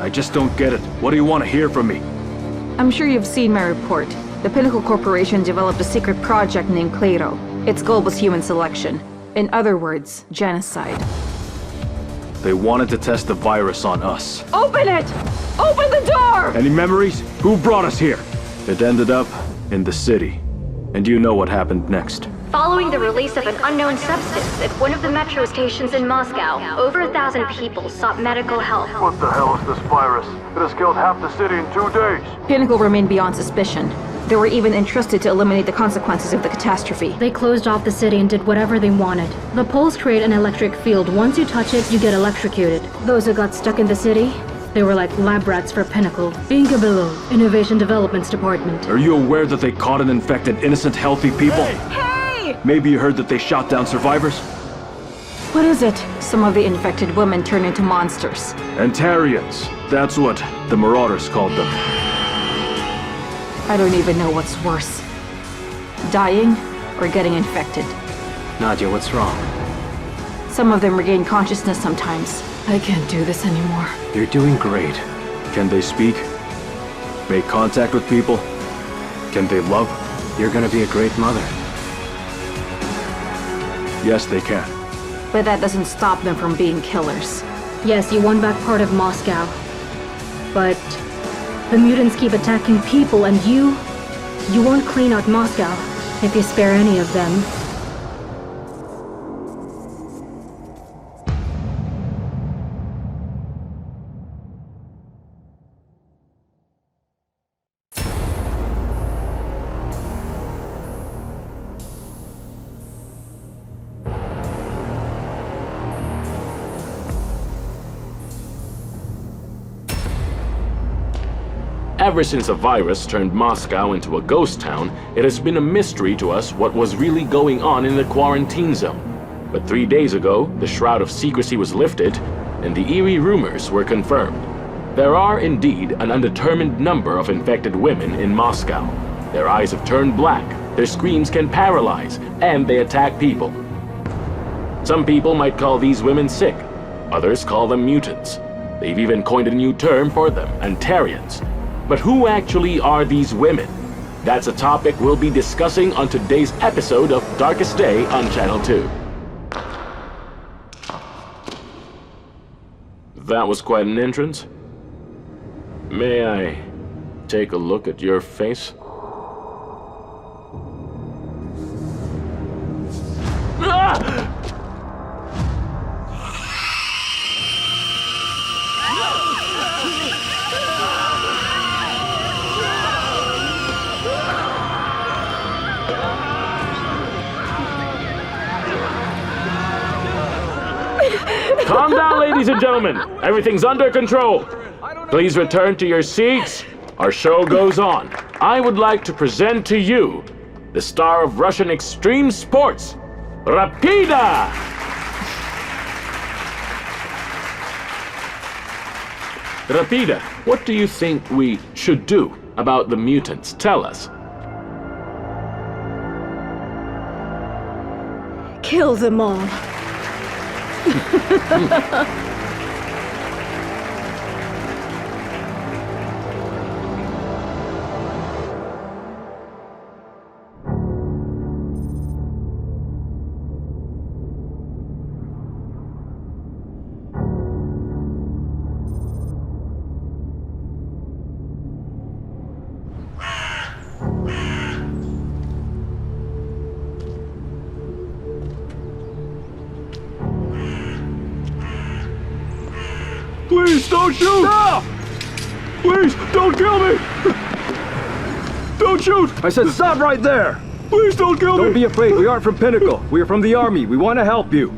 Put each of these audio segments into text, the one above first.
I just don't get it. What do you want to hear from me? I'm sure you've seen my report. The Pinnacle Corporation developed a secret project named Kleito. Its goal was human selection. In other words, genocide. They wanted to test the virus on us. Open it! Open the door! Any memories? Who brought us here? It ended up in the city. And you know what happened next. Following the release of an unknown substance at one of the metro stations in Moscow, over 1,000 people sought medical help. What the hell is this virus? It has killed half the city in 2 days. Pinnacle remained beyond suspicion. They were even entrusted to eliminate the consequences of the catastrophe. They closed off the city and did whatever they wanted. The poles create an electric field. Once you touch it, you get electrocuted. Those who got stuck in the city, they were like lab rats for Pinnacle. Inca below, Innovation Development's department. Are you aware that they caught and infected innocent, healthy people? Hey! Maybe you heard that they shot down survivors? What is it? Some of the infected women turned into monsters. Antarians. That's what the Marauders called them. I don't even know what's worse. Dying or getting infected. Nadia, what's wrong? Some of them regain consciousness sometimes. I can't do this anymore. You're doing great. Can they speak? Make contact with people? Can they love? You're gonna be a great mother. Yes, they can. But that doesn't stop them from being killers. Yes, you won back part of Moscow. But the mutants keep attacking people, and you won't clean out Moscow if you spare any of them. Ever since the virus turned Moscow into a ghost town, it has been a mystery to us what was really going on in the quarantine zone. But 3 days ago, the shroud of secrecy was lifted, and the eerie rumors were confirmed. There are indeed an undetermined number of infected women in Moscow. Their eyes have turned black, their screams can paralyze, and they attack people. Some people might call these women sick, others call them mutants. They've even coined a new term for them, Antarians. But who actually are these women? That's a topic we'll be discussing on today's episode of Darkest Day on Channel 2. That was quite an entrance. May I take a look at your face? Ah! Calm down, ladies and gentlemen. Everything's under control. Please return to your seats. Our show goes on. I would like to present to you the star of Russian extreme sports, Rapida! Rapida, what do you think we should do about the mutants? Tell us. Kill them all. Please, don't shoot! Stop! Please, don't kill me! Don't shoot! I said stop right there! Please don't kill me! Don't be afraid, we aren't from Pinnacle. We are from the Army. We want to help you.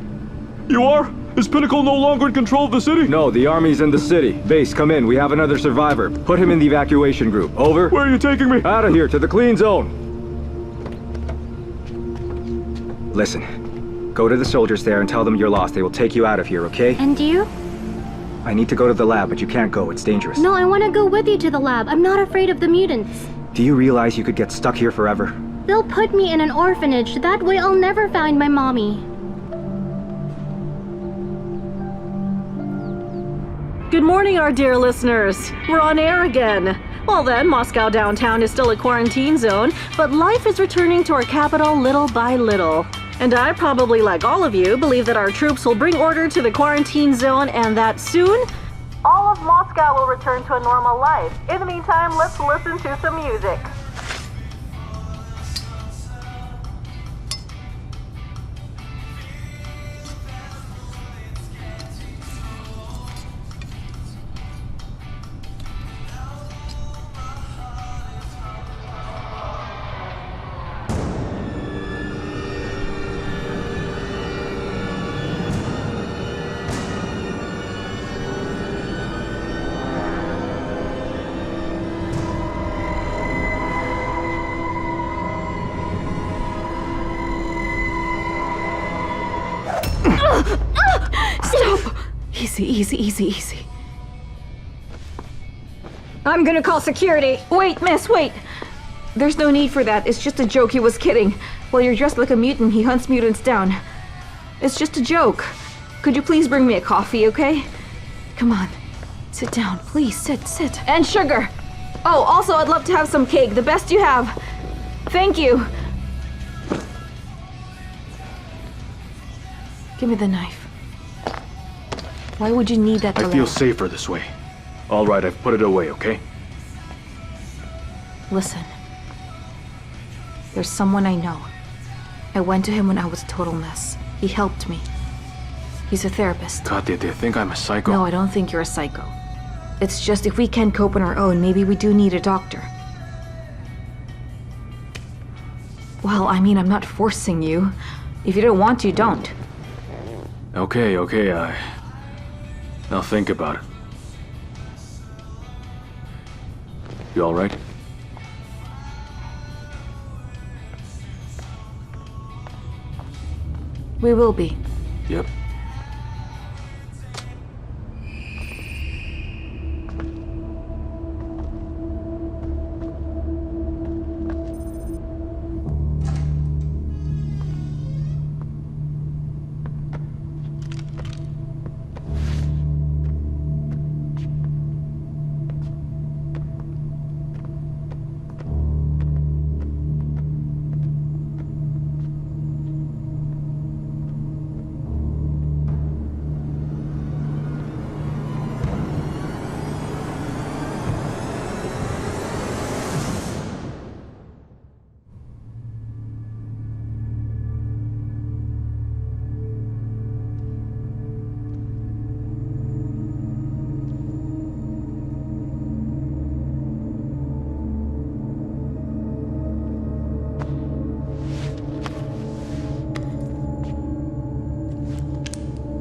You are? Is Pinnacle no longer in control of the city? No, the Army's in the city. Base, come in. We have another survivor. Put him in the evacuation group. Over. Where are you taking me? Out of here, to the clean zone. Listen, go to the soldiers there and tell them you're lost. They will take you out of here, okay? And you? I need to go to the lab, but you can't go. It's dangerous. No, I want to go with you to the lab. I'm not afraid of the mutants. Do you realize you could get stuck here forever? They'll put me in an orphanage. That way I'll never find my mommy. Good morning, our dear listeners. We're on air again. Well then, Moscow downtown is still a quarantine zone, but life is returning to our capital little by little. And I, probably like all of you, believe that our troops will bring order to the quarantine zone and that soon, all of Moscow will return to a normal life. In the meantime, let's listen to some music. Stop! Easy. I'm gonna call security. Wait, miss, wait. There's no need for that. It's just a joke. He was kidding. While you're dressed like a mutant, he hunts mutants down. It's just a joke. Could you please bring me a coffee, okay? Come on. Sit down, please. Sit. And sugar. Oh, also, I'd love to have some cake. The best you have. Thank you. Give me the knife. Why would you need that? I feel safer this way. All right, I've put it away, okay? Listen. There's someone I know. I went to him when I was a total mess. He helped me. He's a therapist. Nadia, they think I'm a psycho. No, I don't think you're a psycho. It's just if we can't cope on our own, maybe we do need a doctor. Well, I mean, I'm not forcing you. If you don't want to, don't. Okay, I'll think about it. You all right? We will be. Yep.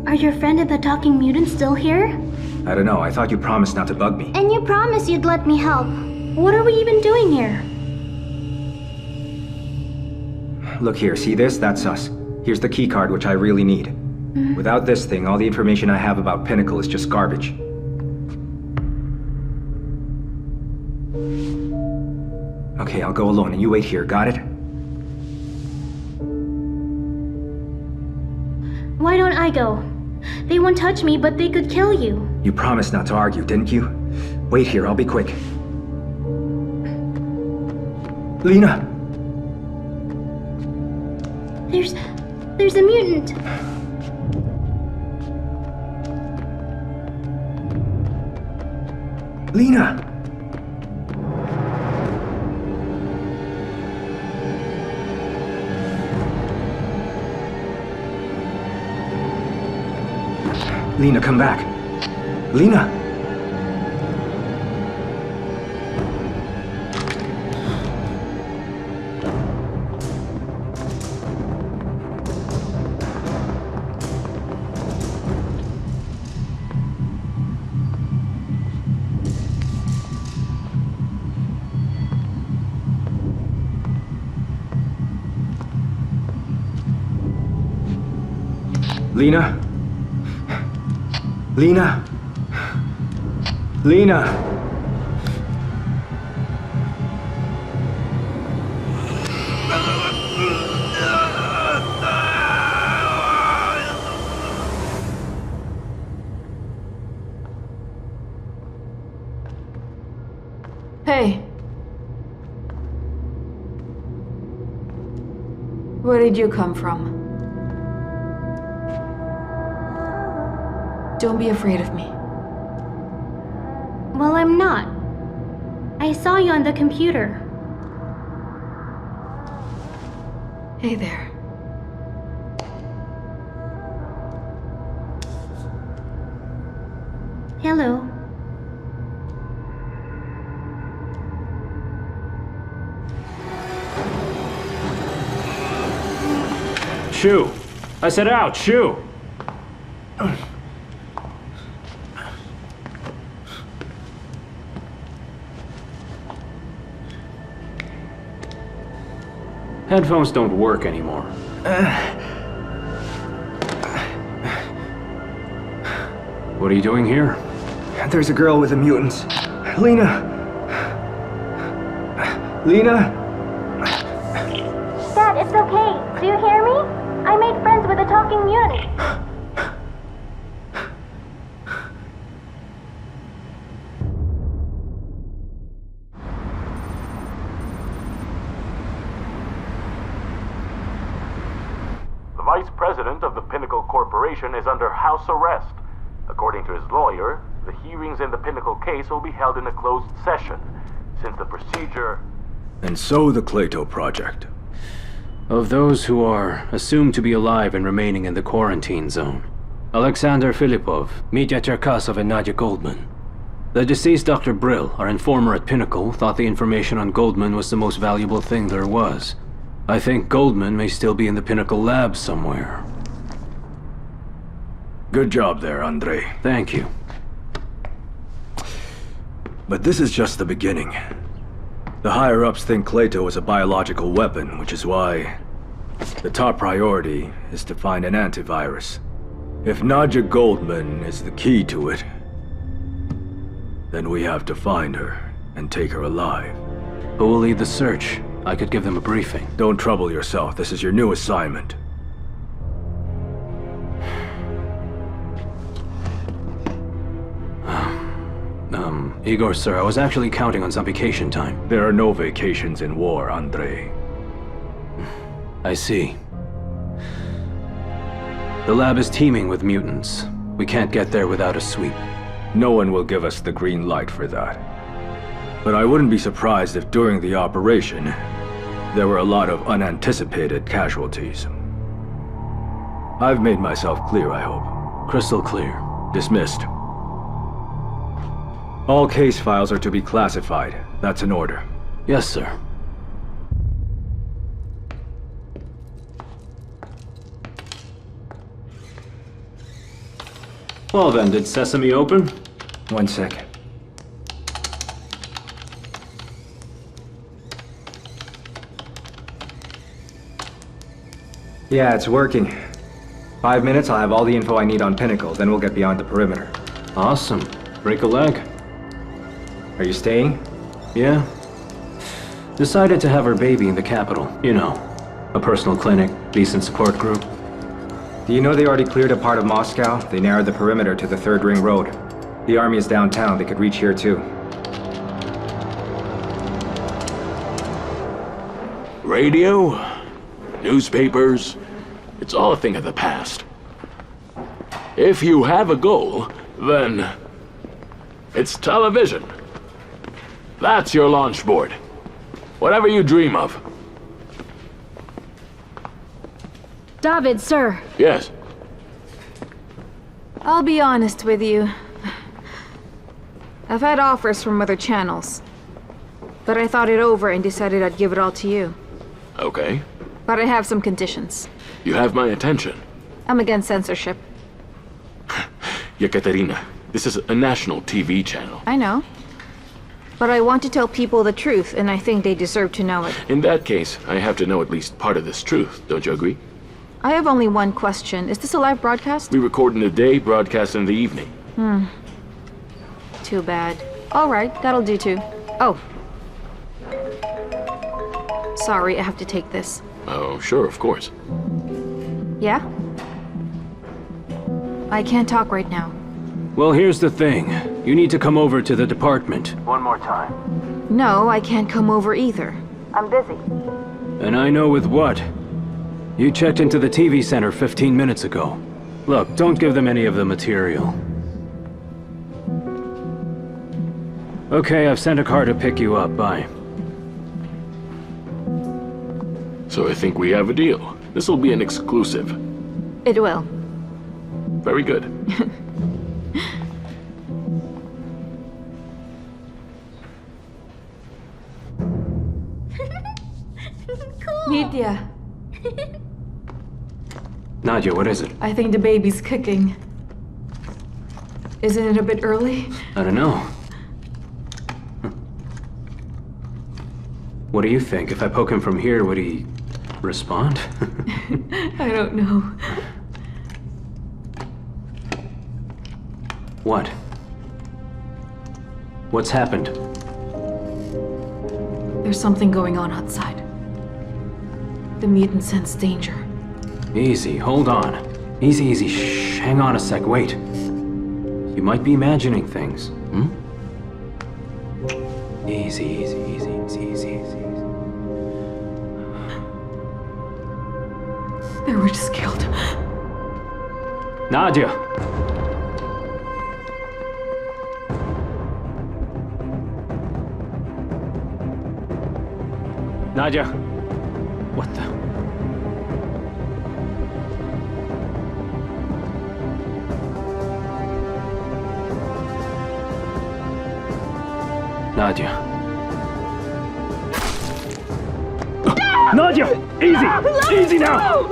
Are your friend and the talking mutant still here? I don't know, I thought you promised not to bug me. And you promised you'd let me help. What are we even doing here? Look here, see this? That's us. Here's the keycard, which I really need. Without this thing, all the information I have about Pinnacle is just garbage. Okay, I'll go alone, and you wait here, got it? Why don't I go? They won't touch me, but they could kill you. You promised not to argue, didn't you? Wait here, I'll be quick. Lena! There's a mutant. Lena! Lena, come back. Lena! Lena? Lena? Lena? Where did you come from? Don't be afraid of me. Well, I'm not. I saw you on the computer. Hey there. Hello. Shoo! I said out, shoo! Headphones don't work anymore. What are you doing here? There's a girl with the mutants. Lena! Lena? Dad, it's okay. Do you hear me? I made friends with a talking mutant. The vice president of the Pinnacle Corporation is under house arrest. According to his lawyer, the hearings in the Pinnacle case will be held in a closed session, since the procedure... And so the Kleito project. Of those who are assumed to be alive and remaining in the quarantine zone, Alexander Filipov, Mitya Cherkasov, and Nadia Goldman. The deceased Dr. Brill, our informer at Pinnacle, thought the information on Goldman was the most valuable thing there was. I think Goldman may still be in the Pinnacle lab somewhere. Good job there, Andre. Thank you. But this is just the beginning. The higher-ups think Kleito is a biological weapon, which is why the top priority is to find an antivirus. If Nadia Goldman is the key to it, then we have to find her and take her alive. Who will lead the search? I could give them a briefing. Don't trouble yourself. This is your new assignment. Igor, sir, I was actually counting on some vacation time. There are no vacations in war, Andre. I see. The lab is teeming with mutants. We can't get there without a sweep. No one will give us the green light for that. But I wouldn't be surprised if during the operation, there were a lot of unanticipated casualties. I've made myself clear, I hope. Crystal clear. Dismissed. All case files are to be classified. That's an order. Yes, sir. Well then, did Sesame open? 1 second. Yeah, it's working. 5 minutes, I'll have all the info I need on Pinnacle, then we'll get beyond the perimeter. Awesome. Break a leg? Are you staying? Yeah. Decided to have her baby in the capital. You know, a personal clinic, decent support group. Do you know they already cleared a part of Moscow? They narrowed the perimeter to the 3rd Ring Road. The army is downtown, they could reach here too. Radio? Newspapers? It's all a thing of the past. If you have a goal, then it's television. That's your launch board. Whatever you dream of. David, sir. Yes. I'll be honest with you. I've had offers from other channels. But I thought it over and decided I'd give it all to you. Okay. But I have some conditions. You have my attention. I'm against censorship. Yekaterina, this is a national TV channel. I know. But I want to tell people the truth, and I think they deserve to know it. In that case, I have to know at least part of this truth, don't you agree? I have only one question. Is this a live broadcast? We record in the day, broadcast in the evening. Too bad. All right, that'll do too. Oh. Sorry, I have to take this. Oh, sure, of course. Yeah? I can't talk right now. Well, here's the thing. You need to come over to the department. One more time. No, I can't come over either. I'm busy. And I know with what. You checked into the TV center 15 minutes ago. Look, don't give them any of the material. Okay, I've sent a car to pick you up. Bye. So I think we have a deal. This will be an exclusive. It will. Very good. Nadia, Nadia, what is it? I think the baby's kicking. Isn't it a bit early? I don't know. What do you think? If I poke him from here, would he respond? I don't know. What? What's happened? There's something going on outside. The mutant sense danger. Easy, hold on. Easy, easy, shh, hang on a sec, wait. You might be imagining things, hmm? Easy, easy, easy, easy, easy, easy. They were just killed. Nadia! Nadia! What the? Nadia. Nadia! Easy! Easy now!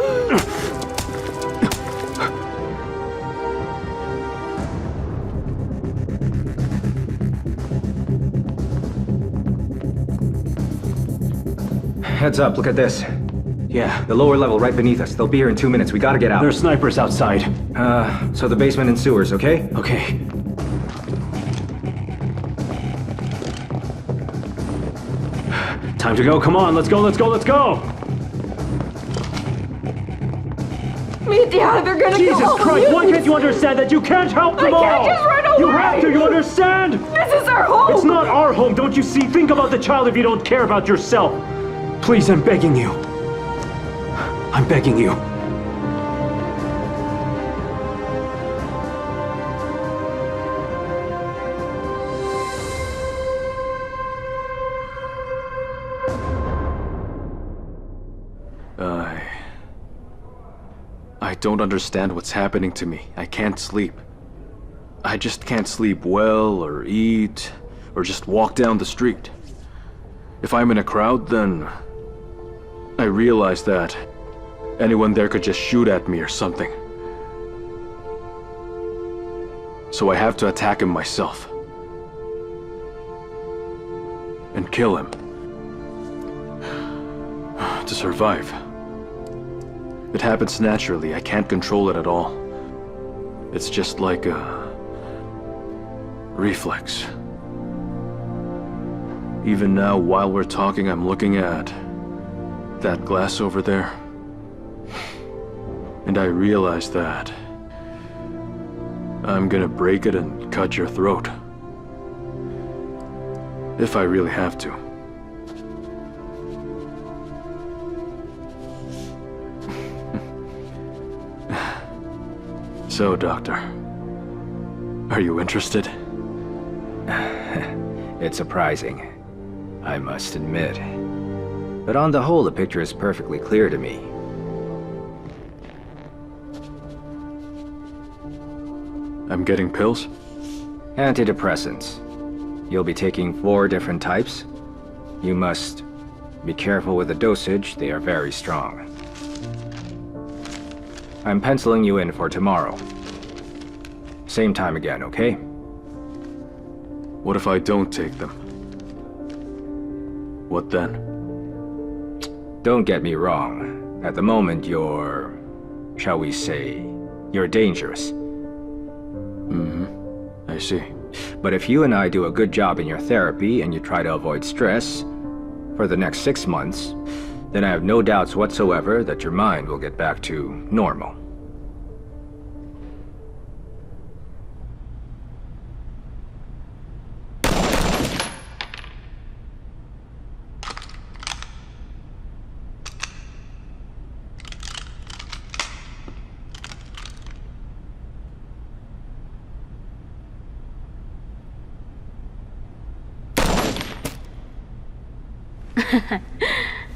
Heads up, look at this. Yeah, The lower level right beneath us. They'll be here in 2 minutes. We gotta get out. there's snipers outside. So the basement and sewers, okay? Okay. Time to go, come on, let's go, let's go, let's go! Nadia, they're gonna kill Jesus all the Christ, why mutants! can't you understand that you can't help them all? I can't just run away! You have to, you understand? This is our home! It's not our home, don't you see? Think about the child if you don't care about yourself. Please, I'm begging you. I'm begging you. I don't understand what's happening to me. I can't sleep. I just can't sleep well, or eat, or just walk down the street. If I'm in a crowd, then I realize that anyone there could just shoot at me or something. So I have to attack him myself. And kill him. To survive. It happens naturally. I can't control it at all. It's just like a reflex. Even now, while we're talking, I'm looking at that glass over there. And I realize that I'm gonna break it and cut your throat. If I really have to. So, Doctor, are you interested? It's surprising, I must admit. But on the whole, the picture is perfectly clear to me. I'm getting pills? Antidepressants. You'll be taking 4 different types. You must be careful with the dosage, they are very strong. I'm penciling you in for tomorrow. Same time again, okay? What if I don't take them? What then? Don't get me wrong. At the moment, you're... shall we say... you're dangerous. I see. But if you and I do a good job in your therapy and you try to avoid stress for the next 6 months, then I have no doubts whatsoever that your mind will get back to normal.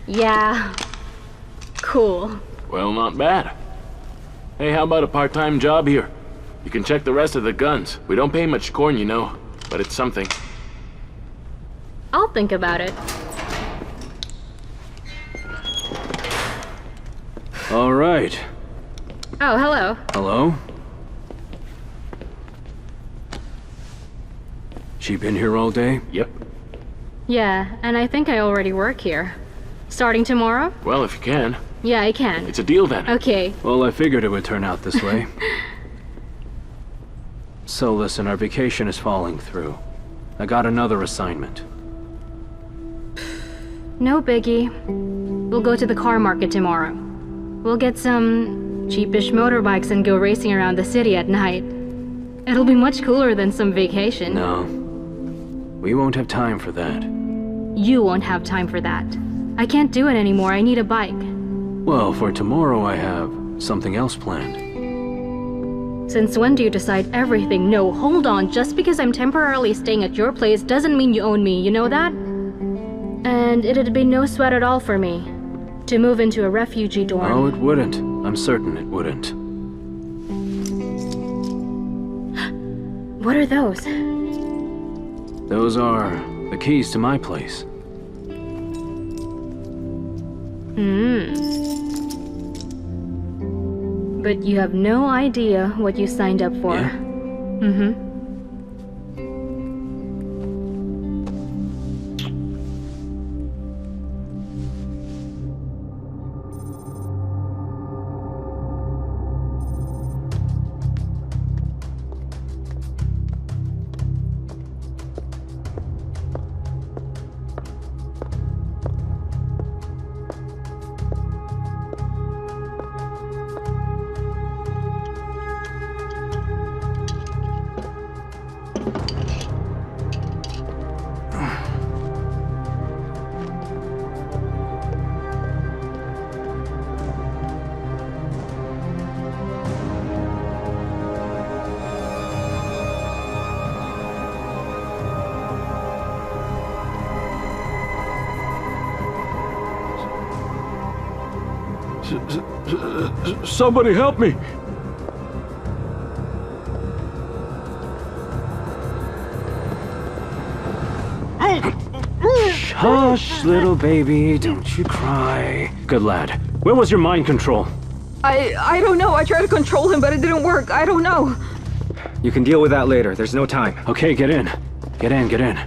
Yeah. Cool. Well, not bad. Hey, how about a part-time job here? You can check the rest of the guns. We don't pay much corn, you know, but it's something. I'll think about it. All right. Oh, hello. Hello? She been here all day? Yep. Yeah, and I think I already work here. Starting tomorrow? Well, if you can. Yeah, I can. It's a deal then. Okay. Well, I figured it would turn out this way. So listen, our vacation is falling through. I got another assignment. No biggie. We'll go to the car market tomorrow. We'll get some cheapish motorbikes and go racing around the city at night. It'll be much cooler than some vacation. No. We won't have time for that. You won't have time for that. I can't do it anymore. I need a bike. Well, for tomorrow I have something else planned. Since when do you decide everything? No, hold on. Just because I'm temporarily staying at your place doesn't mean you own me, you know that? And it'd be no sweat at all for me to move into a refugee dorm. Oh, it wouldn't. I'm certain it wouldn't. What are those? Those are the keys to my place. But you have no idea what you signed up for. Yeah? Mm-hmm. Somebody help me! Hush, little baby, don't you cry. Good lad. Where was your mind control? I don't know. I tried to control him, but it didn't work. I don't know. You can deal with that later. There's no time. Okay, get in. Get in, get in.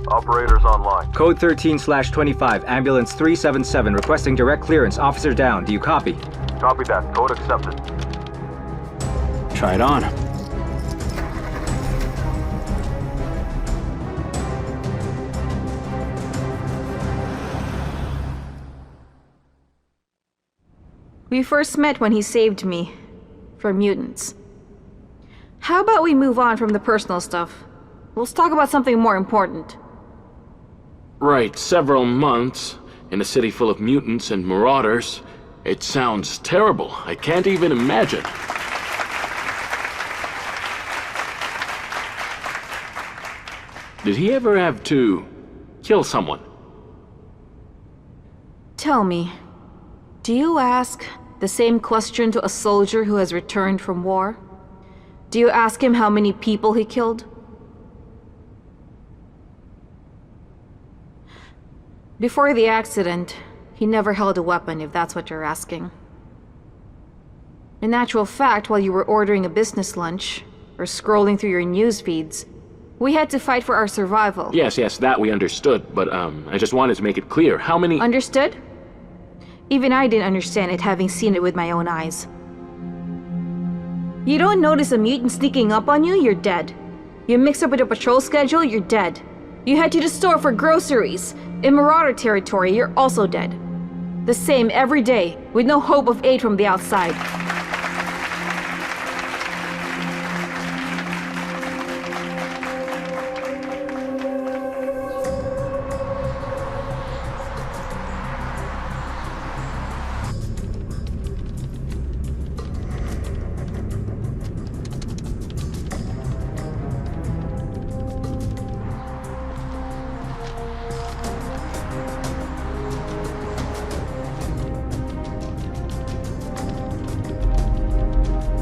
Operators online. Code 13/25, ambulance 377, requesting direct clearance. Officer down. Do you copy? Copy that. Code accepted. Try it on. We first met when he saved me from mutants. How about we move on from the personal stuff? Let's talk about something more important. Right, several months in a city full of mutants and marauders. It sounds terrible. I can't even imagine. Did he ever have to kill someone? Tell me, do you ask the same question to a soldier who has returned from war? Do you ask him how many people he killed? Before the accident, he never held a weapon, if that's what you're asking. In actual fact, while you were ordering a business lunch, or scrolling through your news feeds, we had to fight for our survival. Yes, that we understood, but I just wanted to make it clear. How many— Understood? Even I didn't understand it, having seen it with my own eyes. You don't notice a mutant sneaking up on you, you're dead. You mix up with a patrol schedule, you're dead. You head to the store for groceries. In Marauder territory, you're also dead. The same every day, with no hope of aid from the outside.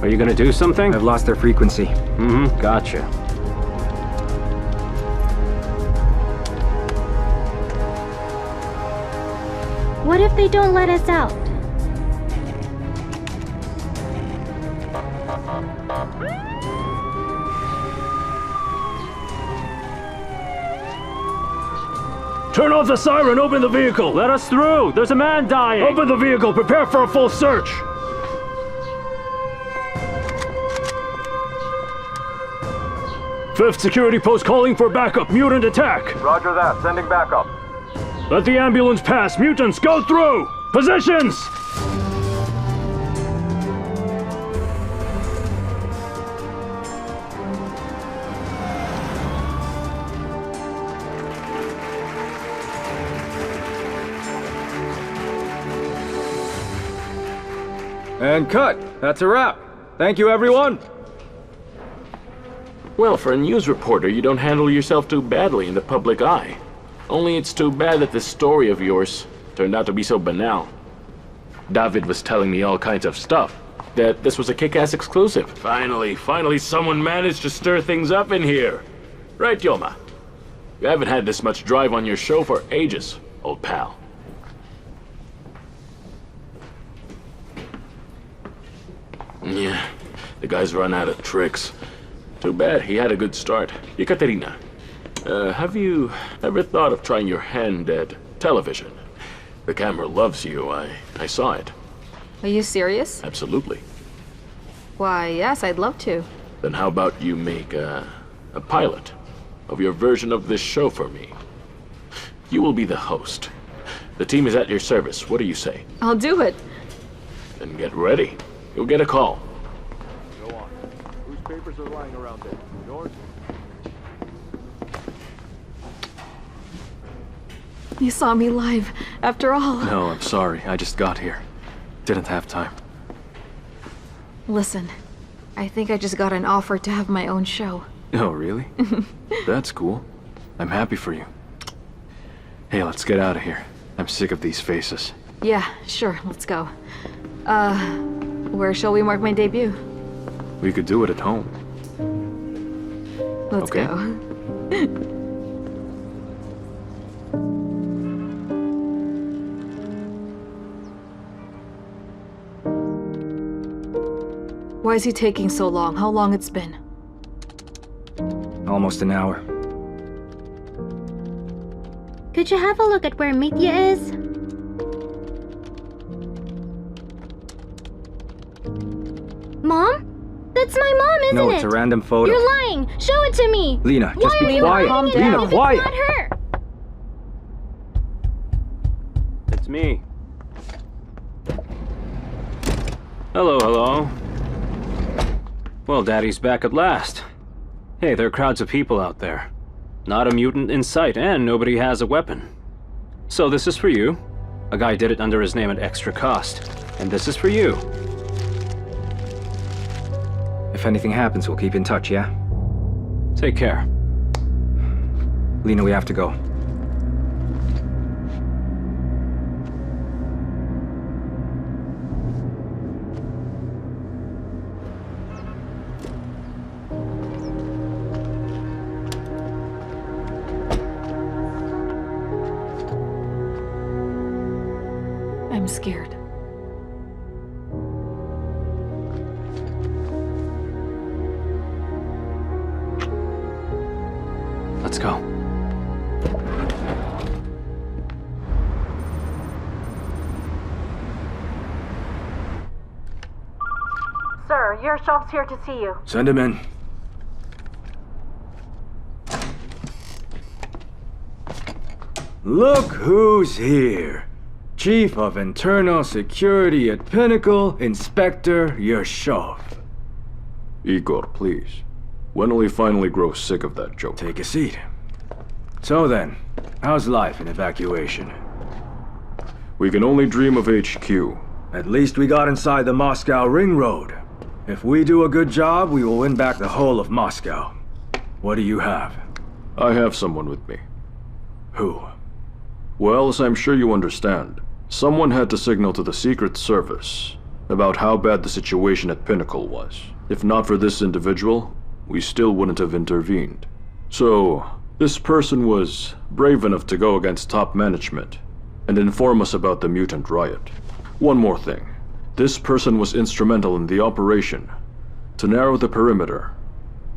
Are you gonna do something? I've lost their frequency. Mm-hmm, gotcha. What if they don't let us out? Turn off the siren, open the vehicle! Let us through! There's a man dying! Open the vehicle, prepare for a full search! Fifth security post calling for backup, mutant attack! Roger that, sending backup. Let the ambulance pass, mutants, go through! Positions! And cut. That's a wrap. Thank you, everyone. Well, for a news reporter, you don't handle yourself too badly in the public eye. Only it's too bad that this story of yours turned out to be so banal. David was telling me all kinds of stuff. That this was a kick-ass exclusive. Finally someone managed to stir things up in here. Right, Yoma? You haven't had this much drive on your show for ages, old pal. Yeah, the guy's run out of tricks. Too bad, he had a good start. Ekaterina, have you ever thought of trying your hand at television? The camera loves you, I saw it. Are you serious? Absolutely. Why, yes, I'd love to. Then how about you make a pilot of your version of this show for me? You will be the host. The team is at your service. What do you say? I'll do it. Then get ready. You'll get a call. Go on. Whose papers are lying around there? Yours? You saw me live, after all. No, I'm sorry. I just got here. Didn't have time. Listen, I think I just got an offer to have my own show. Oh, really? That's cool. I'm happy for you. Hey, let's get out of here. I'm sick of these faces. Yeah, sure, let's go. Where shall we mark my debut? We could do it at home. Let's Okay. go. Why is he taking so long? How long it's been? Almost an hour. Could you have a look at where Nadia is? Mom? That's my mom, isn't No, it? it's a random photo. You're lying! Show it to me! Lena, just Why be are you quiet. lying? Lena, If quiet. It's not her! It's me. Hello, hello. Well, Daddy's back at last. Hey, there are crowds of people out there. Not a mutant in sight, and nobody has a weapon. So this is for you. A guy did it under his name at extra cost. And this is for you. If anything happens, we'll keep in touch, yeah? Take care. Lena, we have to go. I'm scared. Let's go. Sir, your shop's here to see you. Send him in. Look who's here. Chief of Internal Security at Pinnacle, Inspector Yershov. Igor, please. When will he finally grow sick of that joke? Take a seat. So then, how's life in evacuation? We can only dream of HQ. At least we got inside the Moscow Ring Road. If we do a good job, we will win back the whole of Moscow. What do you have? I have someone with me. Who? Well, as I'm sure you understand, someone had to signal to the Secret Service. about how bad the situation at Pinnacle was. If not for this individual, we still wouldn't have intervened. So, this person was brave enough to go against top management and inform us about the mutant riot. One more thing. This person was instrumental in the operation to narrow the perimeter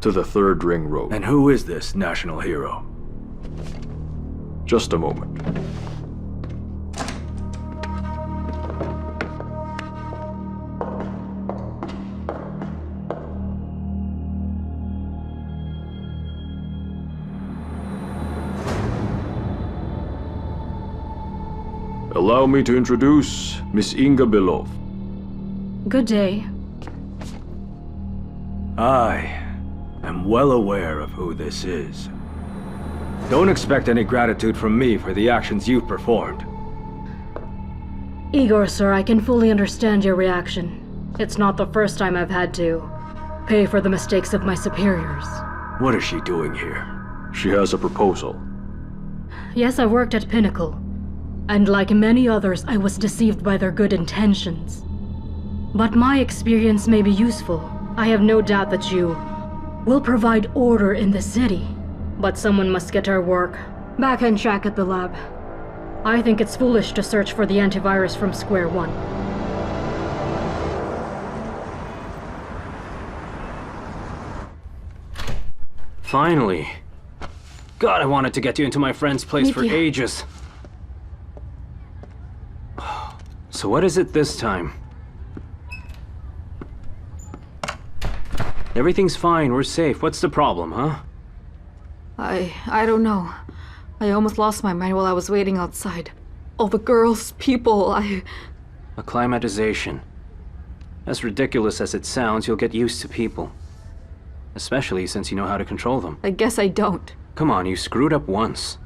to the third ring road. And who is this national hero? Just a moment. Allow me to introduce Miss Inga Belov. Good day. I am well aware of who this is. Don't expect any gratitude from me for the actions you've performed. Igor, sir, I can fully understand your reaction. It's not the first time I've had to pay for the mistakes of my superiors. What is she doing here? She has a proposal. Yes, I worked at Pinnacle. And like many others, I was deceived by their good intentions. But my experience may be useful. I have no doubt that you will provide order in the city. But someone must get our work back on track at the lab. I think it's foolish to search for the antivirus from square one. Finally. God, I wanted to get you into my friend's place for ages. So what is it this time? Everything's fine, we're safe. What's the problem, huh? I don't know. I almost lost my mind while I was waiting outside. All the girls, people, Acclimatization. As ridiculous as it sounds, you'll get used to people. Especially since you know how to control them. I guess I don't. Come on, you screwed up once.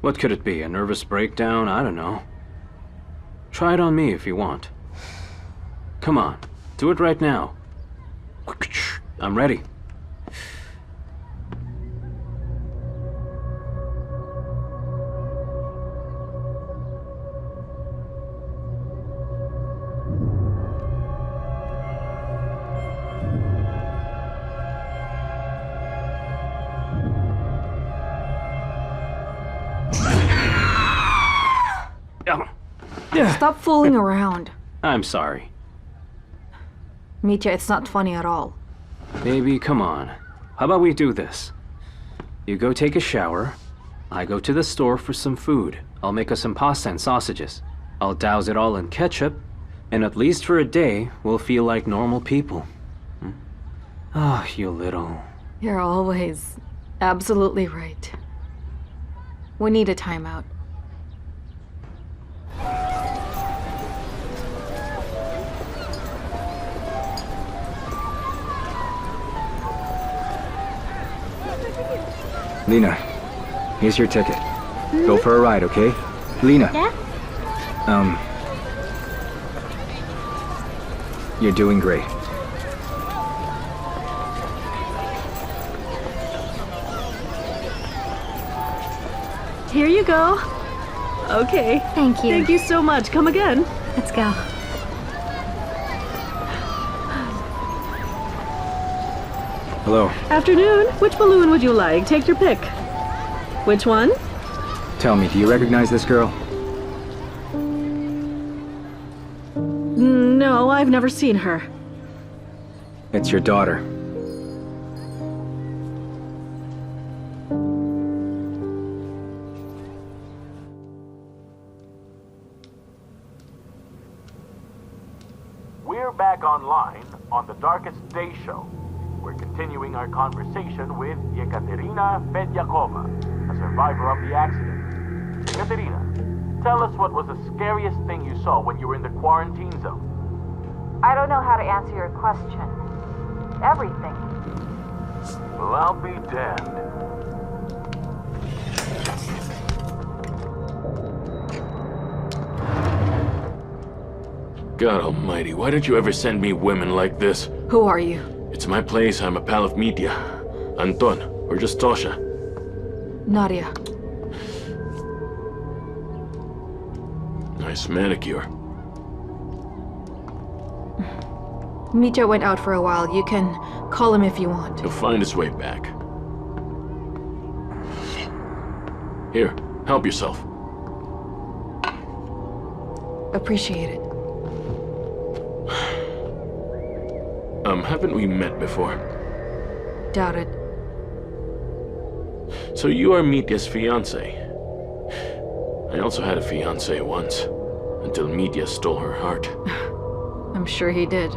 What could it be? A nervous breakdown? I don't know. Try it on me if you want. Come on, do it right now. I'm ready. Stop fooling around. I'm sorry. Mitya, it's not funny at all. Baby, come on. How about we do this? You go take a shower. I go to the store for some food. I'll make us some pasta and sausages. I'll douse it all in ketchup. And at least for a day, we'll feel like normal people. Oh, you little... You're always absolutely right. We need a timeout. Lena, here's your ticket. Go for a ride, okay? Lena. Yeah? You're doing great. Here you go. Okay. Thank you. Thank you so much. Come again. Let's go. Hello. Afternoon. Which balloon would you like? Take your pick. Which one? Tell me, do you recognize this girl? No, I've never seen her. It's your daughter. We're back online on the Darkest Day show. We're continuing our conversation with Yekaterina Fedyakova, a survivor of the accident. Yekaterina, tell us what was the scariest thing you saw when you were in the quarantine zone. I don't know how to answer your question. Everything. Well, I'll be damned. God almighty, why did you ever send me women like this? Who are you? It's my place, I'm a pal of Nadia. Anton, or just Tosha. Nadia. Nice manicure. Mitya went out for a while. You can call him if you want. He'll find his way back. Here, help yourself. Appreciate it. Haven't we met before? Doubt it. So you are Mitya's fiancé. I also had a fiancé once, until Mitya stole her heart. I'm sure he did.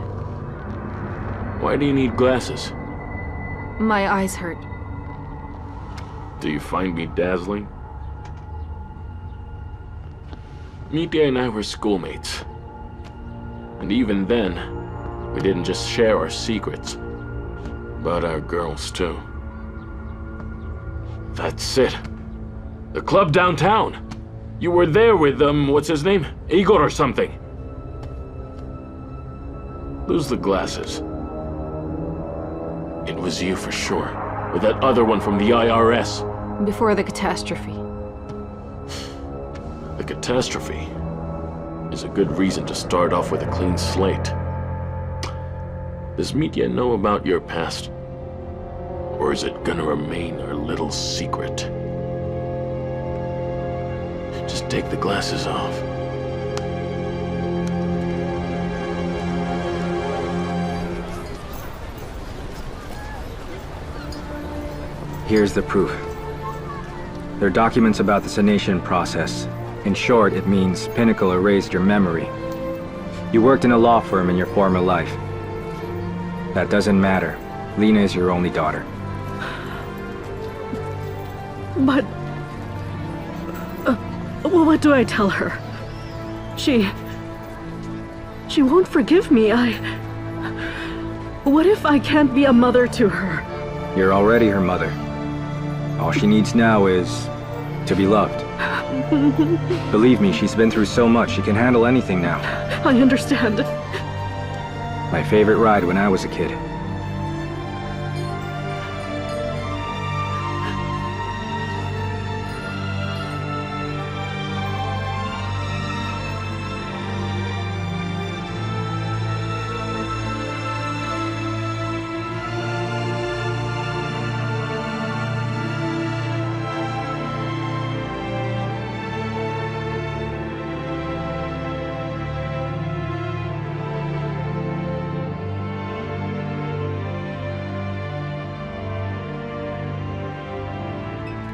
Why do you need glasses? My eyes hurt. Do you find me dazzling? Mitya and I were schoolmates. And even then, we didn't just share our secrets, but our girls too. That's it. The club downtown. You were there with, what's his name? Igor or something. Lose the glasses. It was you for sure, with that other one from the IRS. Before the catastrophe. The catastrophe is a good reason to start off with a clean slate. Does Mitya know about your past? Or is it gonna remain our little secret? Just take the glasses off. Here's the proof. They're documents about the sanation process. In short, it means Pinnacle erased your memory. You worked in a law firm in your former life. That doesn't matter. Lena is your only daughter. But... what do I tell her? She won't forgive me. What if I can't be a mother to her? You're already her mother. All she needs now is to be loved. Believe me, she's been through so much, she can handle anything now. I understand. My favorite ride when I was a kid.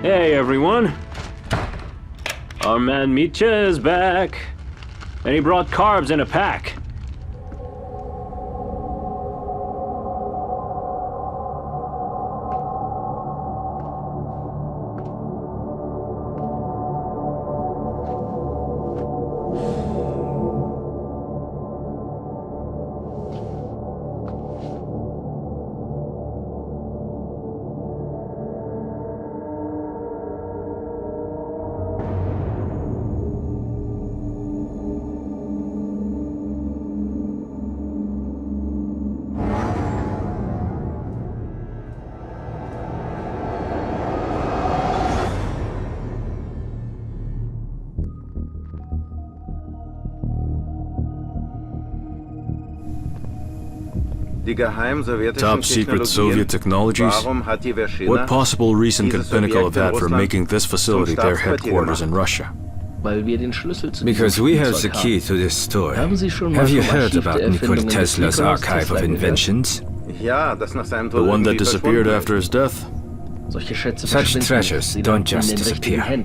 Hey everyone! Our man Mitya is back. And he brought carbs in a pack. Top secret Soviet technologies? What possible reason could Pinnacle have had for making this facility their headquarters in Russia? Because we have the key to this store. Have you heard about Nikola Tesla's archive of inventions? The one that disappeared after his death? Such treasures don't just disappear.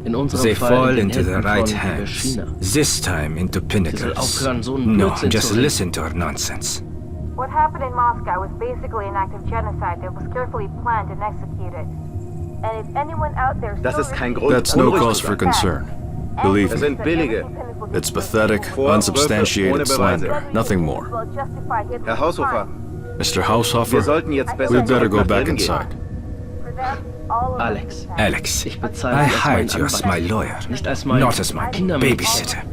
They fall into the right hands. This time into Pinnacle's. No, just listen to her nonsense. What happened in Moscow was basically an act of genocide that was carefully planned and executed. And if anyone out there That's no cause for concern. Believe me. It's pathetic, unsubstantiated slander. Nothing more. Mr. Haushofer, we'd better go back inside. Alex, I hired you as my lawyer, not as my babysitter.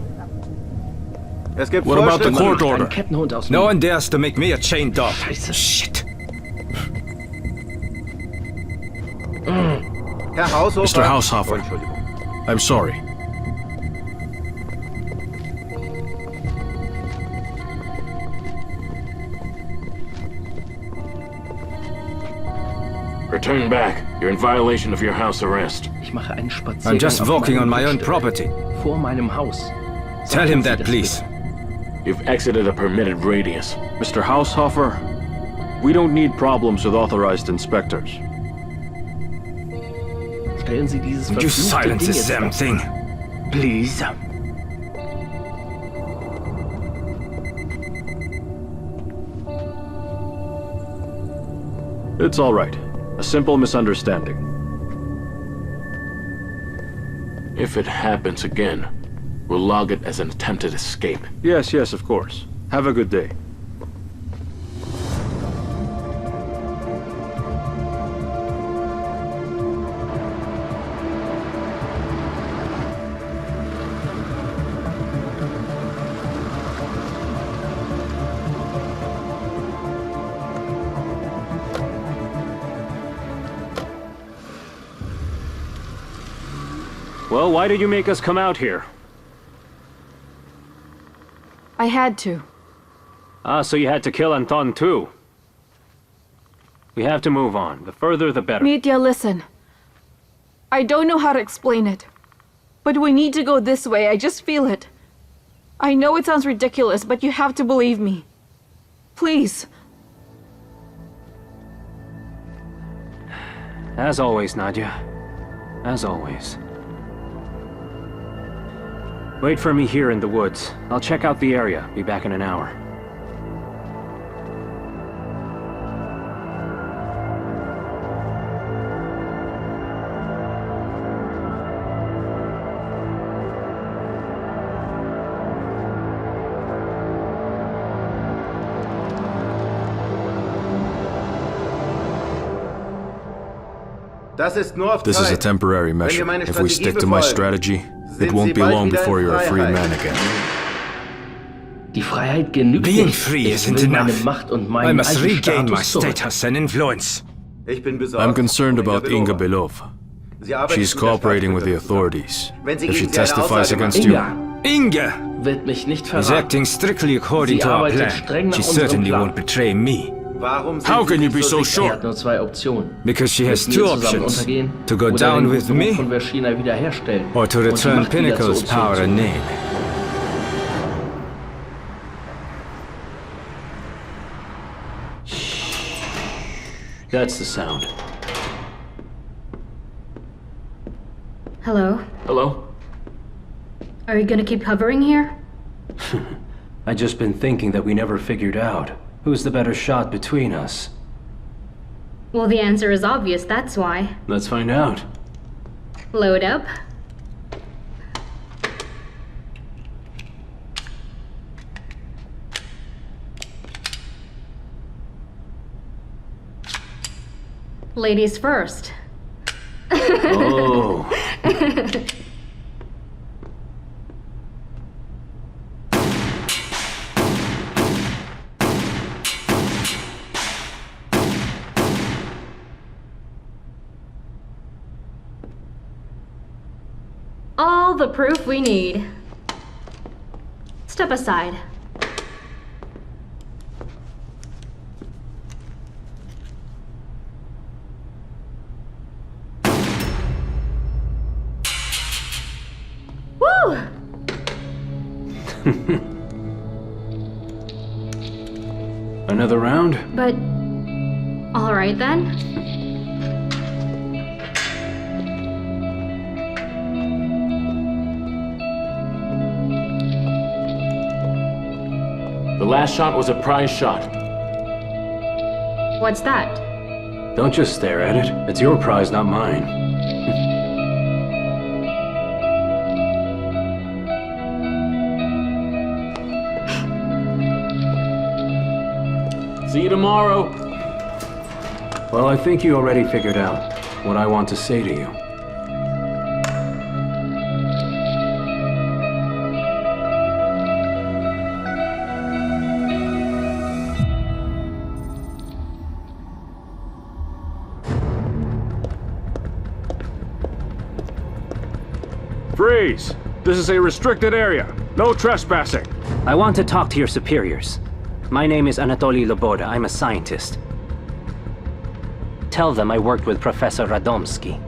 What about the court order? No one dares to make me a chained dog. Shit. Mr. Haushofer, I'm sorry. Return back. You're in violation of your house arrest. I'm just walking on my own property. Vor meinem Haus. Tell him that, please. You've exited a permitted radius. Mr. Haushofer, we don't need problems with authorized inspectors. Stellen Sie dieses Would you silence this damn thing? Please. It's all right. A simple misunderstanding. If it happens again, we'll log it as an attempted escape. Yes, of course. Have a good day. Well, why did you make us come out here? I had to. Ah, so you had to kill Anton too. We have to move on. The further, the better. Nadia, listen. I don't know how to explain it, but we need to go this way. I just feel it. I know it sounds ridiculous, but you have to believe me. Please. As always, Nadia. As always. Wait for me here in the woods. I'll check out the area. Be back in an hour. This is a temporary measure. If we stick to my strategy, it won't be long before you're a free man again. Being free isn't enough. I must regain my status and influence. I'm concerned about Inga Belov. She's cooperating with the authorities. If she testifies against you... Inga is acting strictly according to our plan. She certainly won't betray me. How can you be so sure? Because she has two options. To go down with me, or to return Pinnacle's power and name. That's the sound. Hello? Hello? Are you gonna keep hovering here? I just been thinking that we never figured out. Who's the better shot between us? Well, the answer is obvious, that's why. Let's find out. Load up. Ladies first. Oh. All the proof we need. Step aside. Woo! Another round? But... all right then. The last shot was a prize shot. What's that? Don't just stare at it. It's your prize, not mine. See you tomorrow. Well, I think you already figured out what I want to say to you. Freeze! This is a restricted area. No trespassing. I want to talk to your superiors. My name is Anatoly Loboda. I'm a scientist. tell them I worked with Professor Radomski.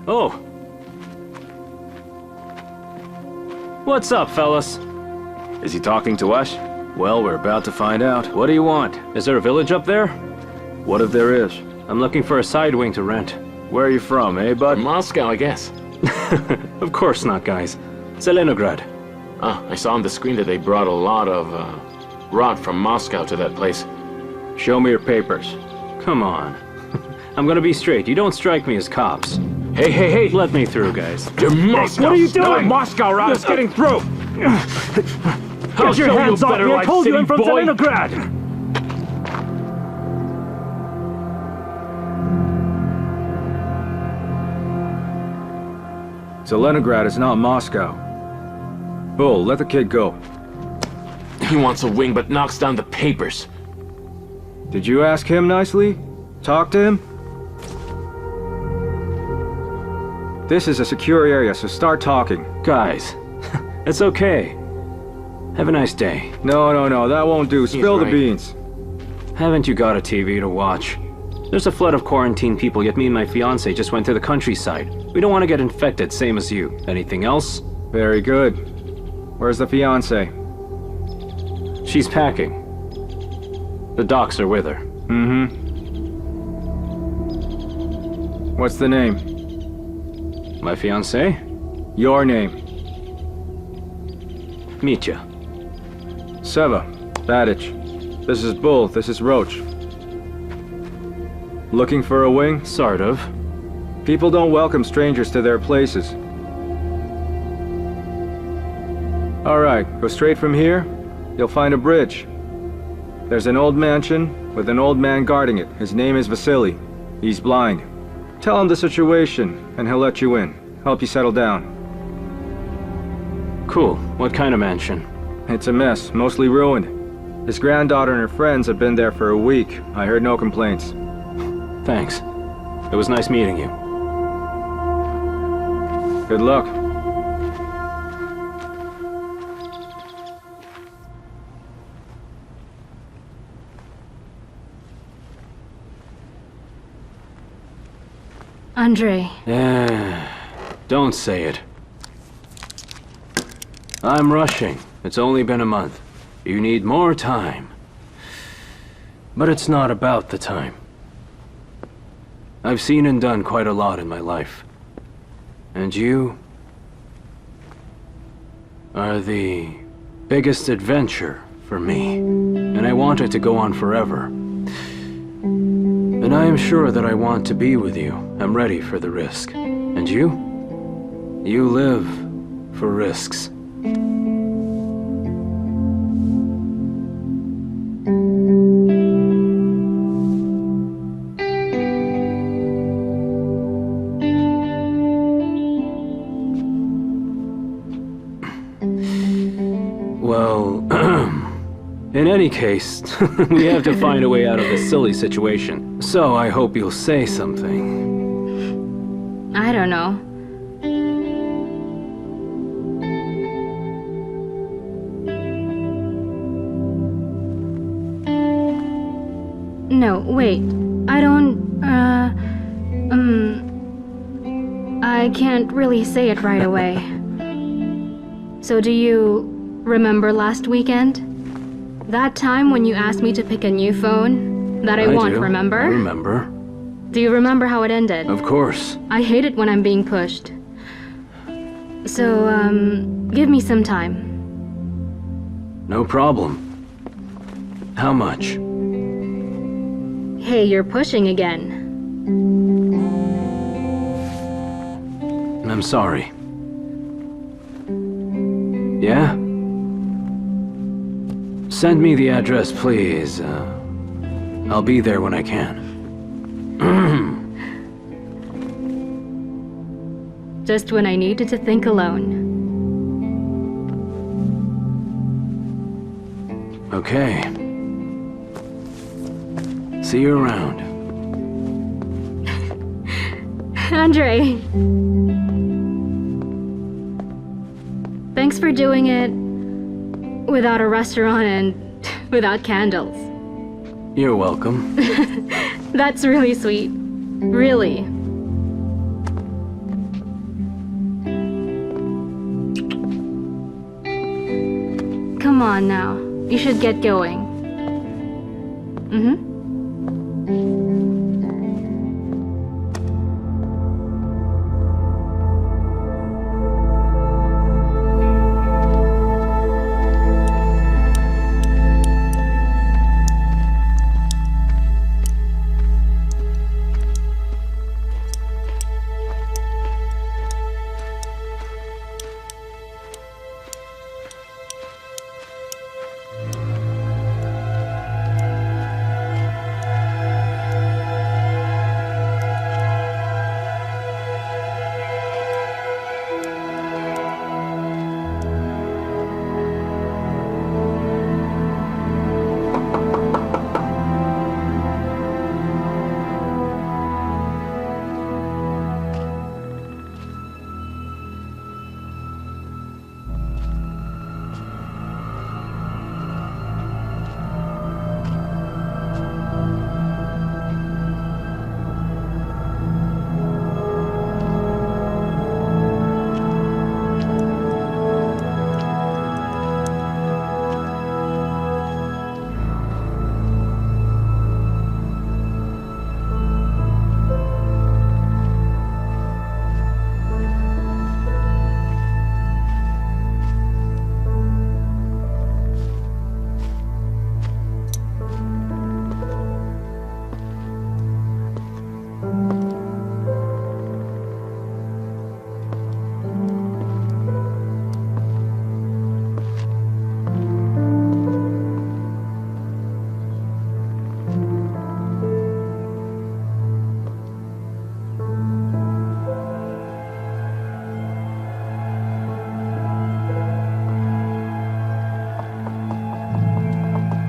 Oh. What's up, fellas? Is he talking to us? Well, we're about to find out. What do you want? Is there a village up there? What if there is? I'm looking for a side wing to rent. Where are you from, eh, bud? Moscow, I guess. Of course not, guys. It's Leningrad. Ah, I saw on the screen that they brought a lot of, rot from Moscow to that place. Show me your papers. Come on. I'm gonna be straight. You don't strike me as cops. Hey! Let me through, guys. You're Moscow! What are you doing? Moscow route is getting through! Get your hands off me! I told you I'm from Leningrad! Leningrad is not Moscow. Bull, let the kid go. He wants a wing but knocks down the papers. Did you ask him nicely? Talk to him? This is a secure area, so start talking. Guys, it's okay. Have a nice day. No, that won't do. Spill the beans. Haven't you got a TV to watch? There's a flood of quarantine people, yet me and my fiancé just went to the countryside. We don't want to get infected, same as you. Anything else? Very good. Where's the fiancé? She's packing. The docs are with her. Mm-hmm. What's the name? My fiancé? Your name. Mitya. Seva. Badich. This is Bull. This is Roach. Looking for a wing? Sort of. People don't welcome strangers to their places. Alright, go straight from here. You'll find a bridge. There's an old mansion with an old man guarding it. His name is Vasily. He's blind. Tell him the situation, and he'll let you in. Help you settle down. Cool. What kind of mansion? It's a mess, mostly ruined. His granddaughter and her friends have been there for a week. I heard no complaints. Thanks. It was nice meeting you. Good luck. Andre. Don't say it. I'm rushing. It's only been a month. You need more time. But it's not about the time. I've seen and done quite a lot in my life. And you are the biggest adventure for me. And I want it to go on forever. And I am sure that I want to be with you. I'm ready for the risk. And you? You live for risks. Well, in any case, we have to find a way out of this silly situation. So I hope you'll say something. I don't know. No, wait. I can't really say it right away. So do you remember last weekend? That time when you asked me to pick a new phone? That I won't, remember? I remember. Do you remember how it ended? Of course. I hate it when I'm being pushed. So, give me some time. No problem. How much? Hey, you're pushing again. I'm sorry. Yeah? Send me the address, please. I'll be there when I can. Just when I needed to think alone. Okay. See you around. Andre! Thanks for doing it without a restaurant and without candles. You're welcome. That's really sweet. Really. Come on now. You should get going. Mm-hmm.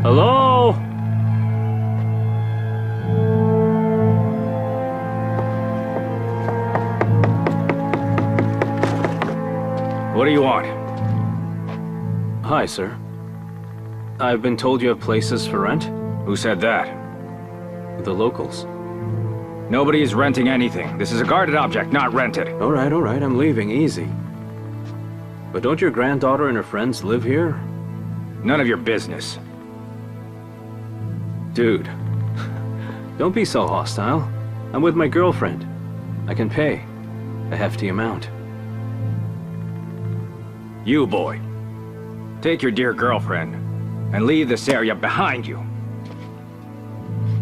Hello? What do you want? Hi, sir. I've been told you have places for rent? Who said that? The locals. Nobody is renting anything. This is a guarded object, not rented. All right, I'm leaving. Easy. But don't your granddaughter and her friends live here? None of your business. Dude, don't be so hostile. I'm with my girlfriend. I can pay a hefty amount. You, boy. Take your dear girlfriend and leave this area behind you.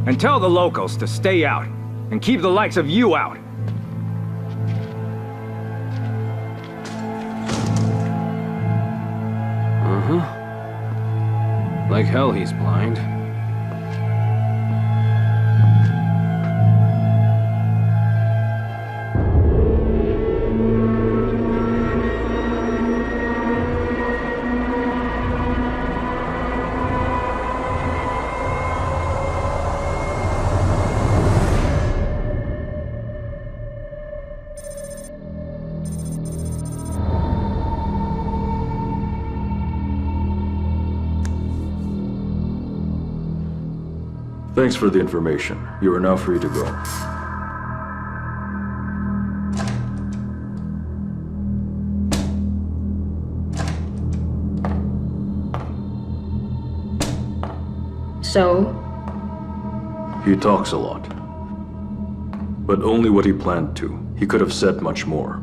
And tell the locals to stay out and keep the likes of you out. Like hell he's blind. Thanks for the information. You are now free to go. So? He talks a lot. But only what he planned to. He could have said much more.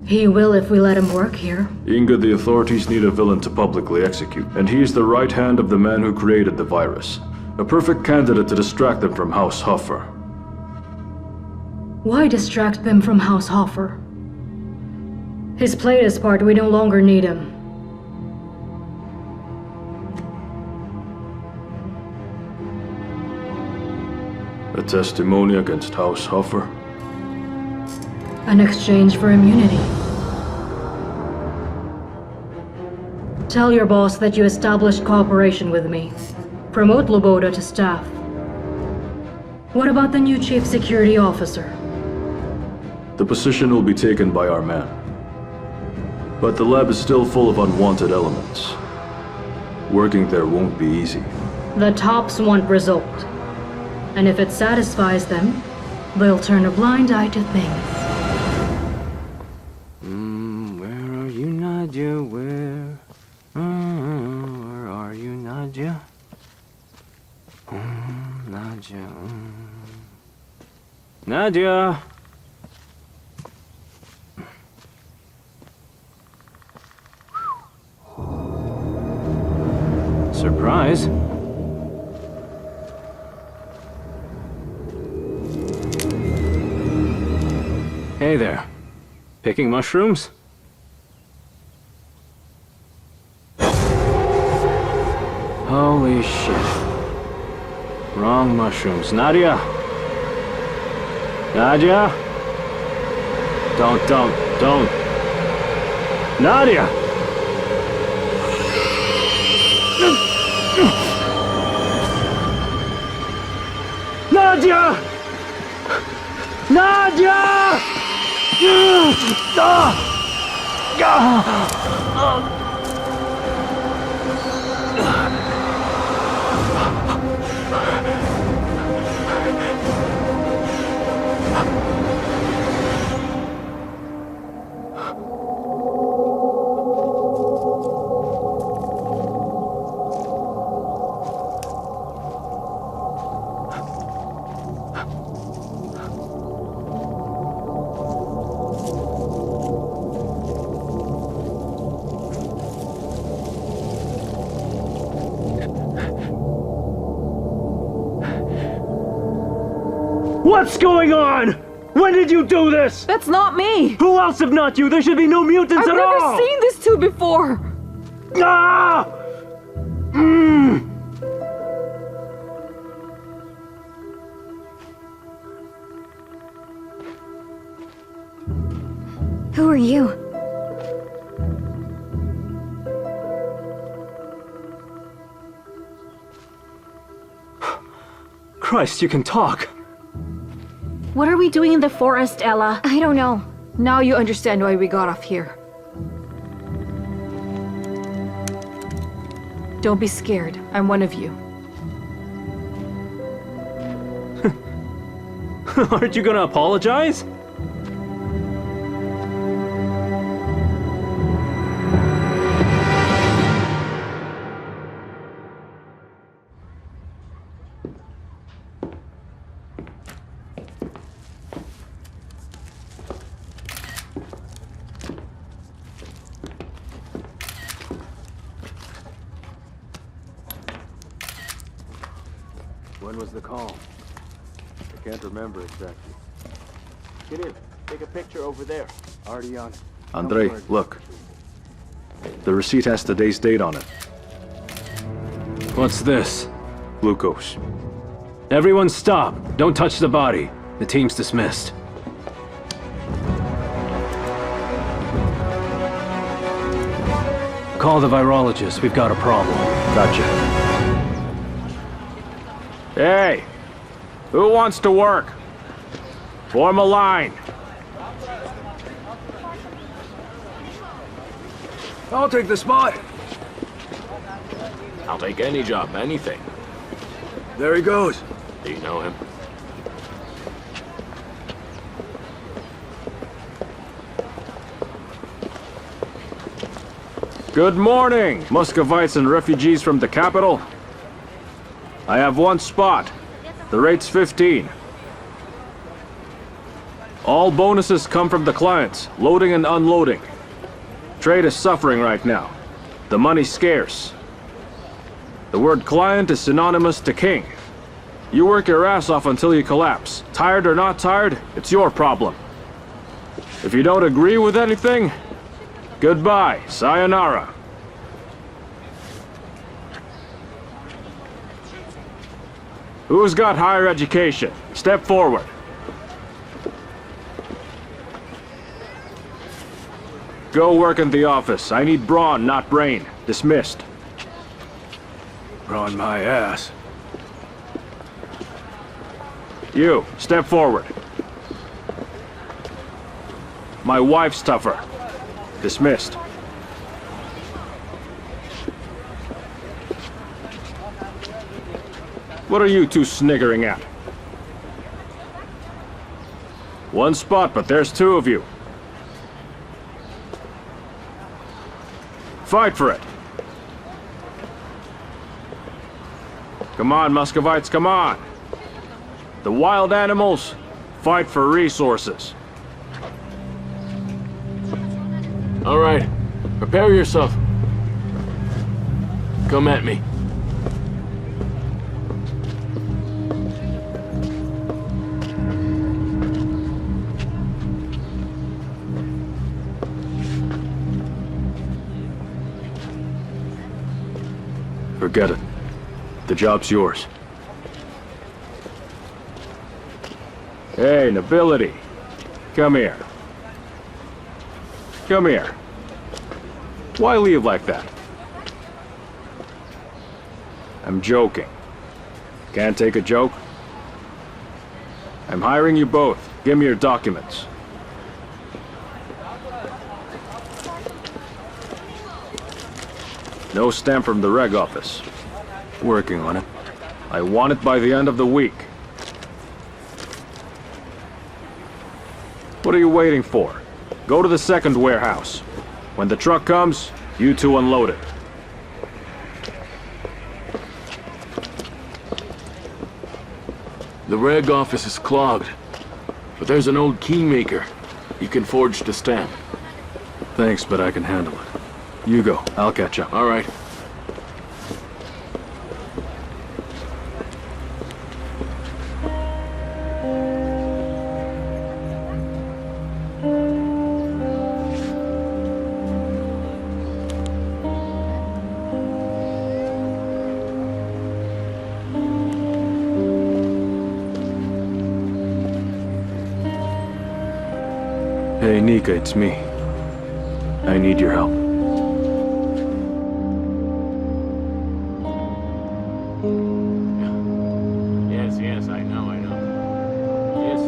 He will if we let him work here. Inga, the authorities need a villain to publicly execute, and he is the right hand of the man who created the virus. A perfect candidate to distract them from House Hoffer. Why distract them from House Hoffer? His Playtest part, we no longer need him. A testimony against House Hoffer? An exchange for immunity. Tell your boss that you established cooperation with me. Promote Loboda to staff. What about the new chief security officer? The position will be taken by our man. But the lab is still full of unwanted elements. Working there won't be easy. The tops want result. And if it satisfies them, they'll turn a blind eye to things. Where are you, Nadia? Where are you, Nadia? Nadia. Nadia! Surprise. Hey there. Picking mushrooms? Holy shit. Wrong mushrooms. Nadia! Nadia! Don't. Nadia! Nadia! Nadia! What's going on? When did you do this? That's not me! Who else if not you? There should be no mutants I've at all! never seen this two before! Ah! Who are you? Christ, you can talk! What are we doing in the forest, Ella? I don't know. Now you understand why we got off here. Don't be scared. I'm one of you. Aren't you gonna apologize? When was the call? I can't remember exactly. Get in. Take a picture over there. Already on it. Andre, look. The receipt has today's date on it. What's this? Glucose. Everyone stop! Don't touch the body. The team's dismissed. Call the virologist. We've got a problem. Gotcha. Hey! Who wants to work? Form a line. I'll take the spot. I'll take any job, anything. There he goes. Do you know him? Good morning, Muscovites and refugees from the capital. I have one spot. The rate's 15. All bonuses come from the clients, loading and unloading. Trade is suffering right now. The money's scarce. The word client is synonymous to king. You work your ass off until you collapse. Tired or not tired, it's your problem. If you don't agree with anything, goodbye, sayonara. Who's got higher education? Step forward. Go work in the office. I need brawn, not brain. Dismissed. Brawn my ass. You, step forward. My wife's tougher. Dismissed. What are you two sniggering at? One spot, but there's two of you. Fight for it. Come on, Muscovites, come on. The wild animals fight for resources. All right, prepare yourself. Come at me. Forget it. The job's yours. Hey, nobility. Come here. Come here. Why leave like that? I'm joking. Can't take a joke? I'm hiring you both. Give me your documents. No stamp from the reg office. Working on it. I want it by the end of the week. What are you waiting for? Go to the second warehouse. When the truck comes, you two unload it. The reg office is clogged, but there's an old key maker. You can forge the stamp. Thanks, but I can handle it. You go. I'll catch up. All right. Hey, Nika, it's me. I need your help. Yes, I know. Yes.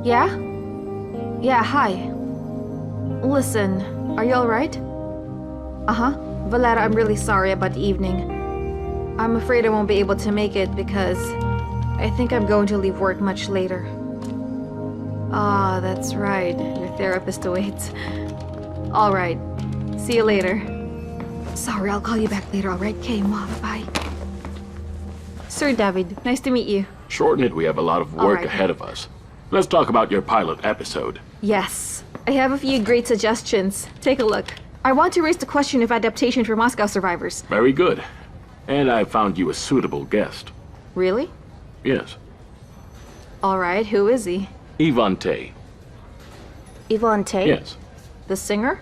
Yeah? Yeah, hi. Listen, are you alright? Uh-huh. Valera, I'm really sorry about the evening. I'm afraid I won't be able to make it because I think I'm going to leave work much later. Ah, that's right. Your therapist awaits. Alright. See you later. Sorry, I'll call you back later, alright? Okay, Mom, bye. Sir David, nice to meet you. Shorten it, we have a lot of work ahead of us. Let's talk about your pilot episode. Yes. I have a few great suggestions. Take a look. I want to raise the question of adaptation for Moscow survivors. Very good. And I found you a suitable guest. Really? Yes. Alright, who is he? Ivan Tay. Ivan Tay? Yes. The singer?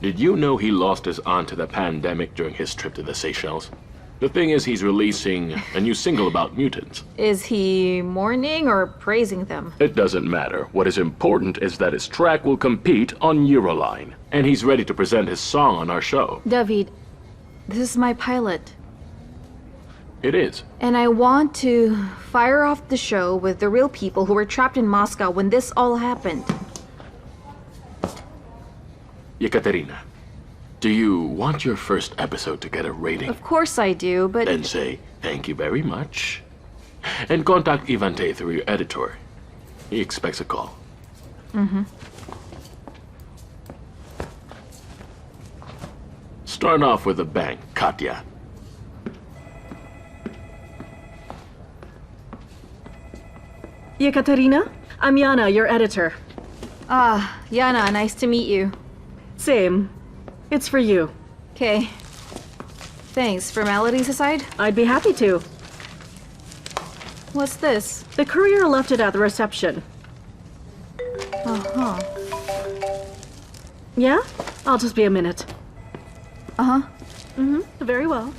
Did you know he lost his aunt to the pandemic during his trip to the Seychelles? The thing is, he's releasing a new single about mutants. Is he mourning or praising them? It doesn't matter. What is important is that his track will compete on Euroline. And he's ready to present his song on our show. David, this is my pilot. It is. And I want to fire off the show with the real people who were trapped in Moscow when this all happened. Yekaterina, do you want your first episode to get a rating? Of course I do, but... Then say, thank you very much. And contact Ivan Tay through your editor. He expects a call. Mm-hmm. Start off with a bang, Katya. Yekaterina, I'm Yana, your editor. Ah, Yana, nice to meet you. Same. It's for you. Okay. Thanks. Formalities aside? I'd be happy to. What's this? The courier left it at the reception. Uh-huh. Yeah? I'll just be a minute. Uh-huh. Mm-hmm. Very well.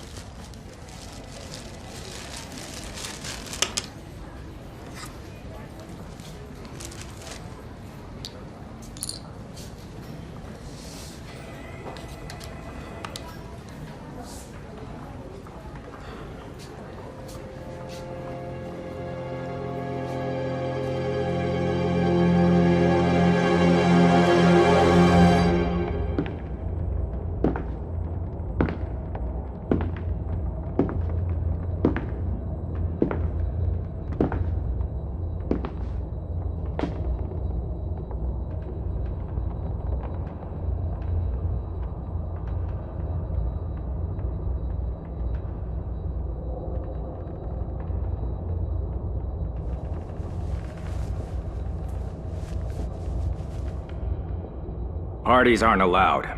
Parties aren't allowed.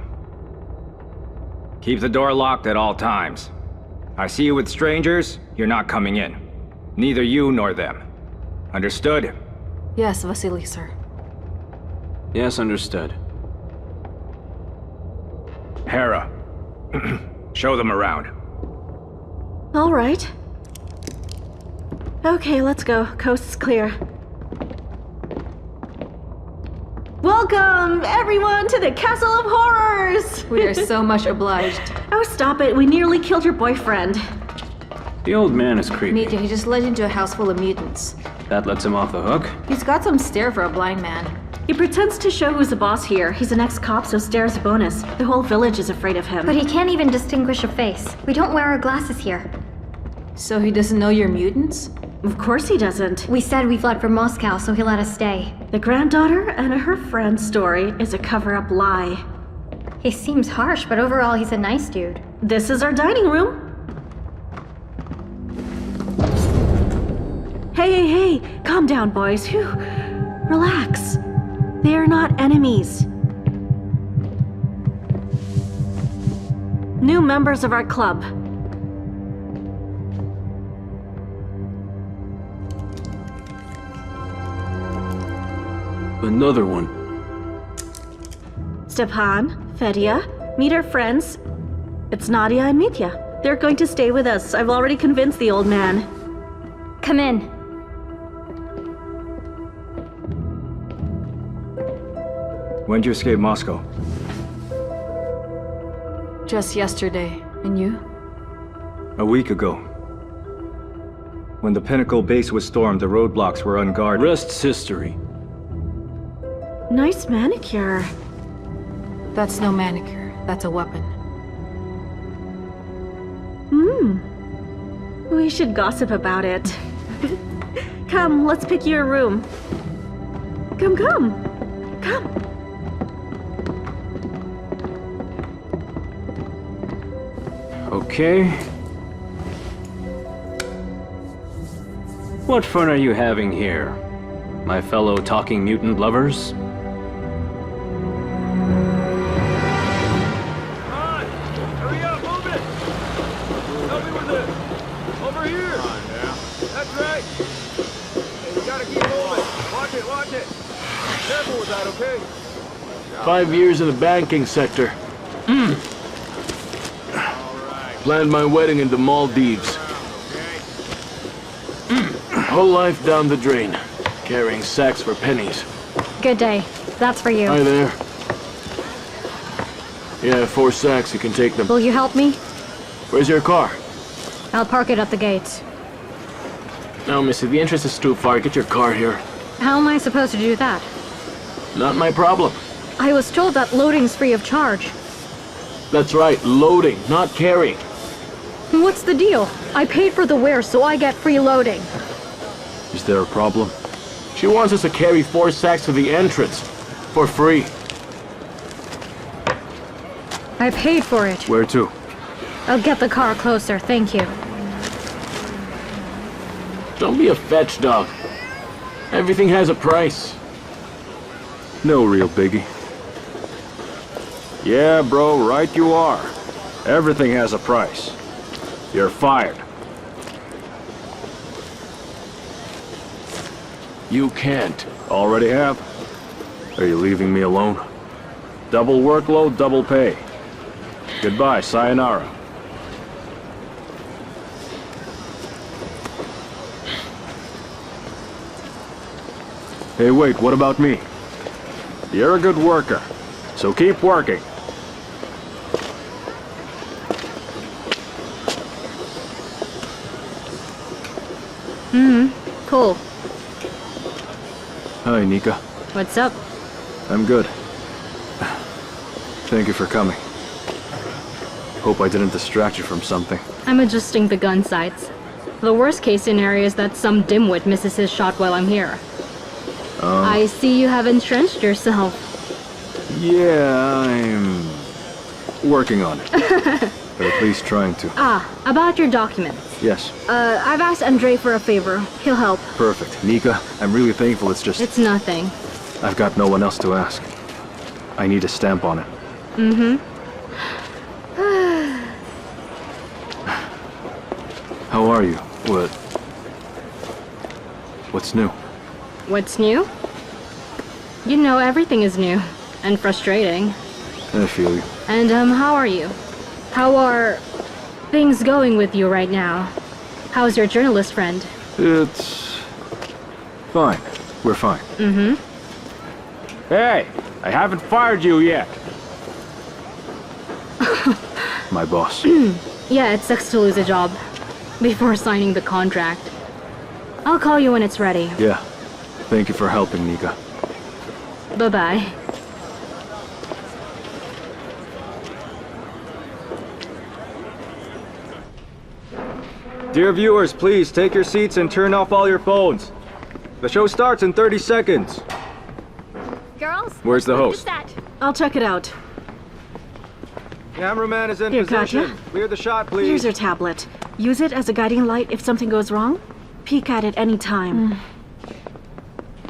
Keep the door locked at all times. I see you with strangers, you're not coming in. Neither you nor them. Understood? Yes, Vasily, sir. Yes, understood. Hera, show them around. All right. Okay, let's go. Coast's clear. Welcome, everyone, to the Castle of Horrors! We are so much obliged. Oh, stop it. We nearly killed your boyfriend. The old man is creepy. Nadia, he just led into a house full of mutants. That lets him off the hook? He's got some stare for a blind man. He pretends to show who's the boss here. He's an ex-cop, so stare's a bonus. The whole village is afraid of him. But he can't even distinguish a face. We don't wear our glasses here. So he doesn't know you're mutants? Of course he doesn't. We said we fled from Moscow, so he let us stay. The granddaughter and her friend's story is a cover-up lie. He seems harsh, but overall he's a nice dude. This is our dining room. Hey, calm down, boys. Phew. Relax. They are not enemies. New members of our club. Another one. Stepan, Fedya, meet our friends. It's Nadia and Mitya. They're going to stay with us. I've already convinced the old man. Come in. When'd you escape Moscow? Just yesterday. And you? A week ago. When the Pinnacle base was stormed, the roadblocks were unguarded. Rest's history. Nice manicure. That's no manicure. That's a weapon. We should gossip about it. Come, let's pick you a room. Come. Okay. What fun are you having here, my fellow talking mutant lovers? Hurry up, move it! Help me with this! Over here! Come on, now. That's right! Hey, you gotta keep moving! Watch it, watch it! Careful with that, okay? 5 years in the banking sector. Planned my wedding in the Maldives. Whole life down the drain, carrying sacks for pennies. Good day. That's for you. Hi there. Yeah, 4 sacks, you can take them. Will you help me? Where's your car? I'll park it at the gates. No, missy, the entrance is too far. Get your car here. How am I supposed to do that? Not my problem. I was told that loading's free of charge. That's right, loading, not carrying. What's the deal? I paid for the ware, so I get free loading. Is there a problem? She wants us to carry 4 sacks to the entrance. For free. I paid for it. Where to? I'll get the car closer, thank you. Don't be a fetch dog. Everything has a price. No real biggie. Yeah, bro, right you are. Everything has a price. You're fired. You can't. Already have. Are you leaving me alone? Double workload, double pay. Goodbye, sayonara. Hey, wait, what about me? You're a good worker, so keep working. Cool. Hi, Nika. What's up? I'm good. Thank you for coming. Hope I didn't distract you from something. I'm adjusting the gun sights. The worst case scenario is that some dimwit misses his shot while I'm here. I see you have entrenched yourself. Yeah, I'm working on it. Or at least trying to. About your documents. Yes. I've asked Andre for a favor. He'll help. Perfect. Nika, I'm really thankful. It's just... It's nothing. I've got no one else to ask. I need a stamp on it. How are you? What's new? What's new? You know, everything is new. And frustrating. I feel you. And, how are you? How are things going with you right now? How's your journalist friend? It's... fine. We're fine. Hey! I haven't fired you yet! My boss. Yeah, it sucks to lose a job. Before signing the contract. I'll call you when it's ready. Yeah. Thank you for helping, Nika. Bye-bye. Dear viewers, please take your seats and turn off all your phones. The show starts in 30 seconds. Girls? Where's the host? That? I'll check it out. Cameraman is in Here, position. Katya. Clear the shot, please. Here's your tablet. Use it as a guiding light if something goes wrong. Peek at it any time.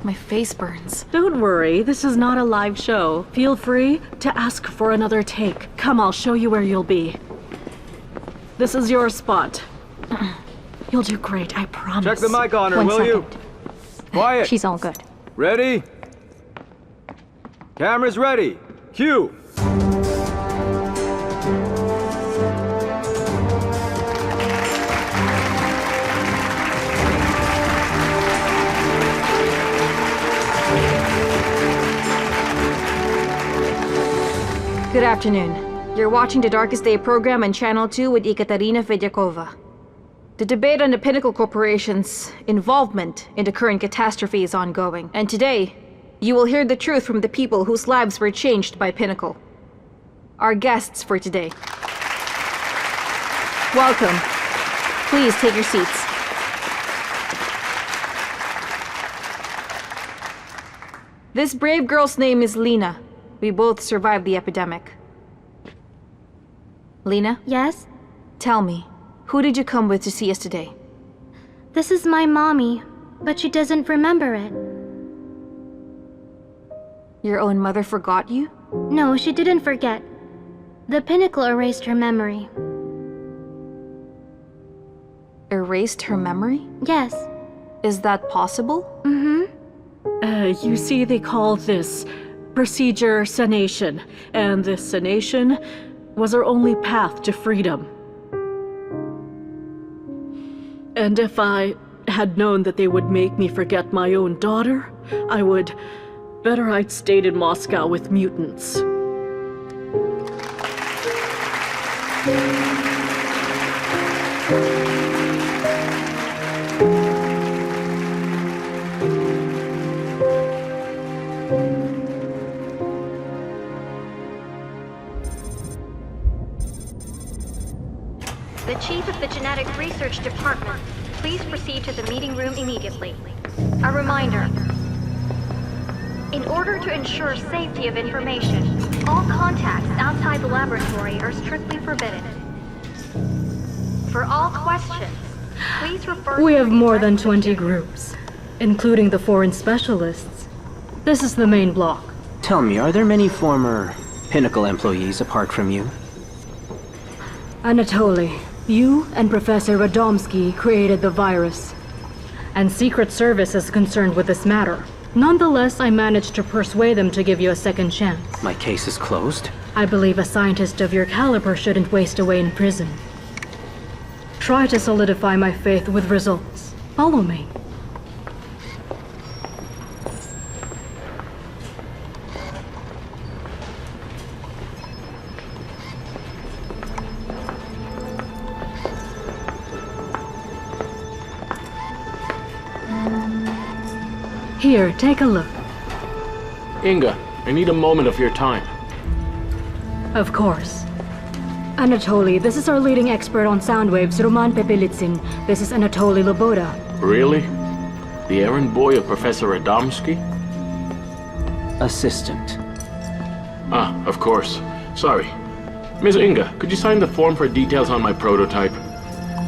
My face burns. Don't worry, this is not a live show. Feel free to ask for another take. Come, I'll show you where you'll be. This is your spot. You'll do great, I promise. Check the mic on her, will you? Quiet. She's all good. Ready? Cameras ready. Cue. Good afternoon. You're watching the Darkest Day program on Channel 2 with Ekaterina Fedyakova. The debate on the Pinnacle Corporation's involvement in the current catastrophe is ongoing, and today, you will hear the truth from the people whose lives were changed by Pinnacle. Our guests for today. Welcome. Please take your seats. This brave girl's name is Lena. We both survived the epidemic. Lena? Yes? Tell me, who did you come with to see us today? This is my mommy. But she doesn't remember it. Your own mother forgot you? No, she didn't forget. The Pinnacle erased her memory. Erased her memory? Yes. Is that possible? You see, they call this procedure sanation, and this sanation was our only path to freedom. And if I had known that they would make me forget my own daughter, I would... Better I'd stayed in Moscow with mutants. The Chief of the Genetic Research Department, please proceed to the meeting room immediately. A reminder. In order to ensure safety of information, all contacts outside the laboratory are strictly forbidden. For all questions, please refer We to have the more than rest of 20 the- groups, including the foreign specialists. This is the main block. Tell me, are there many former Pinnacle employees apart from you? Anatoly, you and Professor Radomsky created the virus. And Secret Service is concerned with this matter. Nonetheless, I managed to persuade them to give you a second chance. My case is closed? I believe a scientist of your caliber shouldn't waste away in prison. Try to solidify my faith with results. Follow me. Here, take a look. Inga, I need a moment of your time. Of course. Anatoly, this is our leading expert on sound waves, Roman Pepelitsin. This is Anatoly Loboda. Really? The errand boy of Professor Radomsky? Assistant. Ah, of course. Sorry. Ms. Inga, could you sign the form for details on my prototype?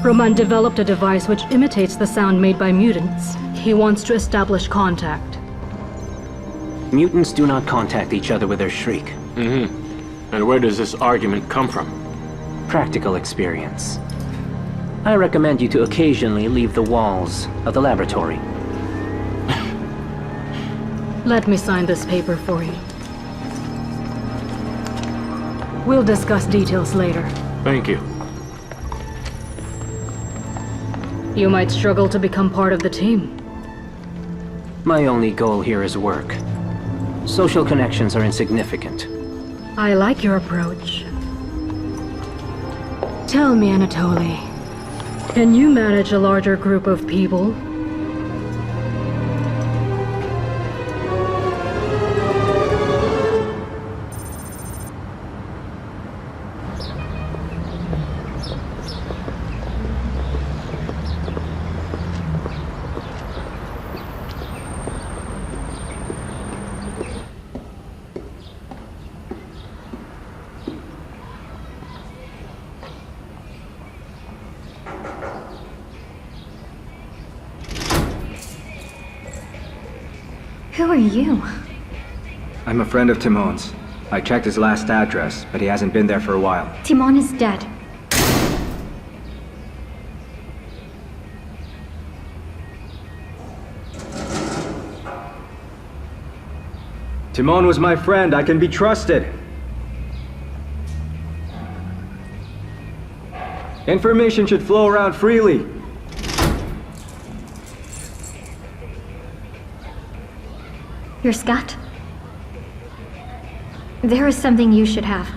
Roman developed a device which imitates the sound made by mutants. He wants to establish contact. Mutants do not contact each other with their shriek. And where does this argument come from? Practical experience. I recommend you to occasionally leave the walls of the laboratory. Let me sign this paper for you. We'll discuss details later. Thank you. You might struggle to become part of the team. My only goal here is work. Social connections are insignificant. I like your approach. Tell me, Anatoly, can you manage a larger group of people? Who are you? I'm a friend of Timon's. I checked his last address, but he hasn't been there for a while. Timon is dead. Timon was my friend. I can be trusted. Information should flow around freely. You're Scott? There is something you should have.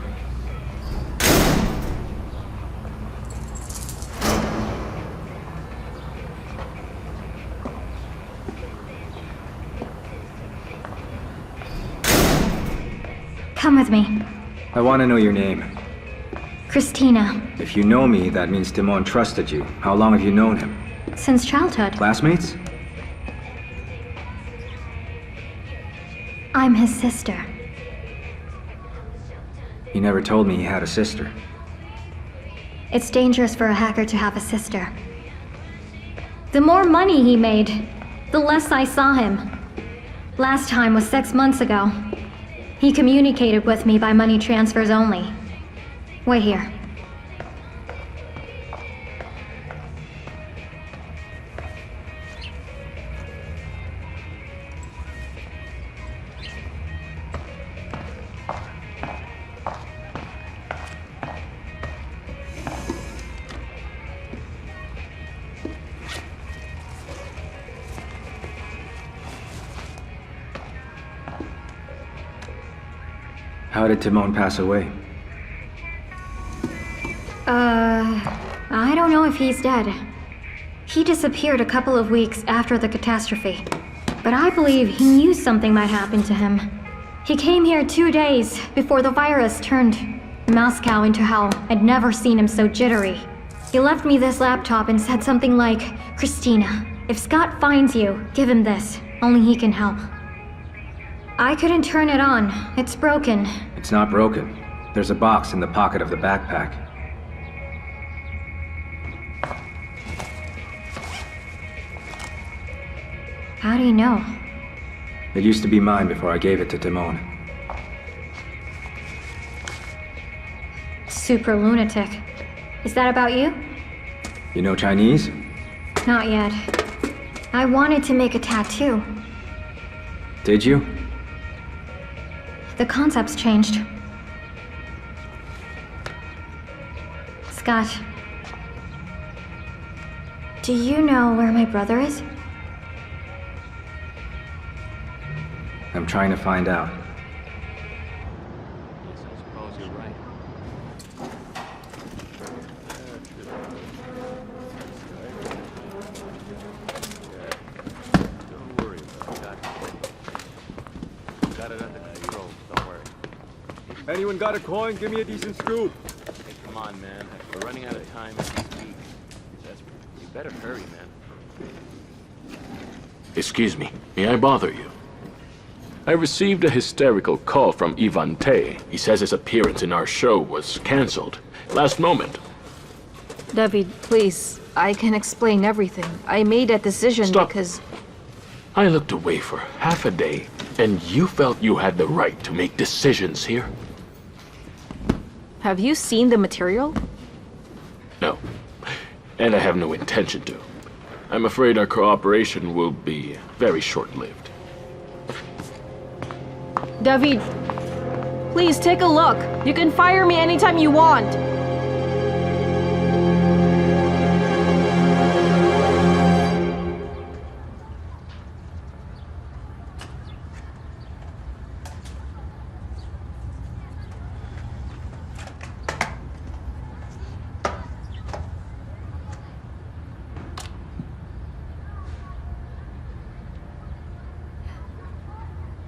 Come with me. I want to know your name. Christina. If you know me, that means Timon trusted you. How long have you known him? Since childhood. Classmates? I'm his sister. He never told me he had a sister. It's dangerous for a hacker to have a sister. The more money he made, the less I saw him. Last time was 6 months ago. He communicated with me by money transfers only. Wait here. How did Timon pass away? I don't know if he's dead. He disappeared a couple of weeks after the catastrophe. But I believe he knew something might happen to him. He came here 2 days before the virus turned Moscow into hell. I'd never seen him so jittery. He left me this laptop and said something like, "Christina, if Scott finds you, give him this. Only he can help." I couldn't turn it on. It's broken. It's not broken. There's a box in the pocket of the backpack. How do you know? It used to be mine before I gave it to Timon. Super lunatic. Is that about you? You know Chinese? Not yet. I wanted to make a tattoo. Did you? The concept's changed. Scott, do you know where my brother is? I'm trying to find out. Yes, I suppose you're right. Don't worry about it. Got it under control. Don't worry. Anyone got a coin? Give me a decent scoop. Hey, come on, man. We're running out of time as we speak. You better hurry, man. Excuse me. May I bother you? I received a hysterical call from Ivan Tay. He says his appearance in our show was cancelled. Last moment. David, please. I can explain everything. I made that decision Stop. because... I looked away for half a day, and you felt you had the right to make decisions here? Have you seen the material? No. And I have no intention to. I'm afraid our cooperation will be very short-lived. David, please take a look. You can fire me anytime you want.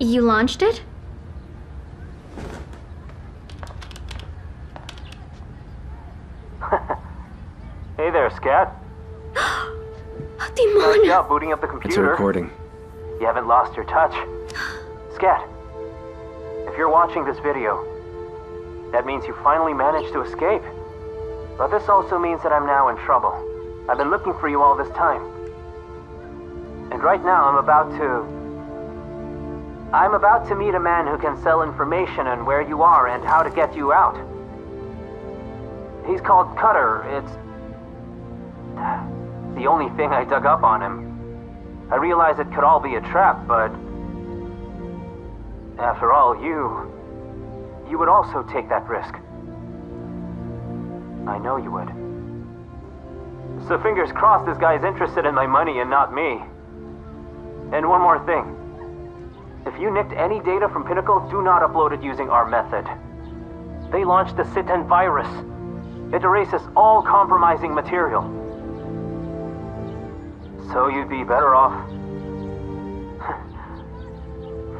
You launched it? Hey there, Scat. Timon! Nice job booting up the computer. It's a recording. You haven't lost your touch. Scat, if you're watching this video, that means you finally managed to escape. But this also means that I'm now in trouble. I've been looking for you all this time. And right now I'm about to meet a man who can sell information on where you are and how to get you out. He's called Cutter. It's the only thing I dug up on him. I realize it could all be a trap, but after all, you would also take that risk. I know you would. So fingers crossed this guy's interested in my money and not me. And one more thing. If you nicked any data from Pinnacle, do not upload it using our method. They launched the antivirus. It erases all compromising material. So you'd be better off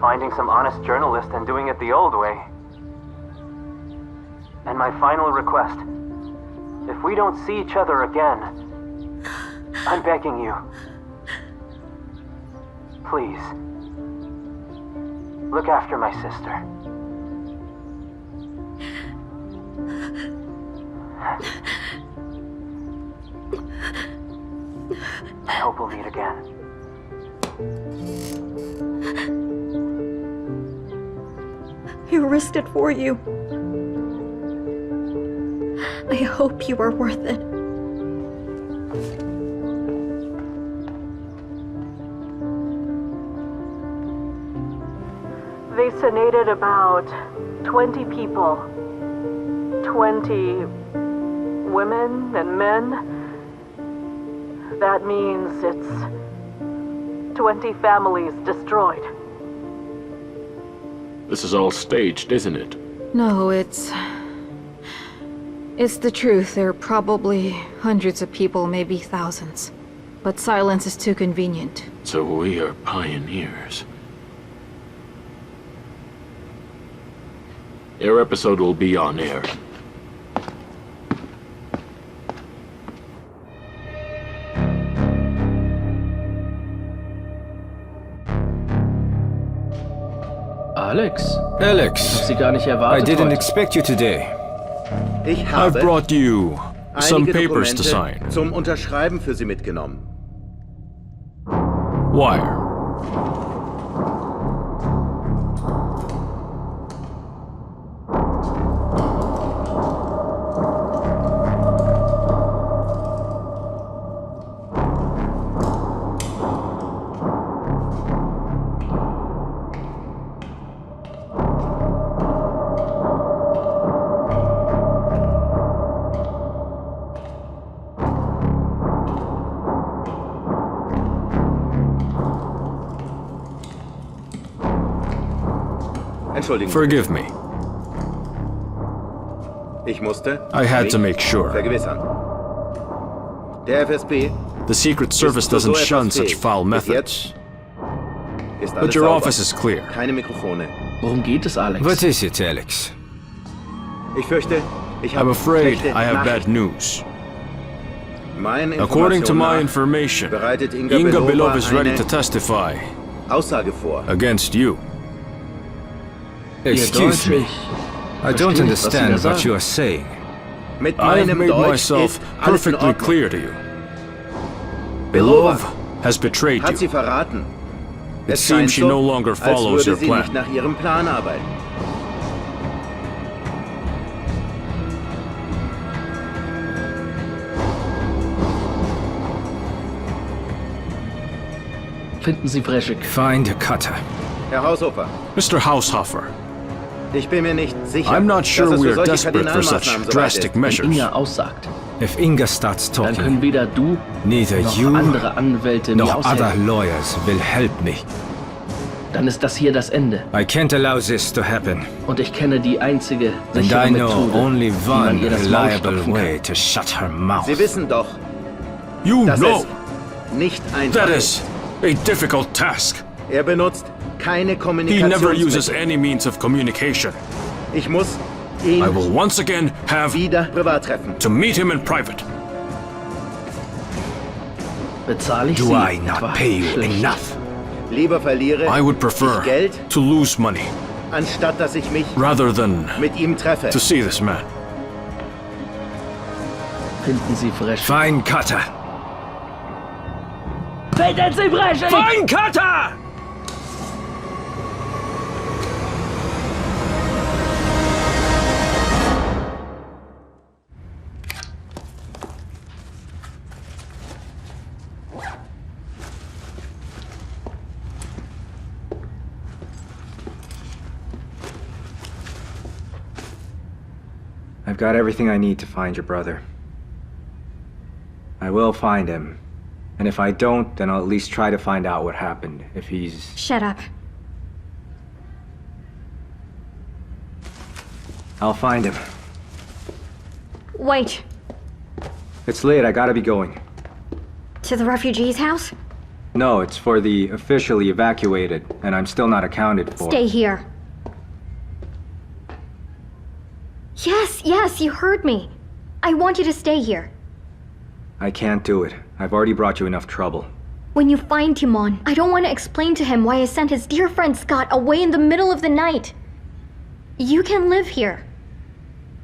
finding some honest journalist and doing it the old way. And my final request, if we don't see each other again, I'm begging you, please, look after my sister. I hope we'll meet again. have risked it for you. I hope you are worth it. They sedated about 20 people. 20 women and men. That means it's 20 families destroyed. This is all staged, isn't it? No, it's the truth. There are probably hundreds of people, maybe thousands. But silence is too convenient. So we are pioneers. Your episode will be on air. Alex? Alex, Ich hab Sie gar nicht I erwartet didn't heute. expect you today. I've brought you some einige papers to Dokumente sign. zum Unterschreiben für Sie mitgenommen. Wire. Entschuldigen Sie. Forgive me. Ich musste I had mich to make sure. vergewissern. Der FSB The Secret Service ist zu doesn't so shun etwas such fähig. foul Bis methods. jetzt ist But alles your sauber. office is clear. Keine Mikrofone. Worum geht es, Alex? What is it, Alex? Ich fürchte, ich I'm habe afraid schlechte I have bad Nachrichten. news. Meinen According to my Informationen information, nach bereitet Inga Inga Belova Belov is ready eine to testify Aussage vor. against you. Excuse me. I don't verstehe nicht, was Sie da understand what sagen. you are saying. Mit I have meinem made Deutsch myself ist alles in perfectly Ordnung. clear to you. Belova Belov has betrayed hat sie you. verraten. It Es seems scheint she so, no longer als follows würde your sie plan. nicht nach ihrem Plan arbeiten. Finden Sie Freschig. Find a cutter. Herr Haushofer, Mr. Haushofer, ich bin mir nicht sicher, I'm not sure dass es we für are solche desperate for such Kardinalmaßnahmen soweit drastic ist. Wenn measures. Inga aussagt, If Inga starts dann talking, können weder du neither noch you andere Anwälte mir nor other aushelfen. lawyers will help me. Dann ist das hier das Ende. I can't allow this to happen. Und ich kenne die einzige And sichere I know Methode, only wie man one ihr das Maul reliable stopfen way kann. to shut her mouth. Sie wissen doch, You dass know es nicht einfach that ist. is a difficult task. Er benutzt keine He never uses Kommunikationsmittel. any means of communication. Ich muss I ihn will once again have wieder privat treffen. to meet him in private. Bezahle ich Do Sie I etwa not pay you schlecht? enough? Lieber verliere I would ich prefer Geld, to lose money anstatt dass ich mich rather than mit ihm treffe. to see this man. Finden Sie Freschig. Find cutter. Finden Sie Freschig! Find cutter! I've got everything I need to find your brother. I will find him. And if I don't, then I'll at least try to find out what happened. If he's... Shut up. I'll find him. Wait. It's late, I gotta be going. To the refugees' house? No, it's for the officially evacuated, and I'm still not accounted for. Stay here. Yes, you heard me. I want you to stay here. I can't do it. I've already brought you enough trouble. When you find Timon, I don't want to explain to him why I sent his dear friend Scott away in the middle of the night. You can live here.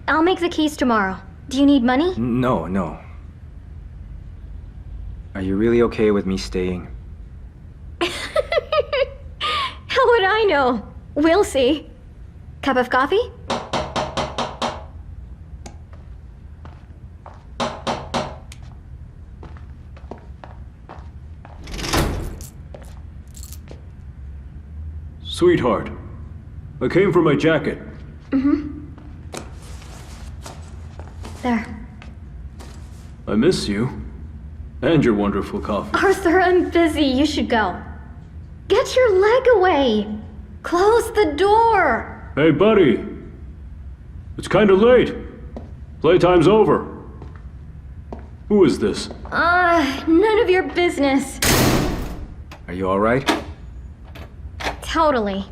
I'll make the keys tomorrow. Do you need money? No. Are you really okay with me staying? How would I know? We'll see. Cup of coffee? Sweetheart, I came for my jacket. There. I miss you. And your wonderful coffee. Arthur, I'm busy. You should go. Get your leg away. Close the door. Hey, buddy. It's kinda late. Playtime's over. Who is this? None of your business. Are you alright? Totally.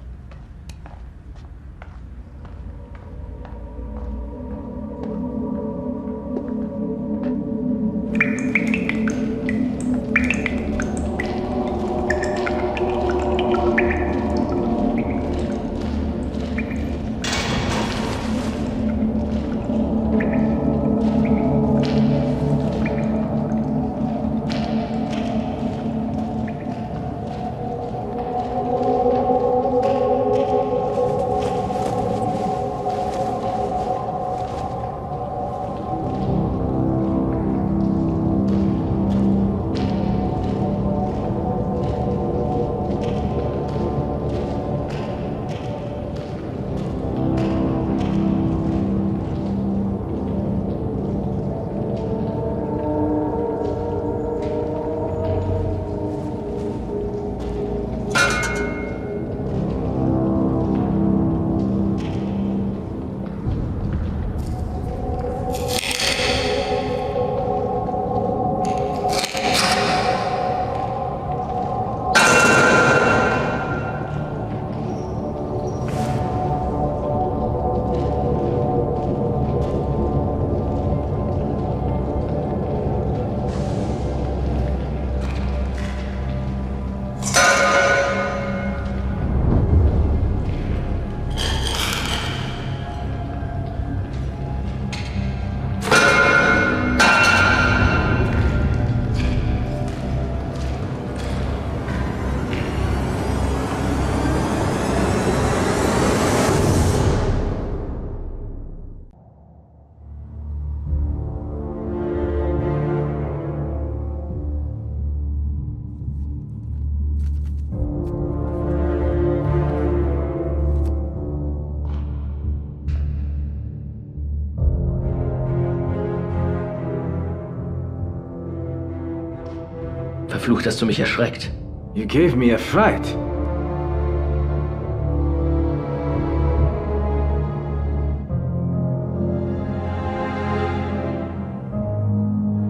Verflucht, hast du mich erschreckt. You gave me a fright.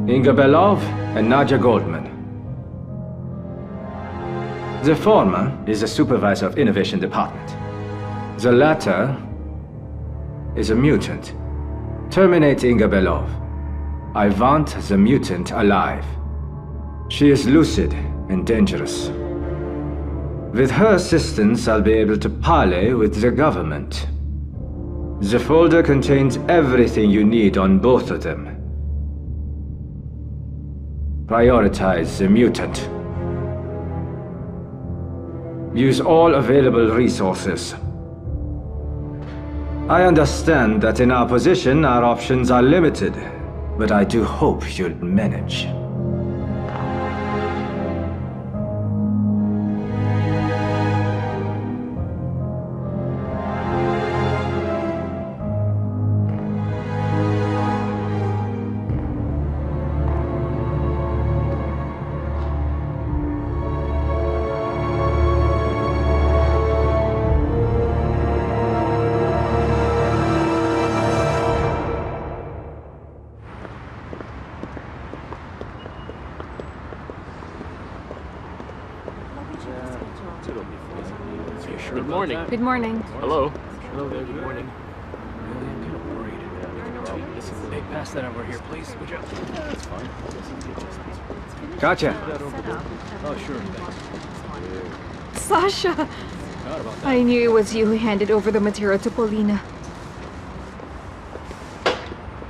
Inga Belov and Nadia Goldman. The former is the supervisor of Innovation Department. The latter is a mutant. Terminate Inga Belov. I want the mutant alive. She is lucid and dangerous. With her assistance, I'll be able to parley with the government. The folder contains everything you need on both of them. Prioritize the mutant. Use all available resources. I understand that in our position, our options are limited, but I do hope you'll manage. Good morning. Good morning. Hello. Hello there, good morning. Really, I'm kind of worried. Listen, hey, pass that over here, please. Would you? That's fine. Gotcha. Oh, sure, thanks. Sasha! I knew it was you who handed over the material to Paulina.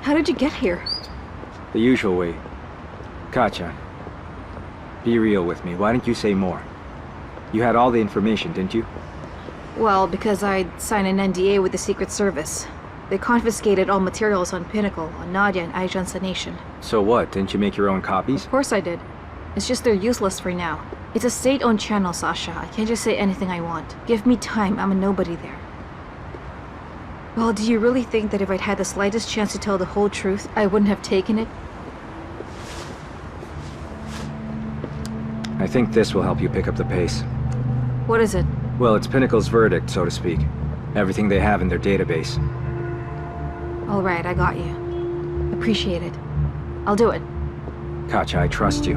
How did you get here? The usual way. Katja, be real with me. Why didn't you say more? You had all the information, didn't you? Well, because I'd signed an NDA with the Secret Service. They confiscated all materials on Pinnacle, on Nadia and Aijan's nation. So what? Didn't you make your own copies? Of course I did. It's just they're useless for now. It's a state-owned channel, Sasha. I can't just say anything I want. Give me time, I'm a nobody there. Well, do you really think that if I'd had the slightest chance to tell the whole truth, I wouldn't have taken it? I think this will help you pick up the pace. What is it? Well, it's Pinnacle's verdict, so to speak. Everything they have in their database. All right, I got you. Appreciate it. I'll do it. Katja, I trust you.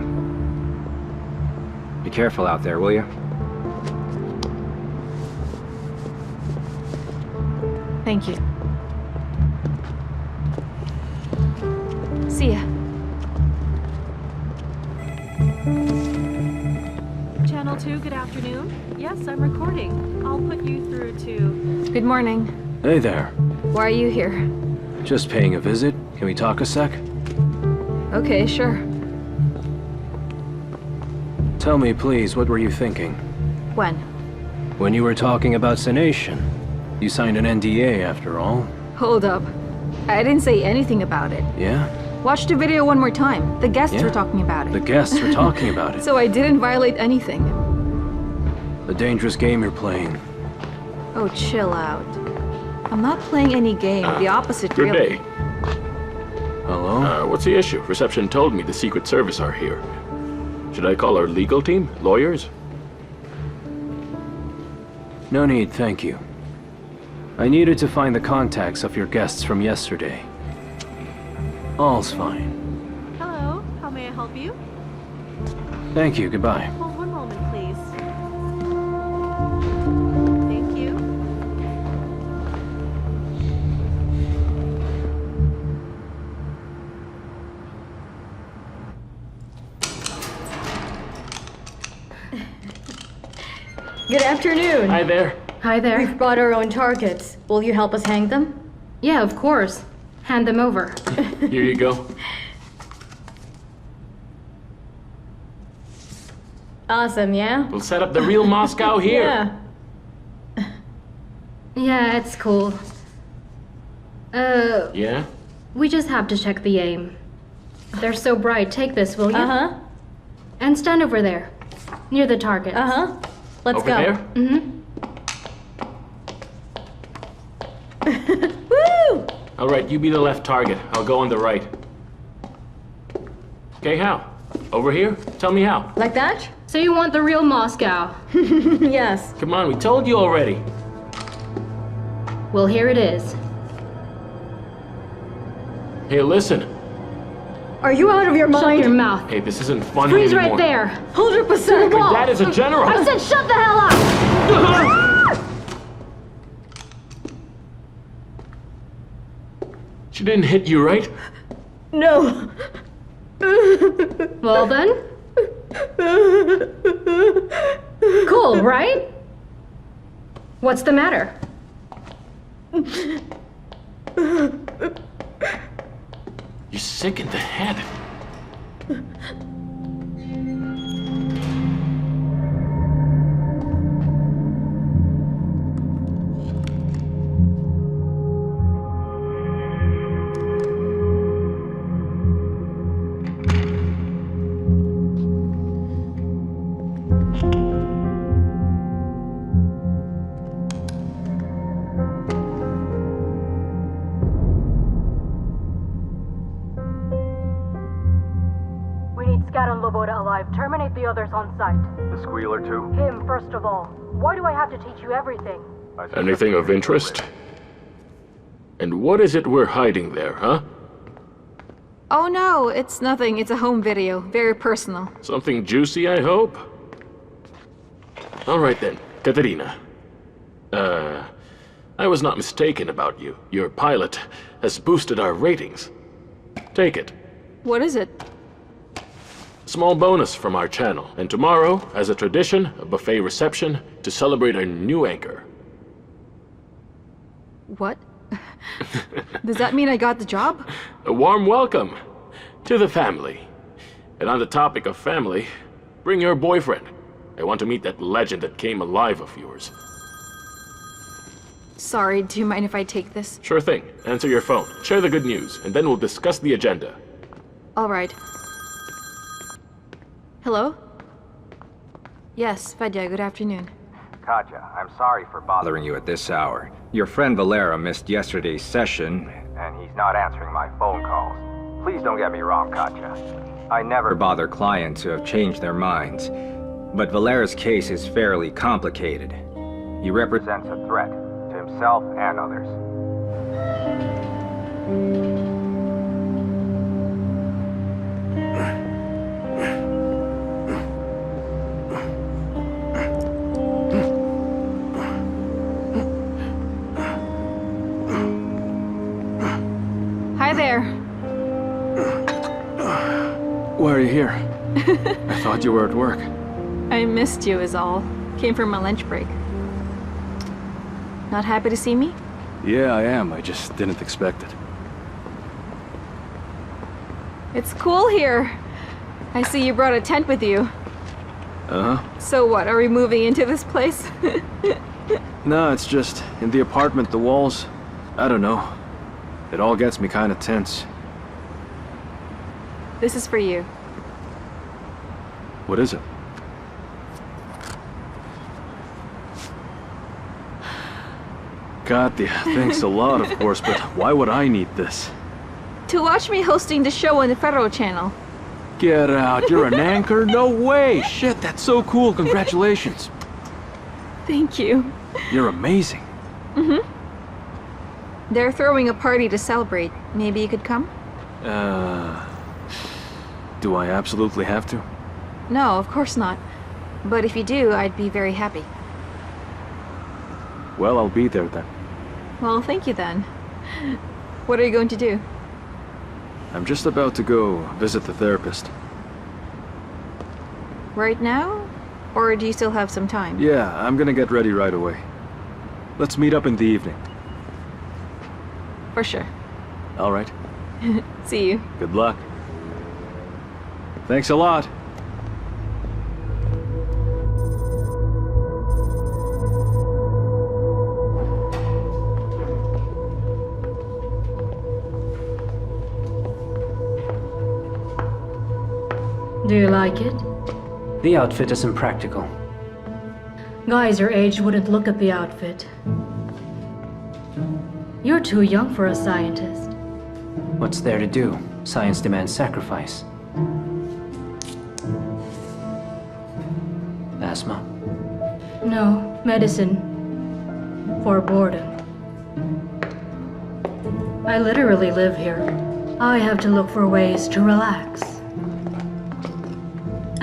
Be careful out there, will you? Thank you. See ya. Channel 2, good afternoon. Yes, I'm recording. I'll put you through to... Good morning. Hey there. Why are you here? Just paying a visit. Can we talk a sec? Okay, sure. Tell me, please, what were you thinking? When? When you were talking about sanation. You signed an NDA, after all. Hold up. I didn't say anything about it. Yeah? Watch the video one more time. The guests were talking about it. The guests were talking about it. So I didn't violate anything. The dangerous game you're playing. Oh, chill out. I'm not playing any game. The opposite, Good really. day. Hello? What's the issue? Reception told me the Secret Service are here. Should I call our legal team? Lawyers? No need, thank you. I needed to find the contacts of your guests from yesterday. All's fine. Hello, how may I help you? Thank you, goodbye. Hold one moment, please. Thank you. Good afternoon. Hi there. Hi there. We've brought our own targets. Will you help us hang them? Yeah, of course. Hand them over. Here you go. Awesome, yeah? We'll set up the real Moscow here. Yeah. Yeah, it's cool. Yeah? We just have to check the aim. They're so bright. Take this, will you? Uh-huh. And stand over there, near the target. Uh-huh. Let's Over go. there? Mm-hmm. Woo! All right, you be the left target. I'll go on the right. Okay, how? Over here? Tell me how. Like that? So you want the real Moscow? Yes. Come on, we told you already. Well, here it is. Hey, listen. Are you out of your mind? Shut your mouth. Hey, this isn't funny Freeze anymore. right there. 100%. Wall. Dad is a general. I said shut the hell up! She didn't hit you, right? No. Well then. Cool, right? What's the matter? You're sick in the head. Terminate the others on site. The squealer too? Him, first of all. Why do I have to teach you everything? Anything of interest? And what is it we're hiding there, huh? Oh no, it's nothing. It's a home video. Very personal. Something juicy, I hope? All right then, Katerina. I was not mistaken about you. Your pilot has boosted our ratings. Take it. What is it? Small bonus from our channel. And tomorrow, as a tradition, a buffet reception to celebrate our new anchor. What? Does that mean I got the job? A warm welcome to the family. And on the topic of family, bring your boyfriend. I want to meet that legend that came alive of yours. Sorry, do you mind if I take this? Sure thing. Answer your phone. Share the good news, and then we'll discuss the agenda. Alright. Hello? Yes, Fedya, good afternoon. Katya, I'm sorry for bothering you at this hour. Your friend Valera missed yesterday's session, and he's not answering my phone calls. Please don't get me wrong, Katya. I never bother clients who have changed their minds. But Valera's case is fairly complicated. He represents a threat to himself and others. Hi there. Why are you here? I thought you were at work. I missed you is all. Came from my lunch break. Not happy to see me? Yeah, I am. I just didn't expect it. It's cool here. I see you brought a tent with you. Uh-huh. So what, are we moving into this place? No, it's just, in the apartment, the walls, I don't know. It all gets me kind of tense. This is for you. What is it? Katya, thanks a lot, of course, but why would I need this? To watch me hosting the show on the Federal Channel. Get out, you're an anchor? No way! Shit, that's so cool, congratulations. Thank you. You're amazing. Mm-hmm. They're throwing a party to celebrate. Maybe you could come? Do I absolutely have to? No, of course not. But if you do, I'd be very happy. Well, I'll be there then. Well, thank you then. What are you going to do? I'm just about to go visit the therapist. Right now? Or do you still have some time? Yeah, I'm gonna get ready right away. Let's meet up in the evening. For sure. All right. See you. Good luck. Thanks a lot. Do you like it? The outfit is impractical. Guys your age wouldn't look at the outfit. You're too young for a scientist. What's there to do? Science demands sacrifice. Asthma? No, medicine. For boredom. I literally live here. I have to look for ways to relax.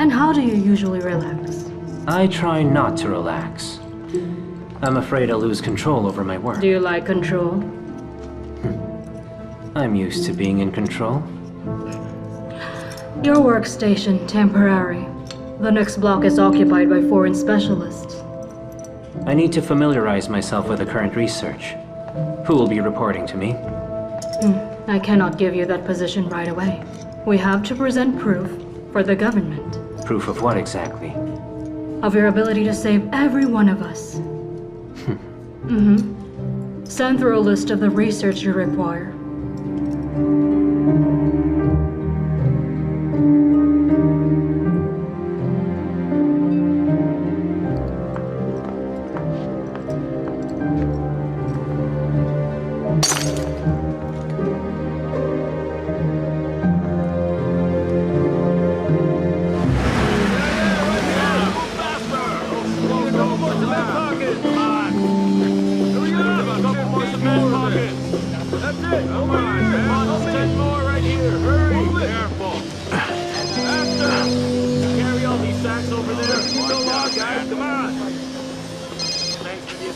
And how do you usually relax? I try not to relax. I'm afraid I'll lose control over my work. Do you like control? I'm used to being in control. Your workstation, temporary. The next block is occupied by foreign specialists. I need to familiarize myself with the current research. Who will be reporting to me? I cannot give you that position right away. We have to present proof for the government. Proof of what exactly? Of your ability to save every one of us. Send through a list of the research you require.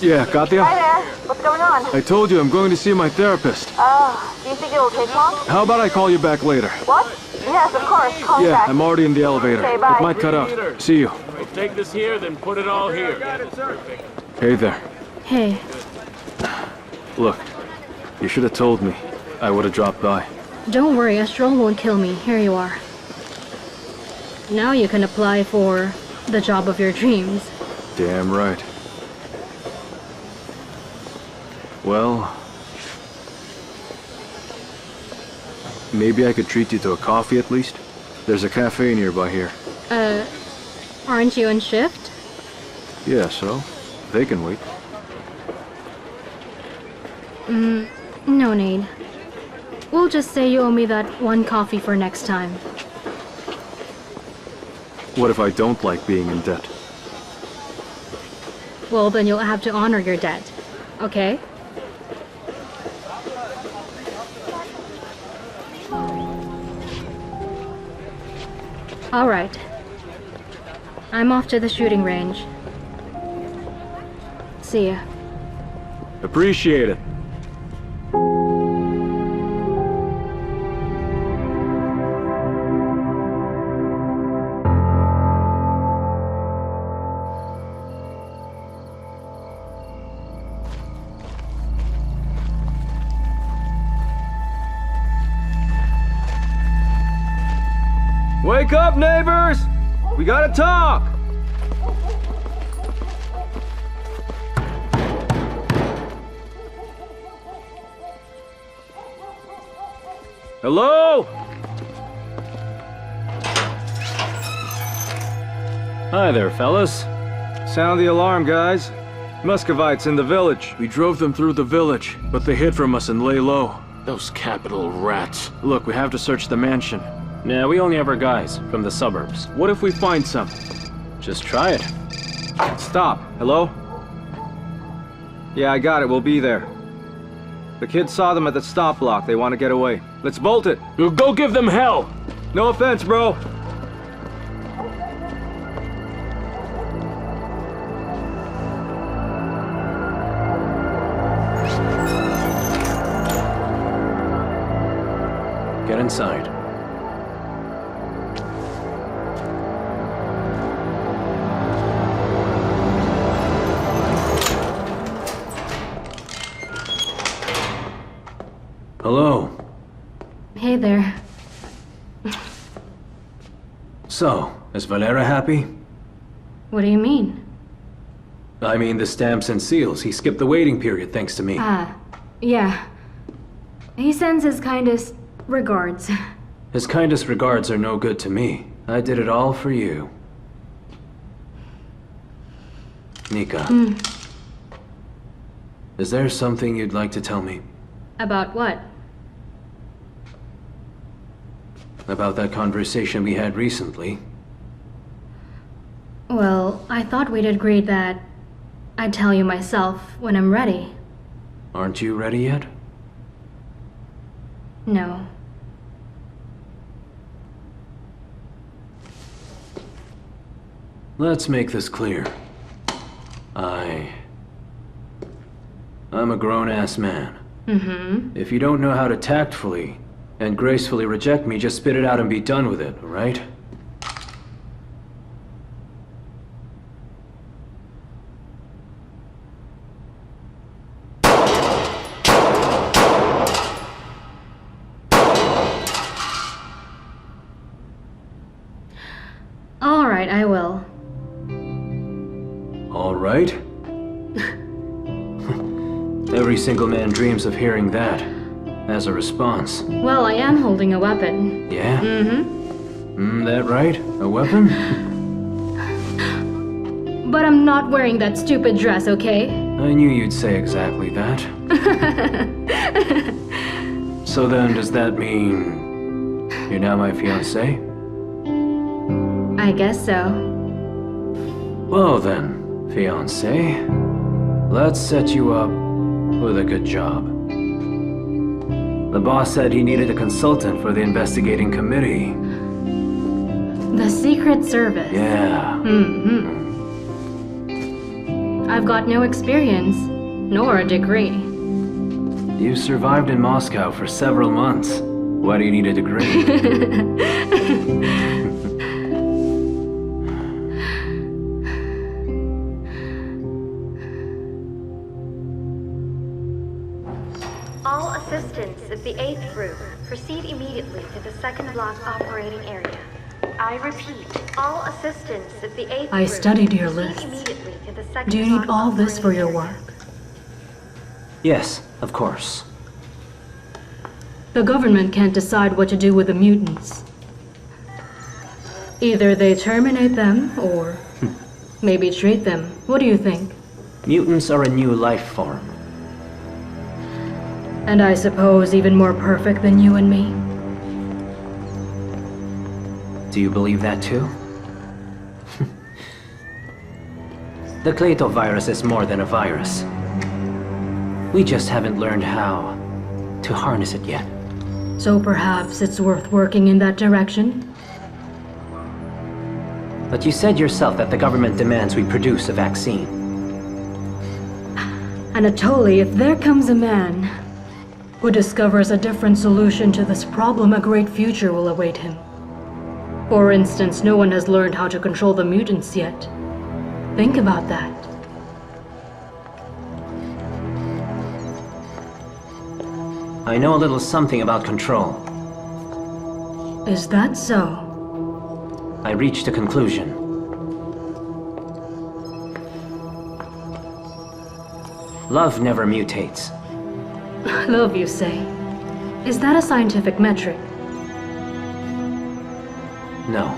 Yeah, Katya? Hi there. What's going on? I told you I'm going to see my therapist. Do you think it'll take long? How about I call you back later? What? Yes, of course. Call me Yeah, back. I'm already in the elevator. Okay, bye. It might cut out. See you. We'll take this here, then put it all here. Hey there. Hey. Look, you should have told me. I would have dropped by. Don't worry, a stroll won't kill me. Here you are. Now you can apply for the job of your dreams. Damn right. Well... maybe I could treat you to a coffee at least? There's a cafe nearby here. Aren't you on shift? Yeah, so? They can wait. No need. We'll just say you owe me that one coffee for next time. What if I don't like being in debt? Well, then you'll have to honor your debt, okay? All right. I'm off to the shooting range. See ya. Appreciate it. Wake up, neighbors! We gotta talk! Hello? Hi there, fellas. Sound the alarm, guys. Muscovites in the village. We drove them through the village, but they hid from us and lay low. Those capital rats. Look, we have to search the mansion. Yeah, we only have our guys from the suburbs. What if we find some? Just try it. Stop. Hello? Yeah, I got it. We'll be there. The kids saw them at the stop block. They want to get away. Let's bolt it. We'll go give them hell! No offense, bro. Get inside. Hello. Hey there. So, is Valera happy? What do you mean? I mean the stamps and seals. He skipped the waiting period thanks to me. Yeah. He sends his kindest regards. His kindest regards are no good to me. I did it all for you. Nika. Is there something you'd like to tell me? About what? About that conversation we had recently. Well, I thought we'd agreed that I'd tell you myself when I'm ready. Aren't you ready yet? No. Let's make this clear. I'm a grown-ass man. If you don't know how to tactfully and gracefully reject me, just spit it out and be done with it, all right? All right, I will. All right? Every single man dreams of hearing that as a response. Well, I am holding a weapon. Yeah? That right? A weapon? But I'm not wearing that stupid dress, okay? I knew you'd say exactly that. So then, does that mean you're now my fiancé? I guess so. Well then, fiancé, let's set you up with a good job. The boss said he needed a consultant for the investigating committee. The Secret Service. Yeah. I've got no experience, nor a degree. You survived in Moscow for several months. Why do you need a degree? All assistants of the 8th group proceed immediately to the 2nd block operating area. I repeat, all assistants of the 8th I group studied your proceed lists. immediately to the 2nd Do you need block all this for your operating work? Yes, of course. The government can't decide what to do with the mutants. Either they terminate them, or maybe treat them. What do you think? Mutants are a new life form. And I suppose even more perfect than you and me? Do you believe that too? The Kleito virus is more than a virus. We just haven't learned how to harness it yet. So perhaps it's worth working in that direction? But you said yourself that the government demands we produce a vaccine. Anatoly, if there comes a man who discovers a different solution to this problem, a great future will await him. For instance, no one has learned how to control the mutants yet. Think about that. I know a little something about control. Is that so? I reached a conclusion. Love never mutates. Love, you say? Is that a scientific metric? No.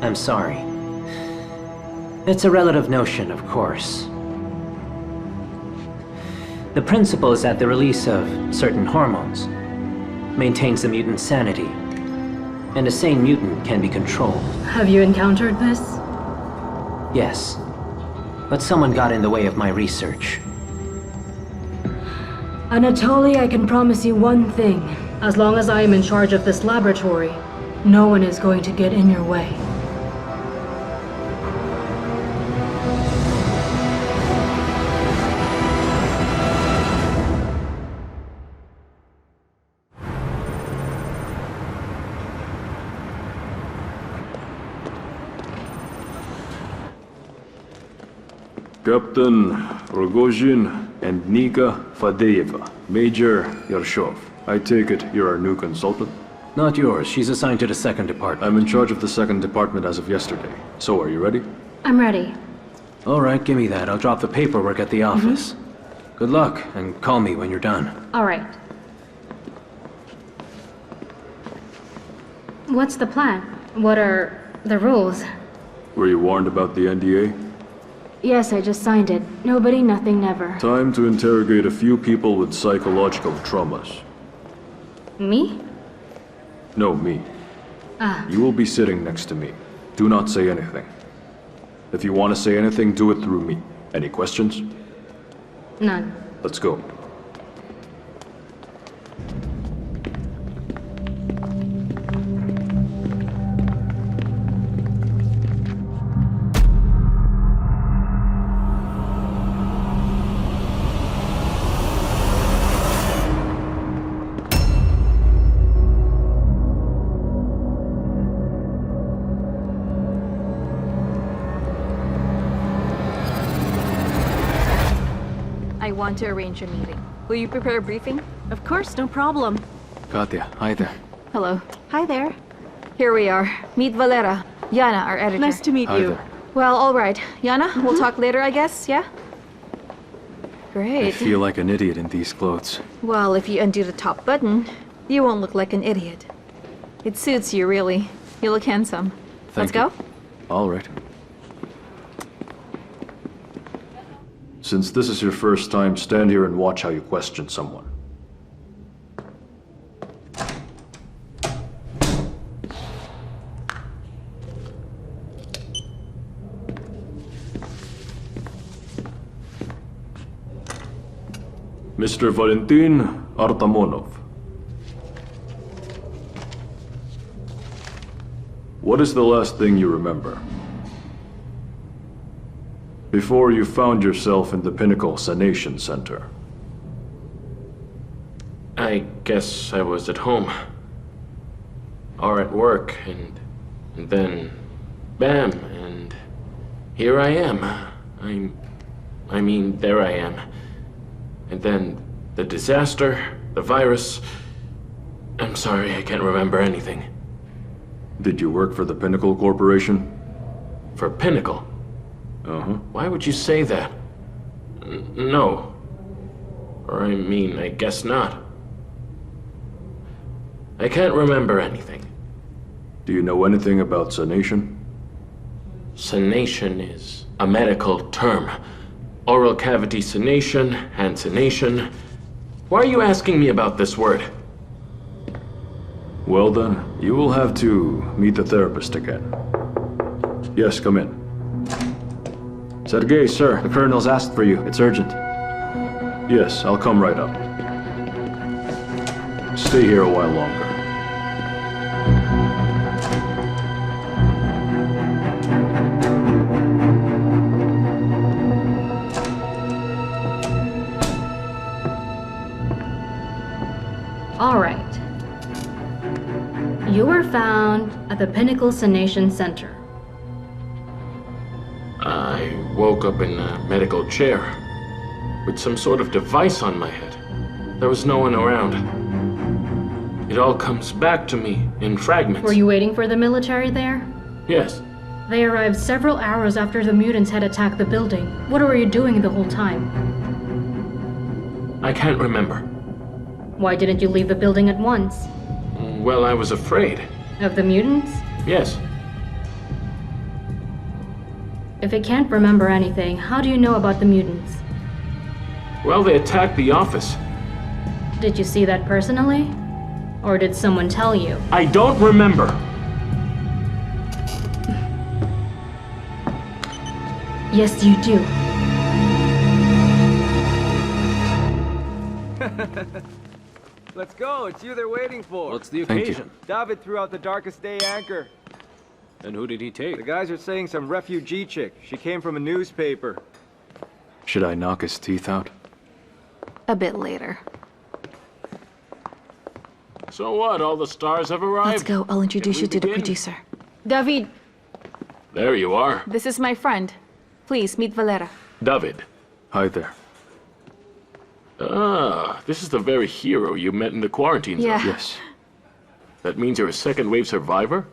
I'm sorry. It's a relative notion, of course. The principle is that the release of certain hormones maintains the mutant's sanity, and a sane mutant can be controlled. Have you encountered this? Yes, but someone got in the way of my research. Anatoly, I can promise you one thing. As long as I am in charge of this laboratory, no one is going to get in your way. Captain Rogozhin and Nika Fadeyeva. Major Yershov. I take it you're our new consultant? Not yours. She's assigned to the second department. I'm in charge of the second department as of yesterday. So, are you ready? I'm ready. All right, give me that. I'll drop the paperwork at the office. Good luck, and call me when you're done. All right. What's the plan? What are the rules? Were you warned about the NDA? Yes, I just signed it. Nobody, nothing, never. Time to interrogate a few people with psychological traumas. Me? No, me. Ah. You will be sitting next to me. Do not say anything. If you want to say anything, do it through me. Any questions? None. Let's go. I want to arrange a meeting. Will you prepare a briefing? Of course, no problem. Katya, hi there. Hello. Hi there. Here we are. Meet Valera. Yana, our editor. Nice to meet Hi you. there. Well, all right. Yana, we'll talk later, I guess, yeah? Great. I feel like an idiot in these clothes. Well, if you undo the top button, you won't look like an idiot. It suits you, really. You look handsome. Let's go? All right. Since this is your first time, stand here and watch how you question someone. Mr. Valentin Artamonov. What is the last thing you remember? Before you found yourself in the Pinnacle Sanation Center. I guess I was at home. Or at work, and then... bam, and... here I am. I mean, there I am. And then the disaster, the virus... I'm sorry, I can't remember anything. Did you work for the Pinnacle Corporation? For Pinnacle? Uh-huh. Why would you say that? No. Or I mean, I guess not. I can't remember anything. Do you know anything about sanation? Sanation is a medical term. Oral cavity sanation, hand sanation. Why are you asking me about this word? Well then, you will have to meet the therapist again. Yes, come in. Sergei, sir, the colonel's asked for you. It's urgent. Yes, I'll come right up. Stay here a while longer. All right. You were found at the Pinnacle Sanation Center. I woke up in a medical chair with some sort of device on my head. There was no one around. It all comes back to me in fragments. Were you waiting for the military there? Yes. They arrived several hours after the mutants had attacked the building. What were you doing the whole time? I can't remember. Why didn't you leave the building at once? Well, I was afraid. Of the mutants? Yes. If it can't remember anything, how do you know about the mutants? Well, they attacked the office. Did you see that personally? Or did someone tell you? I don't remember. Yes, you do. Let's go, it's you they're waiting for. What's the Thank occasion? David threw out the darkest day anchor. And who did he take? The guys are saying some refugee chick. She came from a newspaper. Should I knock his teeth out? A bit later. So what? All the stars have arrived? Let's go. I'll introduce you to the producer. David, There you are. this is my friend. Please, meet Valera. David. Hi there. Ah, this is the very hero you met in the quarantine zone. Yeah. Yes, That means you're a second-wave survivor?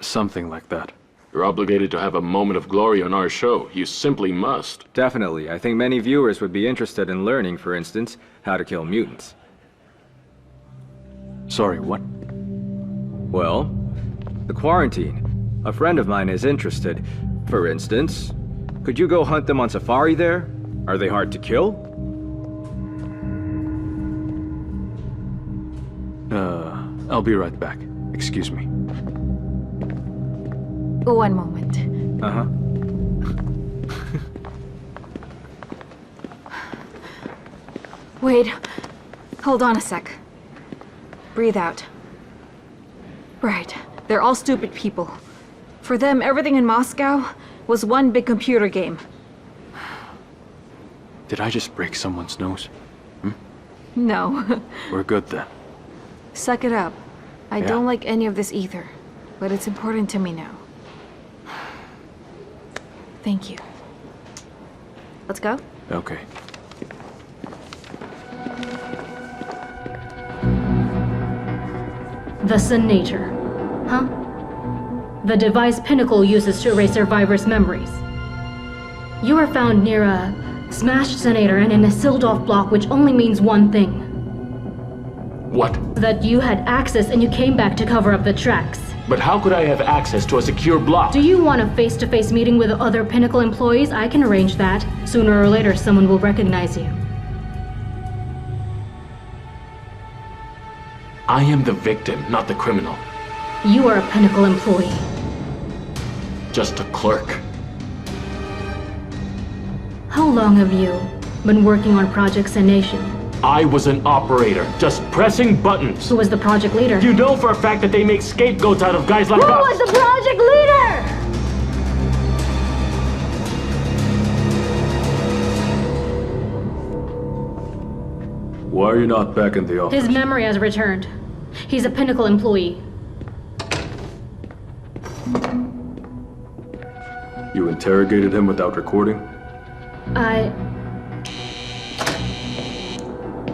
something like that. You're obligated to have a moment of glory on our show. You simply must. Definitely. I think many viewers would be interested in learning, for instance, how to kill mutants. Sorry, what? Well, the quarantine. A friend of mine is interested. For instance, could you go hunt them on safari there? Are they hard to kill? I'll be right back. Excuse me. One moment. Uh-huh. Wait. Hold on a sec. Breathe out. Right. They're all stupid people. For them, everything in Moscow was one big computer game. Did I just break someone's nose? No. We're good then. Suck it up. I Yeah. don't like any of this either. But it's important to me now. Thank you. Let's go? Okay. The Senator. Huh? The device Pinnacle uses to erase survivors' memories. You were found near a smashed Senator and in a sealed-off block, which only means one thing. What? That you had access and you came back to cover up the tracks. But how could I have access to a secure block? Do you want a face-to-face meeting with other Pinnacle employees? I can arrange that. Sooner or later, someone will recognize you. I am the victim, not the criminal. You are a Pinnacle employee. Just a clerk. How long have you been working on Project Sanation? I was an operator, just pressing buttons. Who was the project leader? You know for a fact that they make scapegoats out of guys like Who us. was the project leader? Why are you not back in the office? His memory has returned. He's a Pinnacle employee. You interrogated him without recording?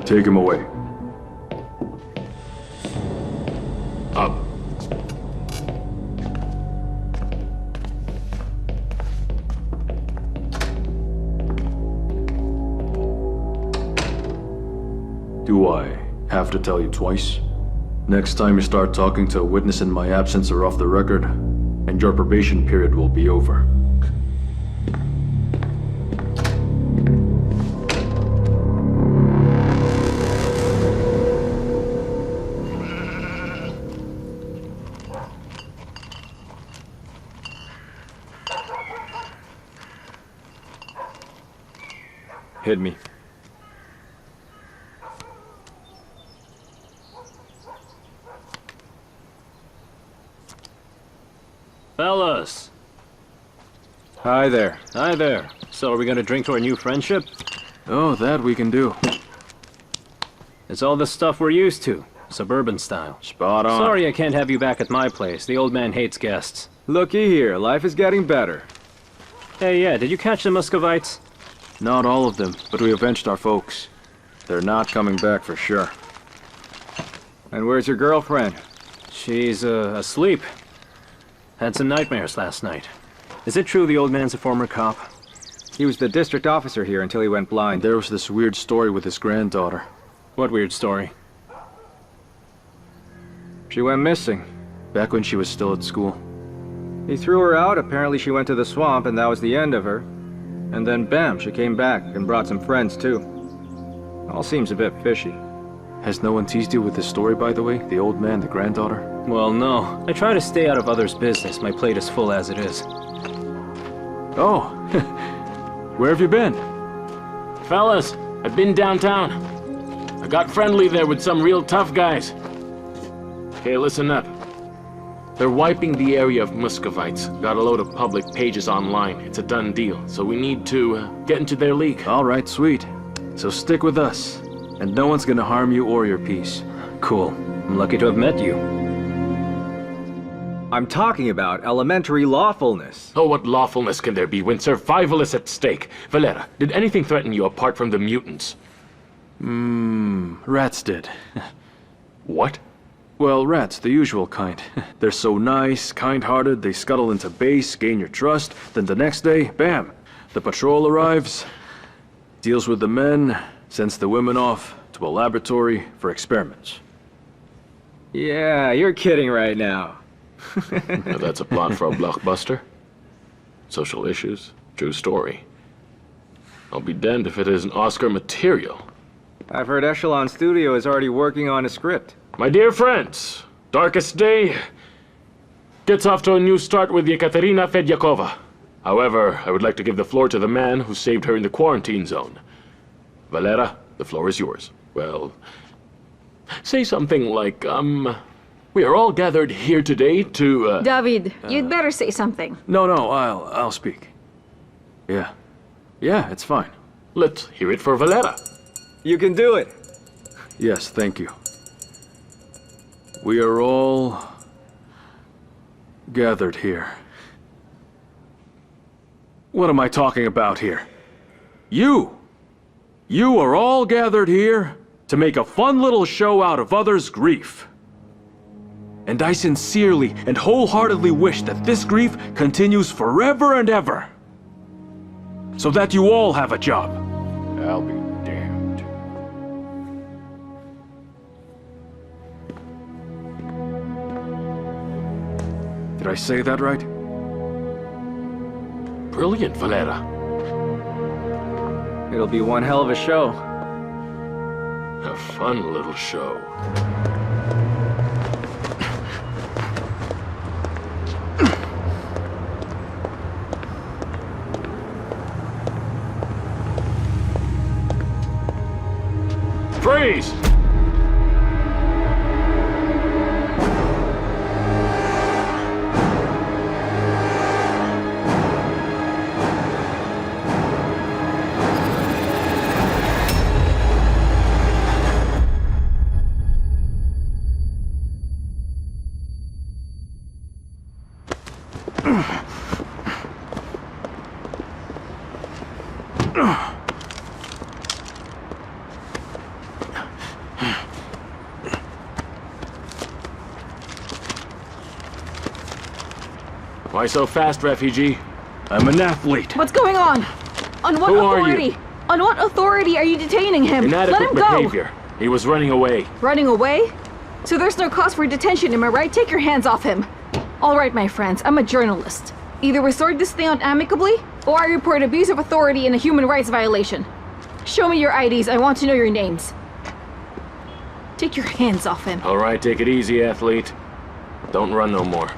Take him away. Up. Do I have to tell you twice? Next time you start talking to a witness in my absence or off the record, and your probation period will be over. Hit me. Fellas! Hi there. Hi there. So are we gonna drink to our new friendship? Oh, that we can do. It's all the stuff we're used to. Suburban style. Spot on. Sorry I can't have you back at my place. The old man hates guests. Looky here, life is getting better. Hey, yeah, did you catch the Muscovites? Not all of them, but we avenged our folks. They're not coming back for sure. And where's your girlfriend? She's, asleep. Had some nightmares last night. Is it true the old man's a former cop? He was the district officer here until he went blind. There was this weird story with his granddaughter. What weird story? She went missing. Back when she was still at school. He threw her out, apparently she went to the swamp and that was the end of her. And then bam, she came back and brought some friends too. All seems a bit fishy. Has no one teased you with this story, by the way? The old man, the granddaughter? Well, no. I try to stay out of others' business. My plate is full as it is. Oh, where have you been? Fellas, I've been downtown. I got friendly there with some real tough guys. Okay, listen up. They're wiping the area of Muscovites. Got a load of public pages online. It's a done deal, so we need to get into their league. All right, sweet. So stick with us, and no one's gonna harm you or your peace. Cool. I'm lucky to have met you. I'm talking about elementary lawfulness. Oh, what lawfulness can there be when survival is at stake? Valera, did anything threaten you apart from the mutants? Rats did. What? Well, rats, the usual kind. They're so nice, kind-hearted, they scuttle into base, gain your trust, then the next day, bam! The patrol arrives, deals with the men, sends the women off to a laboratory for experiments. Yeah, you're kidding right now. Now that's a plot for a blockbuster. Social issues, true story. I'll be damned if it isn't Oscar material. I've heard Echelon Studio is already working on a script. My dear friends, Darkest Day gets off to a new start with Ekaterina Fedyakova. However, I would like to give the floor to the man who saved her in the quarantine zone. Valera, the floor is yours. Well, say something like, we are all gathered here today to, David, you'd better say something. No, I'll speak. Yeah, it's fine. Let's hear it for Valera. You can do it. Yes, thank you. We are all gathered here. What am I talking about here? You are all gathered here to make a fun little show out of others' grief. And I sincerely and wholeheartedly wish that this grief continues forever and ever. So that you all have a job. I'll be damned. Did I say that right? Brilliant, Valera. It'll be one hell of a show. A fun little show. Freeze! Why so fast, refugee? I'm an athlete. What's going on? On what Who are authority? you? On what authority are you detaining him? Inadequate Let him go! behavior. He was running away. Running away? So there's no cause for detention, am I right? Take your hands off him. All right, my friends, I'm a journalist. Either we sort this thing out amicably, or I report abuse of authority and a human rights violation. Show me your IDs, I want to know your names. Take your hands off him. All right, take it easy, athlete. Don't run no more.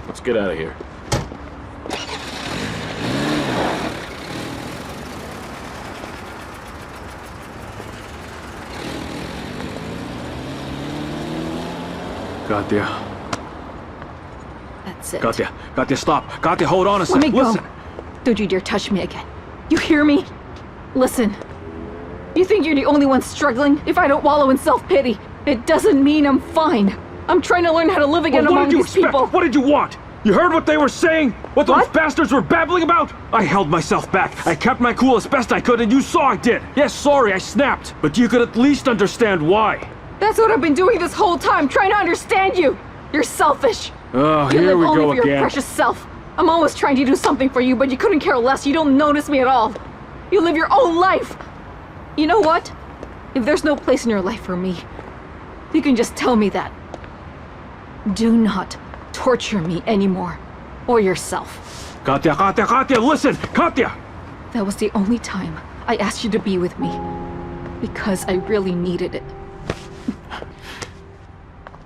Let's get out of here. Katya. That's it. Katya, stop. Katya, hold on a Let me second. go. Listen. Don't you dare touch me again. You hear me? Listen. You think you're the only one struggling? If I don't wallow in self-pity, it doesn't mean I'm fine. I'm trying to learn how to live again among these people. What did you want? You heard what they were saying? What those bastards were babbling about? I held myself back. I kept my cool as best I could, and you saw I did. Yes, sorry, I snapped. But you could at least understand why. That's what I've been doing this whole time, trying to understand you. You're selfish. Oh, You here live we only go for your again. precious self. I'm always trying to do something for you, but you couldn't care less. You don't notice me at all. You live your own life. You know what? If there's no place in your life for me, you can just tell me that. Do not torture me anymore. Or yourself. Katya, listen! Katya! That was the only time I asked you to be with me. Because I really needed it.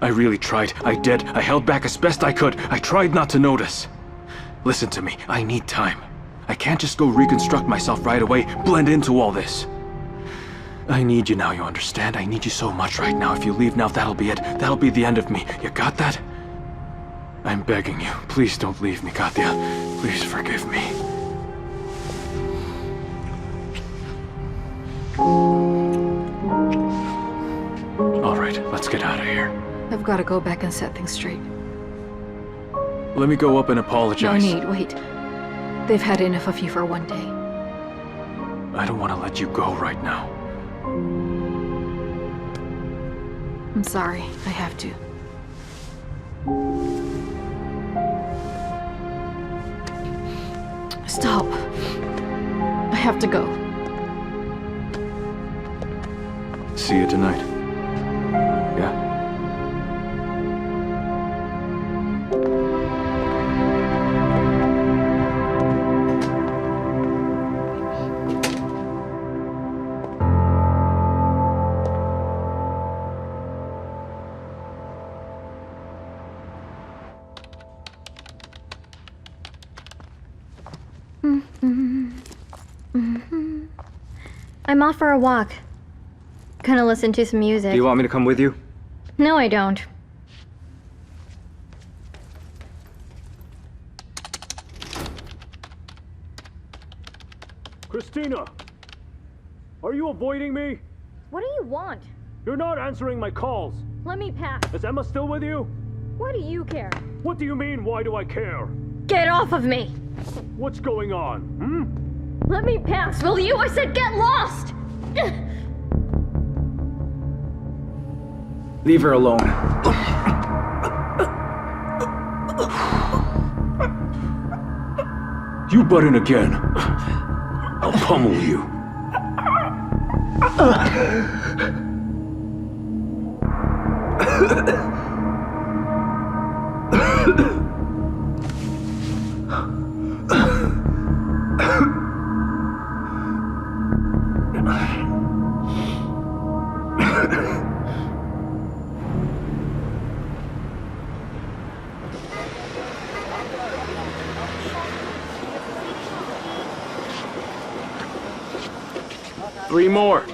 I really tried. I did. I held back as best I could. I tried not to notice. Listen to me. I need time. I can't just go reconstruct myself right away, blend into all this. I need you now, you understand? I need you so much right now. If you leave now, that'll be it. That'll be the end of me. You got that? I'm begging you. Please don't leave me, Katya. Please forgive me. All right, let's get out of here. I've got to go back and set things straight. Let me go up and apologize. No need, wait. They've had enough of you for one day. I don't want to let you go right now. I'm sorry, I have to. Stop. I have to go. See you tonight. Yeah? I'm off for a walk. Gonna listen to some music. Do you want me to come with you? No, I don't. Christina! Are you avoiding me? What do you want? You're not answering my calls. Let me pass. Is Emma still with you? What do you care? What do you mean, why do I care? Get off of me! What's going on, Let me pass, will you? I said get lost! Leave her alone. You butt in again. I'll pummel you. Three more.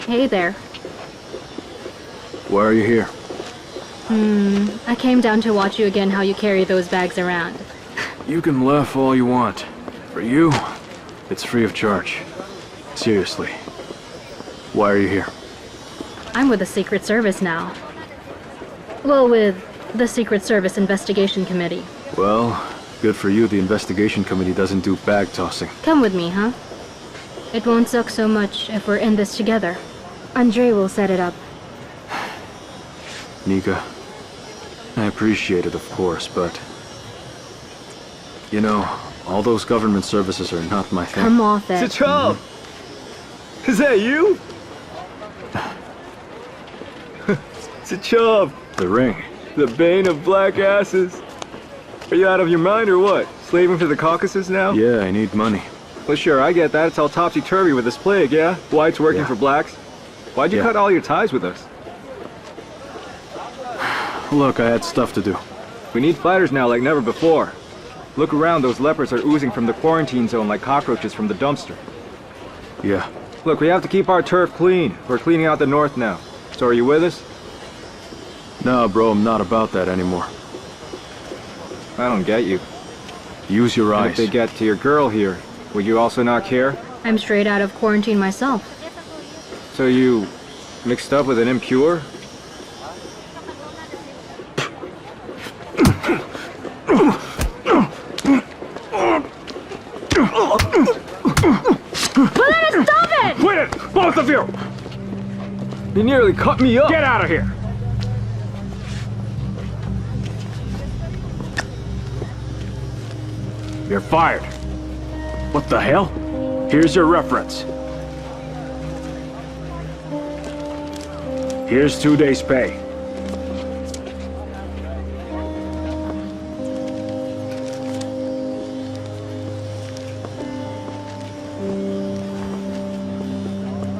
Hey there. Why are you here? I came down to watch you again how you carry those bags around. You can laugh all you want. For you, it's free of charge. Seriously. Why are you here? I'm with the Secret Service now. Well, with the Secret Service Investigation Committee. Well, good for you, the investigation committee doesn't do bag tossing. Come with me, huh? It won't suck so much if we're in this together. Andre will set it up. Nika, I appreciate it, of course, but... You know, all those government services are not my thing. Come off it. Chachov! Is that you? Chachov! The ring. The bane of black asses. Are you out of your mind or what? Slaving for the Caucasus now? Yeah, I need money. Well, sure, I get that. It's all topsy-turvy with this plague, yeah? Whites working for blacks. Why'd you cut all your ties with us? Look, I had stuff to do. We need fighters now like never before. Look around, those lepers are oozing from the quarantine zone like cockroaches from the dumpster. Yeah. Look, we have to keep our turf clean. We're cleaning out the north now. So are you with us? No, bro, I'm not about that anymore. I don't get you. Use your eyes. And if they get to your girl here, would you also not care? I'm straight out of quarantine myself. So you mixed up with an impure? Stop it! Quit it! Both of you! You nearly cut me up! Get out of here! You're fired. What the hell? Here's your reference. Here's 2 days' pay.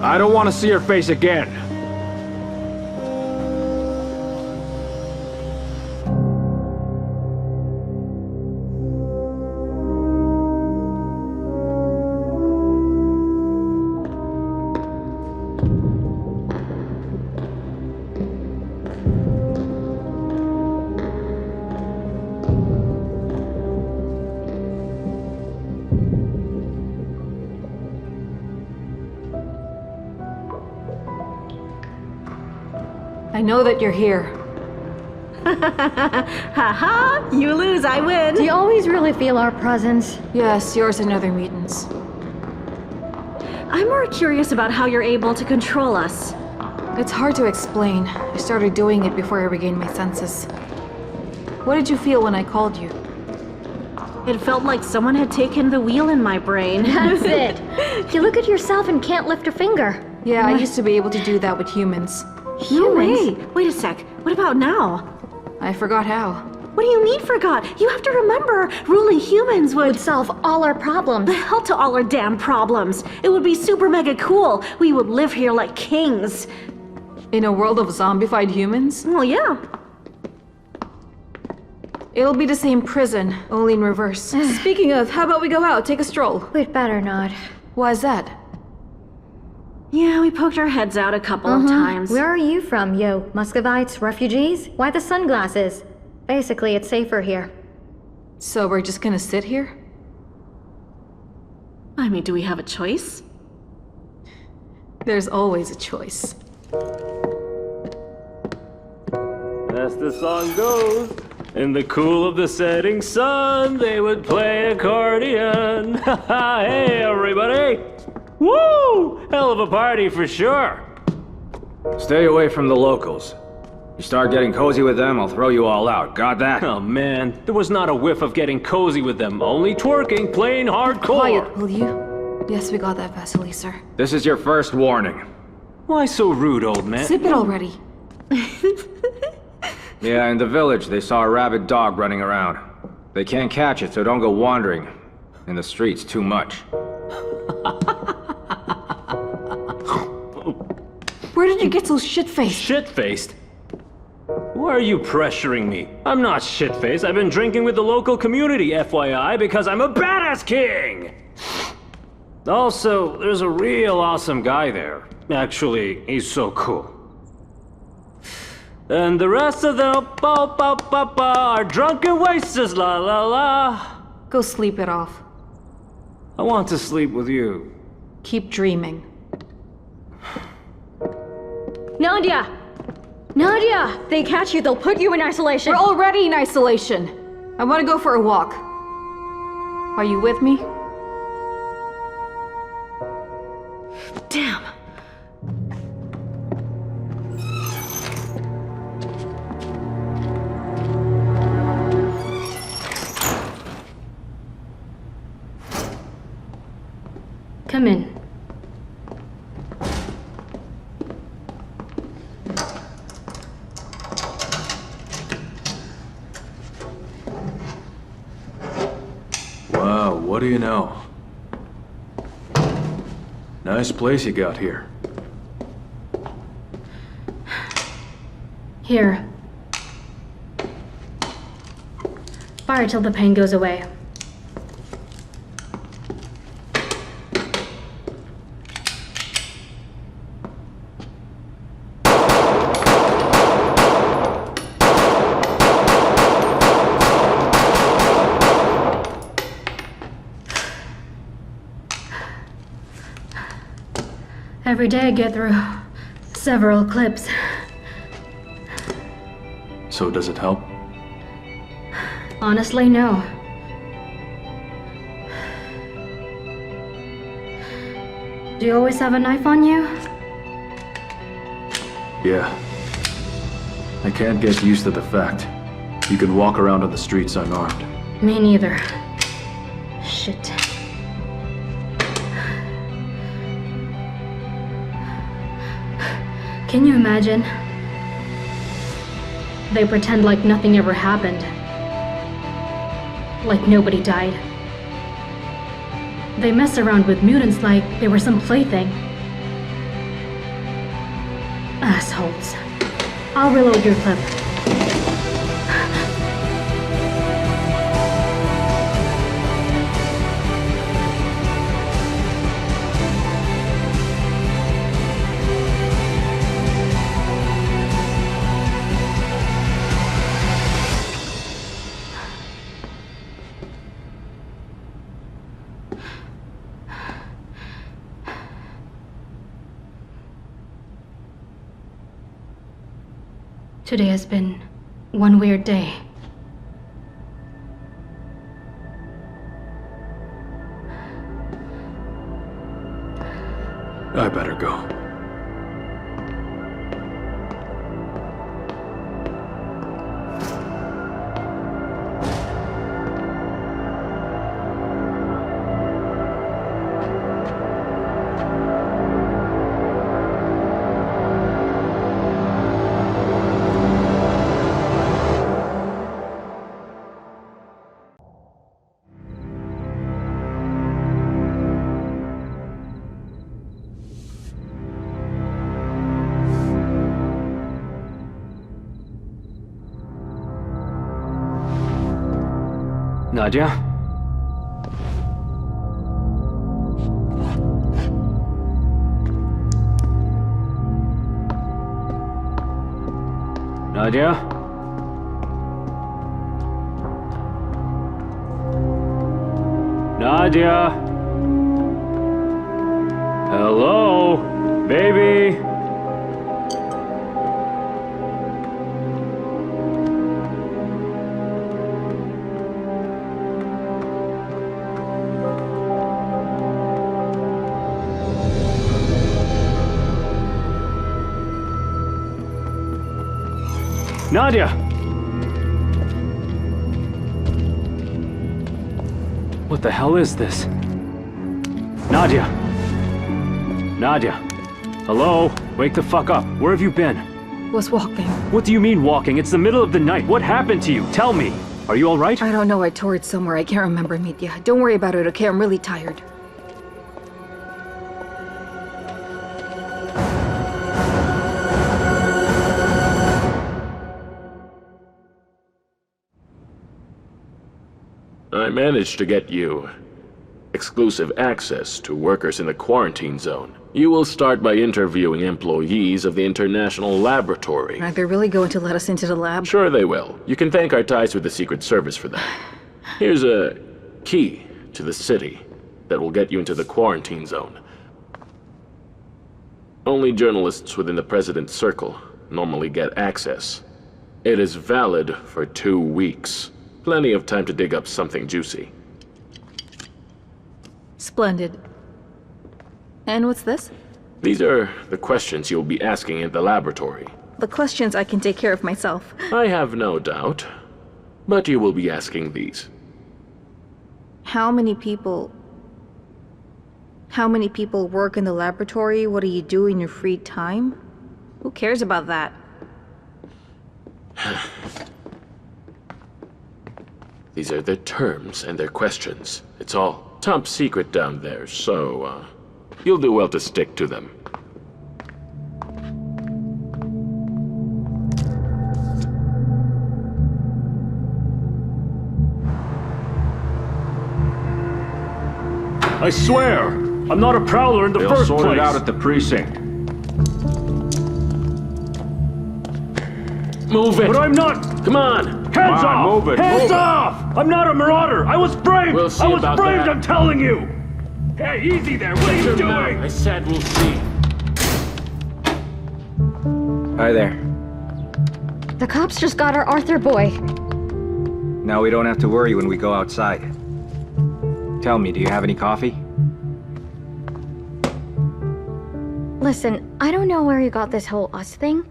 I don't want to see your face again. I know that you're here. Haha! You lose, I win! Do you always really feel our presence? Yes, yours and other mutants. I'm more curious about how you're able to control us. It's hard to explain. I started doing it before I regained my senses. What did you feel when I called you? It felt like someone had taken the wheel in my brain. That's it. You look at yourself and can't lift a finger. Yeah, I used to be able to do that with humans. No way! Wait a sec. What about now? I forgot how. What do you mean forgot? You have to remember, ruling humans would solve all our problems. The hell to all our damn problems. It would be super mega cool. We would live here like kings. In a world of zombified humans? Well, yeah. It'll be the same prison, only in reverse. Speaking of, how about we go out, take a stroll? We'd better not. Why's that? Yeah, we poked our heads out a couple of times. Where are you from, yo? Muscovites? Refugees? Why the sunglasses? Basically, it's safer here. So we're just gonna sit here? I mean, do we have a choice? There's always a choice. As the song goes, in the cool of the setting sun, they would play accordion. Hey, everybody! Woo! Hell of a party for sure. Stay away from the locals. You start getting cozy with them, I'll throw you all out. Got that? Oh man, there was not a whiff of getting cozy with them. Only twerking, plain hardcore. Quiet, will you? Yes, we got that, Vasily, sir. This is your first warning. Why so rude, old man? Sip it already. Yeah, in the village, they saw a rabid dog running around. They can't catch it, so don't go wandering in the streets too much. Where did you get so shit-faced? Shit-faced? Why are you pressuring me? I'm not shit-faced. I've been drinking with the local community, FYI, because I'm a badass king! Also, there's a real awesome guy there. Actually, he's so cool. And the rest of them, are drunken wasters, la la la. Go sleep it off. I want to sleep with you. Keep dreaming. Nadia! Nadia! They catch you, they'll put you in isolation. We're already in isolation. I want to go for a walk. Are you with me? Damn. Come in. Wow, what do you know? Nice place you got here. Here. Fire till the pain goes away. Every day I get through several clips. So does it help? Honestly, no. Do you always have a knife on you? Yeah. I can't get used to the fact you can walk around on the streets unarmed. Me neither. Shit. Can you imagine? They pretend like nothing ever happened. Like nobody died. They mess around with mutants like they were some plaything. Assholes. I'll reload your clip. Today has been one weird day. I better go. Nadia? Nadia? Nadia? Hello? Baby? Nadia! What the hell is this? Nadia! Nadia! Hello? Wake the fuck up. Where have you been? Was walking. What do you mean walking? It's the middle of the night. What happened to you? Tell me. Are you alright? I don't know. I tore it somewhere. I can't remember, Nadia. Don't worry about it, okay? I'm really tired. I managed to get you exclusive access to workers in the quarantine zone. You will start by interviewing employees of the International Laboratory. Are they really going to let us into the lab? Sure they will. You can thank our ties with the Secret Service for that. Here's a key to the city that will get you into the quarantine zone. Only journalists within the President's circle normally get access. It is valid for 2 weeks. Plenty of time to dig up something juicy. Splendid. And what's this? These are the questions you'll be asking in the laboratory. The questions I can take care of myself. I have no doubt. But you will be asking these. How many people How many people work in the laboratory? What do you do in your free time? Who cares about that? These are their terms and their questions. It's all top secret down there, so, you'll do well to stick to them. I swear, I'm not a prowler in the first place. They'll sort it out at the precinct. Move it! But I'm not! Come on! Hands off! Move it! Hands move off! I'm not a marauder! I was braved! We'll see I was about braved, that. I'm telling you! Hey, easy there! What are you doing? I said we'll see. Hi there. The cops just got our Arthur boy. Now we don't have to worry when we go outside. Tell me, do you have any coffee? Listen, I don't know where you got this whole us thing,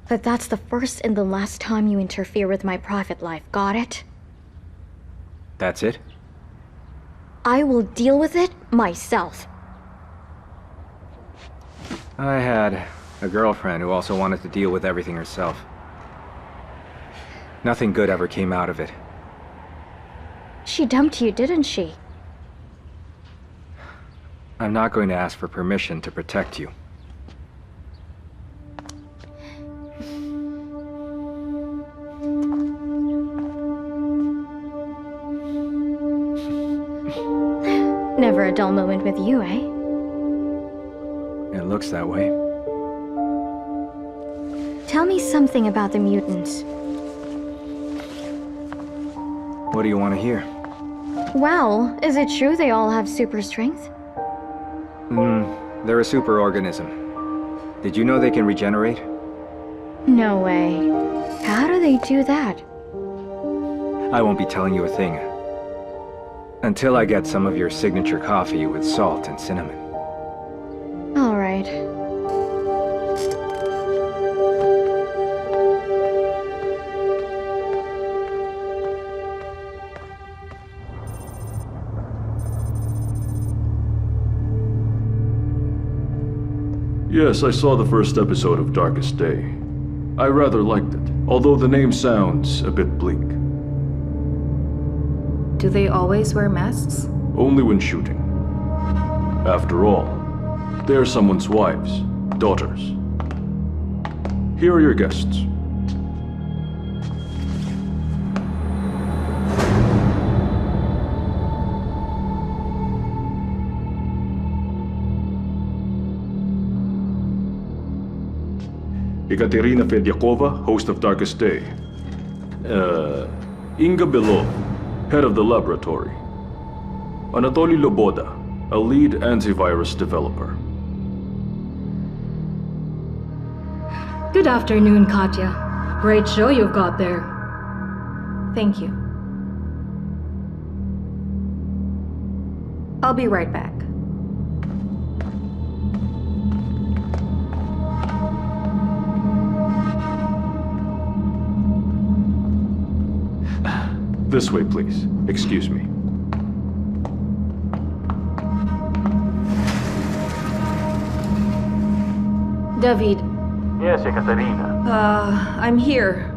but that's the first and the last time you interfere with my private life, got it? That's it? I will deal with it myself. I had a girlfriend who also wanted to deal with everything herself. Nothing good ever came out of it. She dumped you, didn't she? I'm not going to ask for permission to protect you. Never a dull moment with you, eh? It looks that way. Tell me something about the mutants. What do you want to hear? Well, is it true they all have super strength? They're a superorganism. Did you know they can regenerate? No way. How do they do that? I won't be telling you a thing. Until I get some of your signature coffee with salt and cinnamon. All right. Yes, I saw the first episode of Darkest Day. I rather liked it, although the name sounds a bit bleak. Do they always wear masks? Only when shooting. After all, they're someone's wives, daughters. Here are your guests. Ekaterina Fedyakova, host of Darkest Day. Inga Belov, head of the laboratory. Anatoly Loboda, a lead antivirus developer. Good afternoon, Katya. Great show you've got there. Thank you. I'll be right back. This way, please. Excuse me. David. Yes, Ekaterina. I'm here.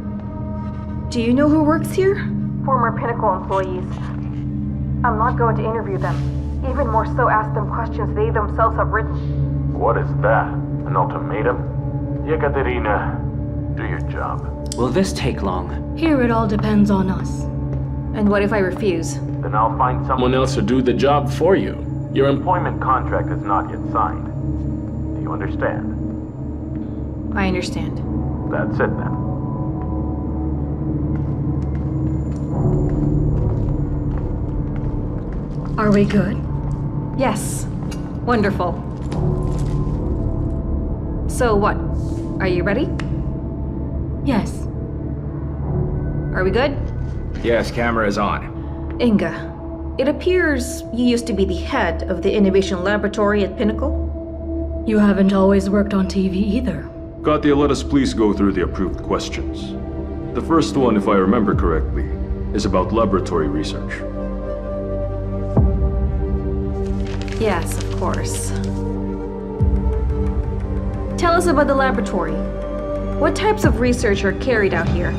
Do you know who works here? Former Pinnacle employees. I'm not going to interview them. Even more so, ask them questions they themselves have written. What is that? An ultimatum? Ekaterina, do your job. Will this take long? Here it all depends on us. And what if I refuse? Then I'll find Someone else to do the job for you. Your employment contract is not yet signed. Do you understand? I understand. That's it then. Are we good? Yes. Wonderful. So what? Are you ready? Yes. Are we good? Yes, camera is on. Inga, it appears you used to be the head of the innovation laboratory at Pinnacle. You haven't always worked on TV either. Katya, let us please go through the approved questions. The first one, if I remember correctly, is about laboratory research. Yes, of course. Tell us about the laboratory. What types of research are carried out here?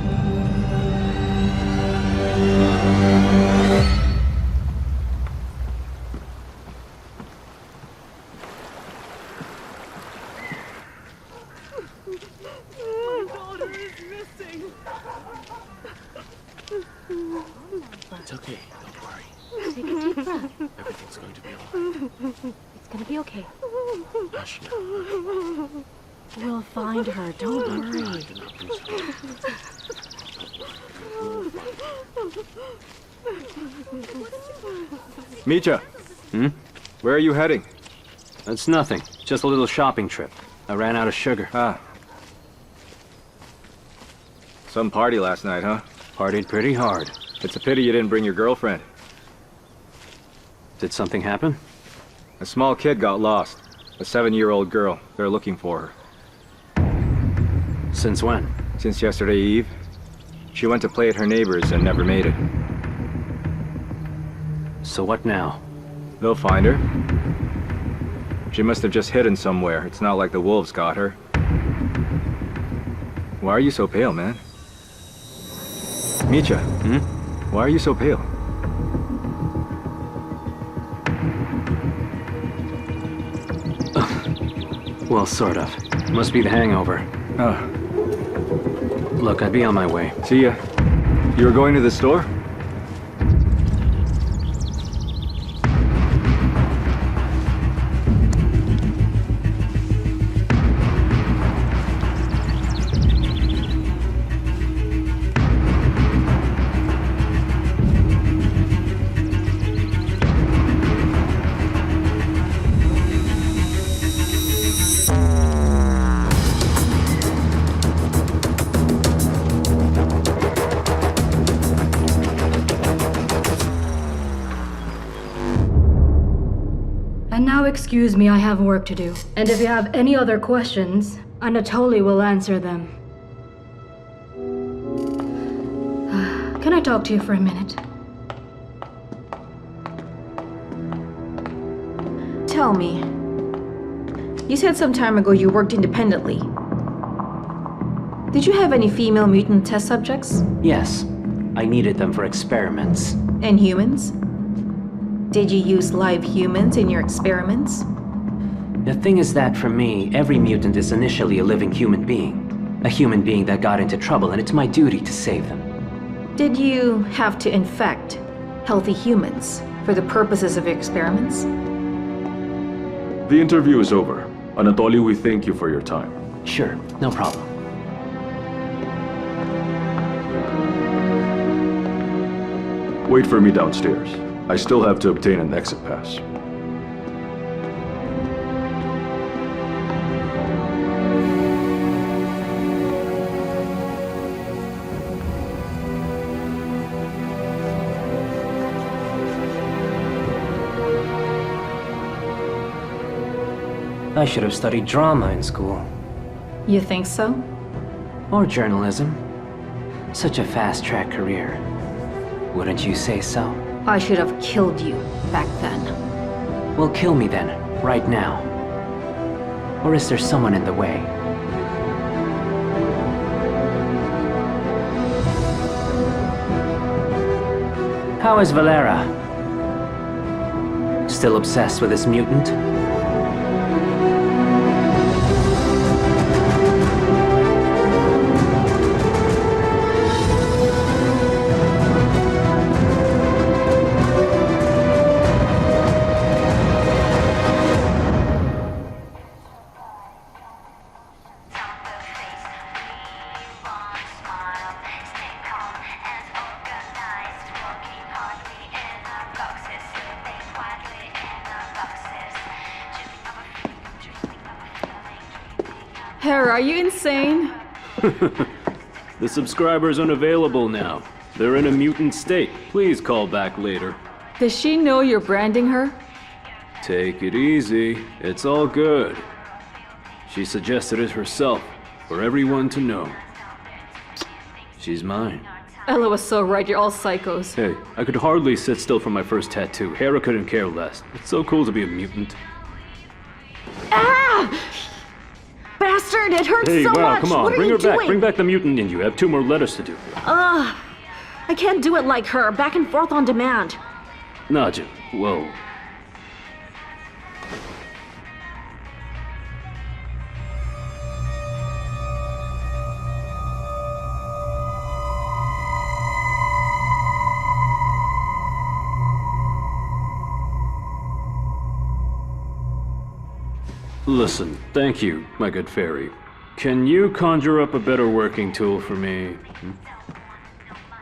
It's okay, don't worry. Take a deep breath. Everything's going to be alright. It's gonna be okay. Hush now. We'll find her, don't worry. Mitya! Hmm? Where are you heading? That's nothing. Just a little shopping trip. I ran out of sugar. Ah. Some party last night, huh? Partied pretty hard. It's a pity you didn't bring your girlfriend. Did something happen? A small kid got lost. A 7-year-old girl. They're looking for her. Since when? Since yesterday eve. She went to play at her neighbor's and never made it. So what now? They'll find her. She must have just hidden somewhere. It's not like the wolves got her. Why are you so pale, man? Mitya, why are you so pale? Well, sort of. Must be the hangover. Oh. Look, I'd be on my way. See ya. You were going to the store? And now excuse me, I have work to do. And if you have any other questions, Anatoly will answer them. Can I talk to you for a minute? Tell me. You said some time ago you worked independently. Did you have any female mutant test subjects? Yes. I needed them for experiments. And humans? Did you use live humans in your experiments? The thing is that for me, every mutant is initially a living human being. A human being that got into trouble, and it's my duty to save them. Did you have to infect healthy humans for the purposes of your experiments? The interview is over. Anatoly, we thank you for your time. Sure, no problem. Wait for me downstairs. I still have to obtain an exit pass. I should have studied drama in school. You think so? Or journalism. Such a fast-track career. Wouldn't you say so? I should have killed you back then. Well, kill me then, right now. Or is there someone in the way? How is Valera? Still obsessed with this mutant? Hera, are you insane? The subscriber's unavailable now. They're in a mutant state. Please call back later. Does she know you're branding her? Take it easy. It's all good. She suggested it herself, for everyone to know. She's mine. Ella was so right, you're all psychos. Hey, I could hardly sit still for my first tattoo. Hera couldn't care less. It's so cool to be a mutant. Ah! Bastard, it hurts Hey, so wow, much! come on, What are bring you her back. doing? Bring back the mutant in you. I have 2 more letters to do. I can't do it like her, back and forth on demand. Nadia, whoa. Listen, thank you, my good fairy. Can you conjure up a better working tool for me?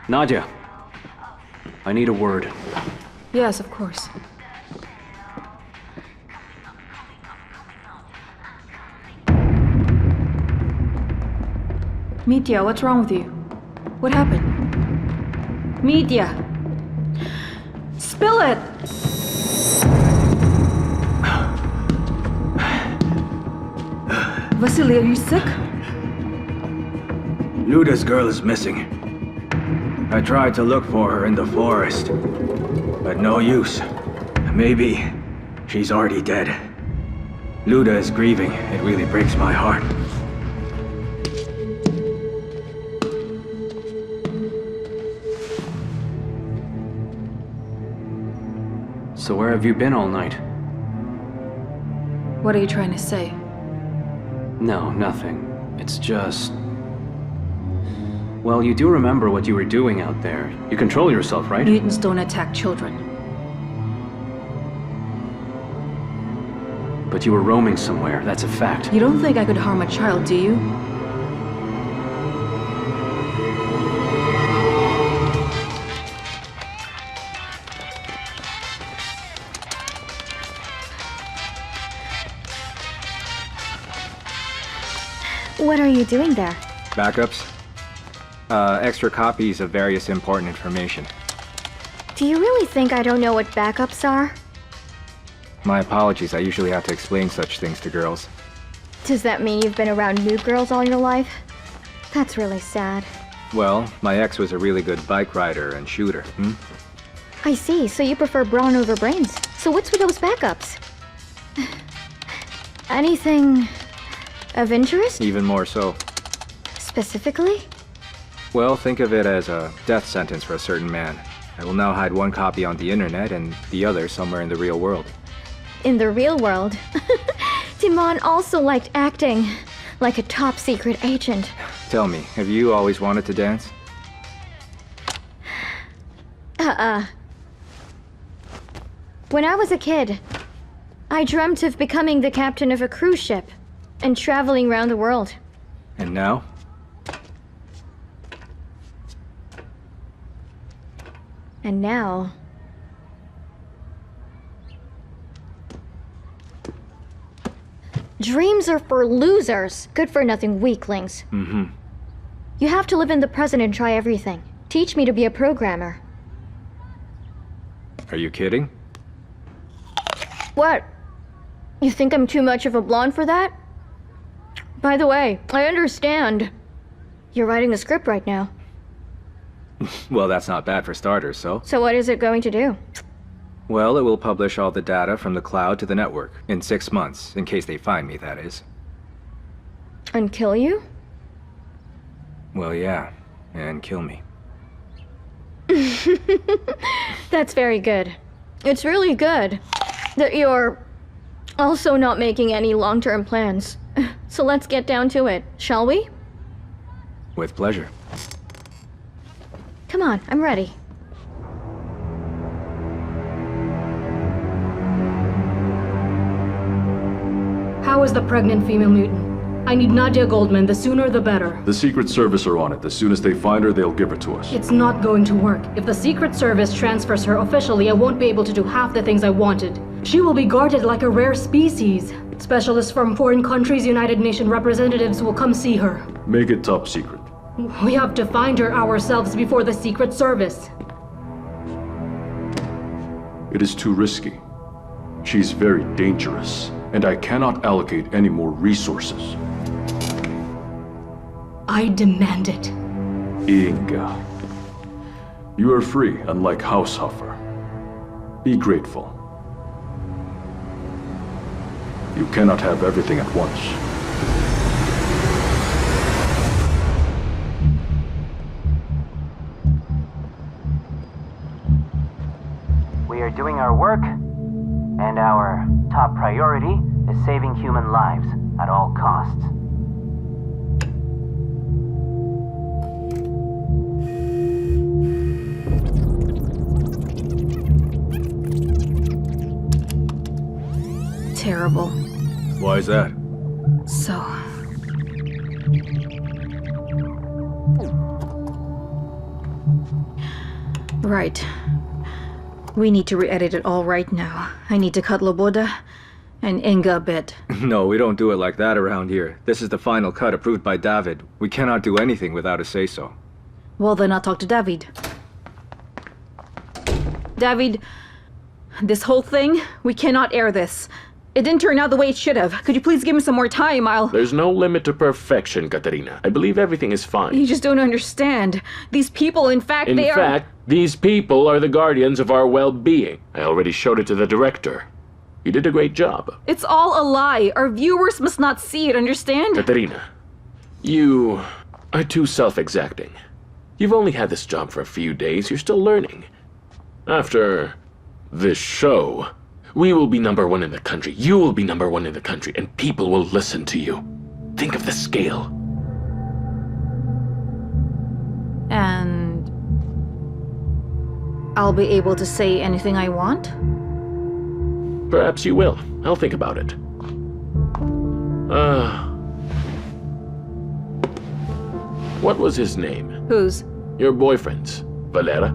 Nadia, I need a word. Yes, of course. Mitya, what's wrong with you? What happened? Mitya! Spill it! Vasily, are you sick? Luda's girl is missing. I tried to look for her in the forest, but no use. Maybe she's already dead. Luda is grieving. It really breaks my heart. So where have you been all night? What are you trying to say? No, nothing. It's just... Well, you do remember what you were doing out there. You control yourself, right? Mutants don't attack children. But you were roaming somewhere, that's a fact. You don't think I could harm a child, do you? What are you doing there? Backups? Extra copies of various important information. Do you really think I don't know what backups are? My apologies, I usually have to explain such things to girls. Does that mean you've been around new girls all your life? That's really sad. Well, my ex was a really good bike rider and shooter, I see, so you prefer brawn over brains. So what's with those backups? Anything of interest? Even more so. Specifically? Well, think of it as a death sentence for a certain man. I will now hide one copy on the internet and the other somewhere in the real world. In the real world? Timon also liked acting, like a top-secret agent. Tell me, have you always wanted to dance? When I was a kid, I dreamt of becoming the captain of a cruise ship and traveling around the world. And now? And now... Dreams are for losers, good-for-nothing weaklings. You have to live in the present and try everything. Teach me to be a programmer. Are you kidding? What? You think I'm too much of a blonde for that? By the way, I understand. You're writing a script right now. Well, that's not bad for starters, so? So what is it going to do? Well, it will publish all the data from the cloud to the network in 6 months, in case they find me, that is. And kill you? Well, yeah, and kill me. That's very good. It's really good that you're also not making any long-term plans. So let's get down to it, shall we? With pleasure. Come on, I'm ready. How is the pregnant female mutant? I need Nadia Goldman, the sooner the better. The Secret Service are on it. As soon as they find her, they'll give her to us. It's not going to work. If the Secret Service transfers her officially, I won't be able to do half the things I wanted. She will be guarded like a rare species. Specialists from foreign countries, United Nations representatives will come see her. Make it top secret. We have to find her ourselves before the Secret Service. It is too risky. She's very dangerous, and I cannot allocate any more resources. I demand it. Inga, You are free, unlike Haushoffer. Be grateful. You cannot have everything at once. We are doing our work, and our top priority is saving human lives at all costs. Terrible. Why is that? So... Right. We need to re-edit it all right now. I need to cut Loboda and Inga a bit. No, we don't do it like that around here. This is the final cut approved by David. We cannot do anything without a say-so. Well, then I'll talk to David. David, this whole thing, we cannot air this. It didn't turn out the way it should have. Could you please give me some more time? There's no limit to perfection, Katerina. I believe everything is fine. You just don't understand. These people, in fact, In fact, these people are the guardians of our well-being. I already showed it to the director. You did a great job. It's all a lie. Our viewers must not see it, understand? Katerina, you are too self-exacting. You've only had this job for a few days. You're still learning. After this show, we will be #1 in the country. You will be #1 in the country, and people will listen to you. Think of the scale. And I'll be able to say anything I want? Perhaps you will. I'll think about it. What was his name? Whose? Your boyfriend's. Valera?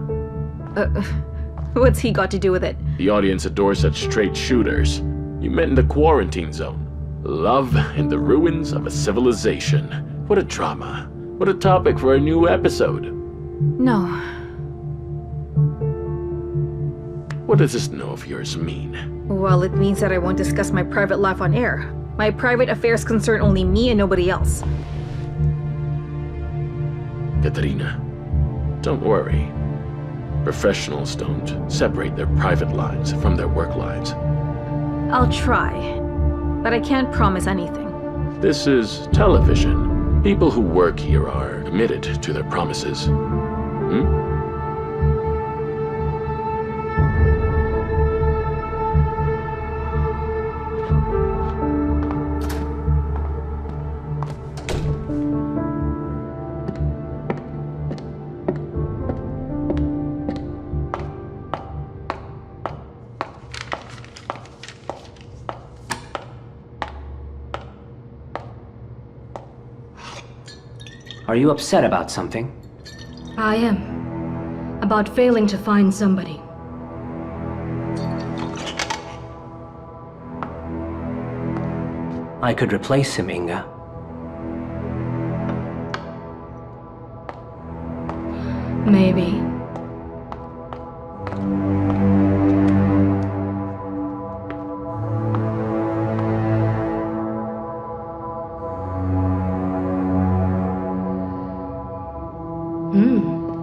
What's he got to do with it? The audience adores such straight shooters. You met in the quarantine zone. Love in the ruins of a civilization. What a drama. What a topic for a new episode. No. What does this no of yours mean? Well, it means that I won't discuss my private life on air. My private affairs concern only me and nobody else. Katerina, don't worry. Professionals don't separate their private lives from their work lives. I'll try, but I can't promise anything. This is television. People who work here are committed to their promises. Are you upset about something? I am. About failing to find somebody. I could replace him, Inga. Maybe.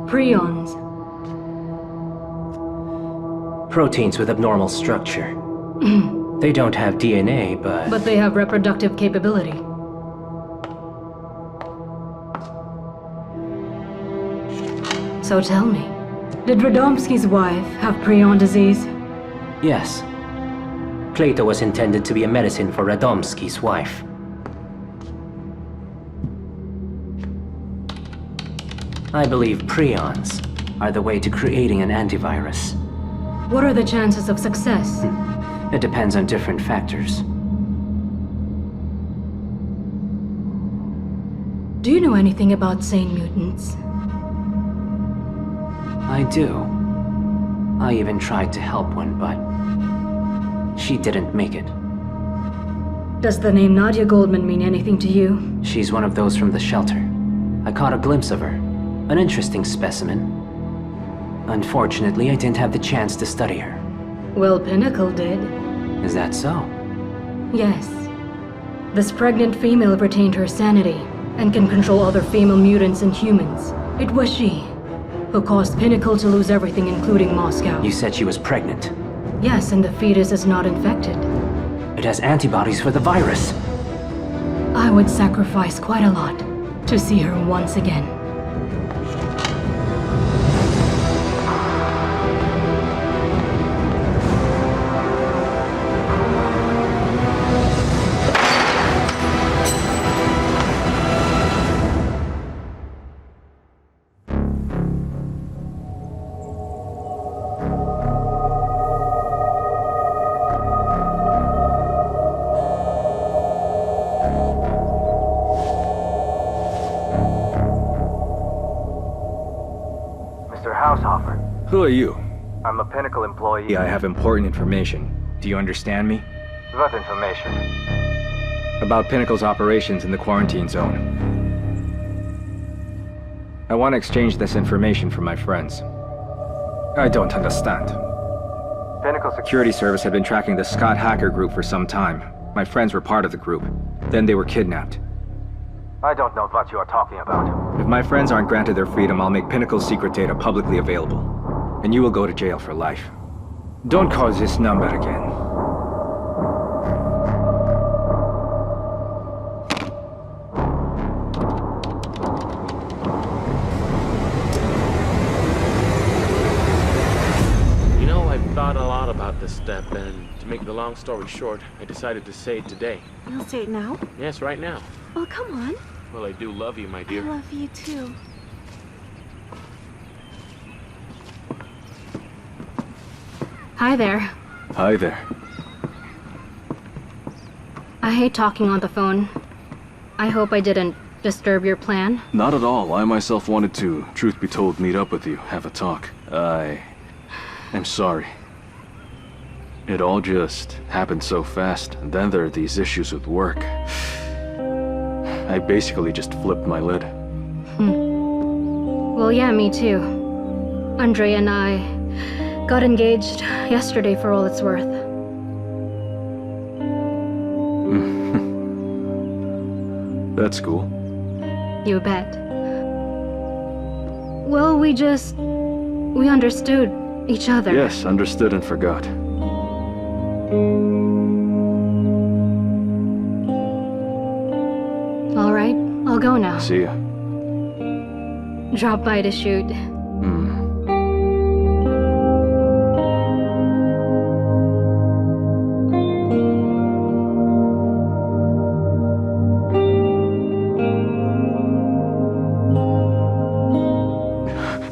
Prions. Proteins with abnormal structure. They don't have DNA, but... But they have reproductive capability. So tell me, did Radomski's wife have prion disease? Yes. Kleito was intended to be a medicine for Radomski's wife. I believe prions are the way to creating an antivirus. What are the chances of success? It depends on different factors. Do you know anything about sane mutants? I do. I even tried to help one, but she didn't make it. Does the name Nadia Goldman mean anything to you? She's one of those from the shelter. I caught a glimpse of her. An interesting specimen. Unfortunately, I didn't have the chance to study her. Well, Pinnacle did. Is that so? Yes. This pregnant female retained her sanity and can control other female mutants and humans. It was she who caused Pinnacle to lose everything, including Moscow. You said she was pregnant. Yes, and the fetus is not infected. It has antibodies for the virus. I would sacrifice quite a lot to see her once again. Who are you? I'm a Pinnacle employee. I have important information. Do you understand me? What information? About Pinnacle's operations in the quarantine zone. I want to exchange this information for my friends. I don't understand. Pinnacle Security Service had been tracking the Scott hacker group for some time. My friends were part of the group. Then they were kidnapped. I don't know what you are talking about. If my friends aren't granted their freedom, I'll make Pinnacle's secret data publicly available. And you will go to jail for life. Don't call this number again. You know, I've thought a lot about this step, and to make the long story short, I decided to say it today. You'll say it now? Yes, right now. Oh, come on. Well, I do love you, my dear. I love you too. Hi there. Hi there. I hate talking on the phone. I hope I didn't disturb your plan. Not at all. I myself wanted to, truth be told, meet up with you, have a talk. I'm sorry. It all just happened so fast, and then there are these issues with work. I basically just flipped my lid. Well, yeah, me too. Andre and I got engaged yesterday for all it's worth. That's cool. You bet. Well, we understood each other. Yes, understood and forgot. All right, I'll go now. See ya. Drop by to shoot.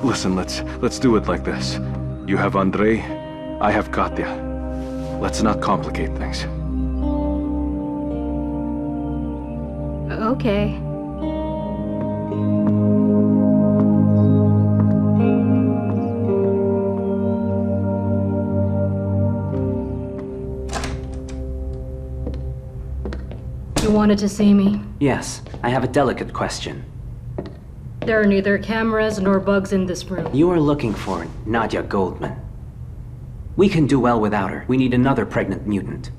Listen, let's do it like this. You have Andre, I have Katya. Let's not complicate things. Okay. You wanted to see me? Yes, I have a delicate question. There are neither cameras nor bugs in this room. You are looking for Nadia Goldman. We can do well without her. We need another pregnant mutant.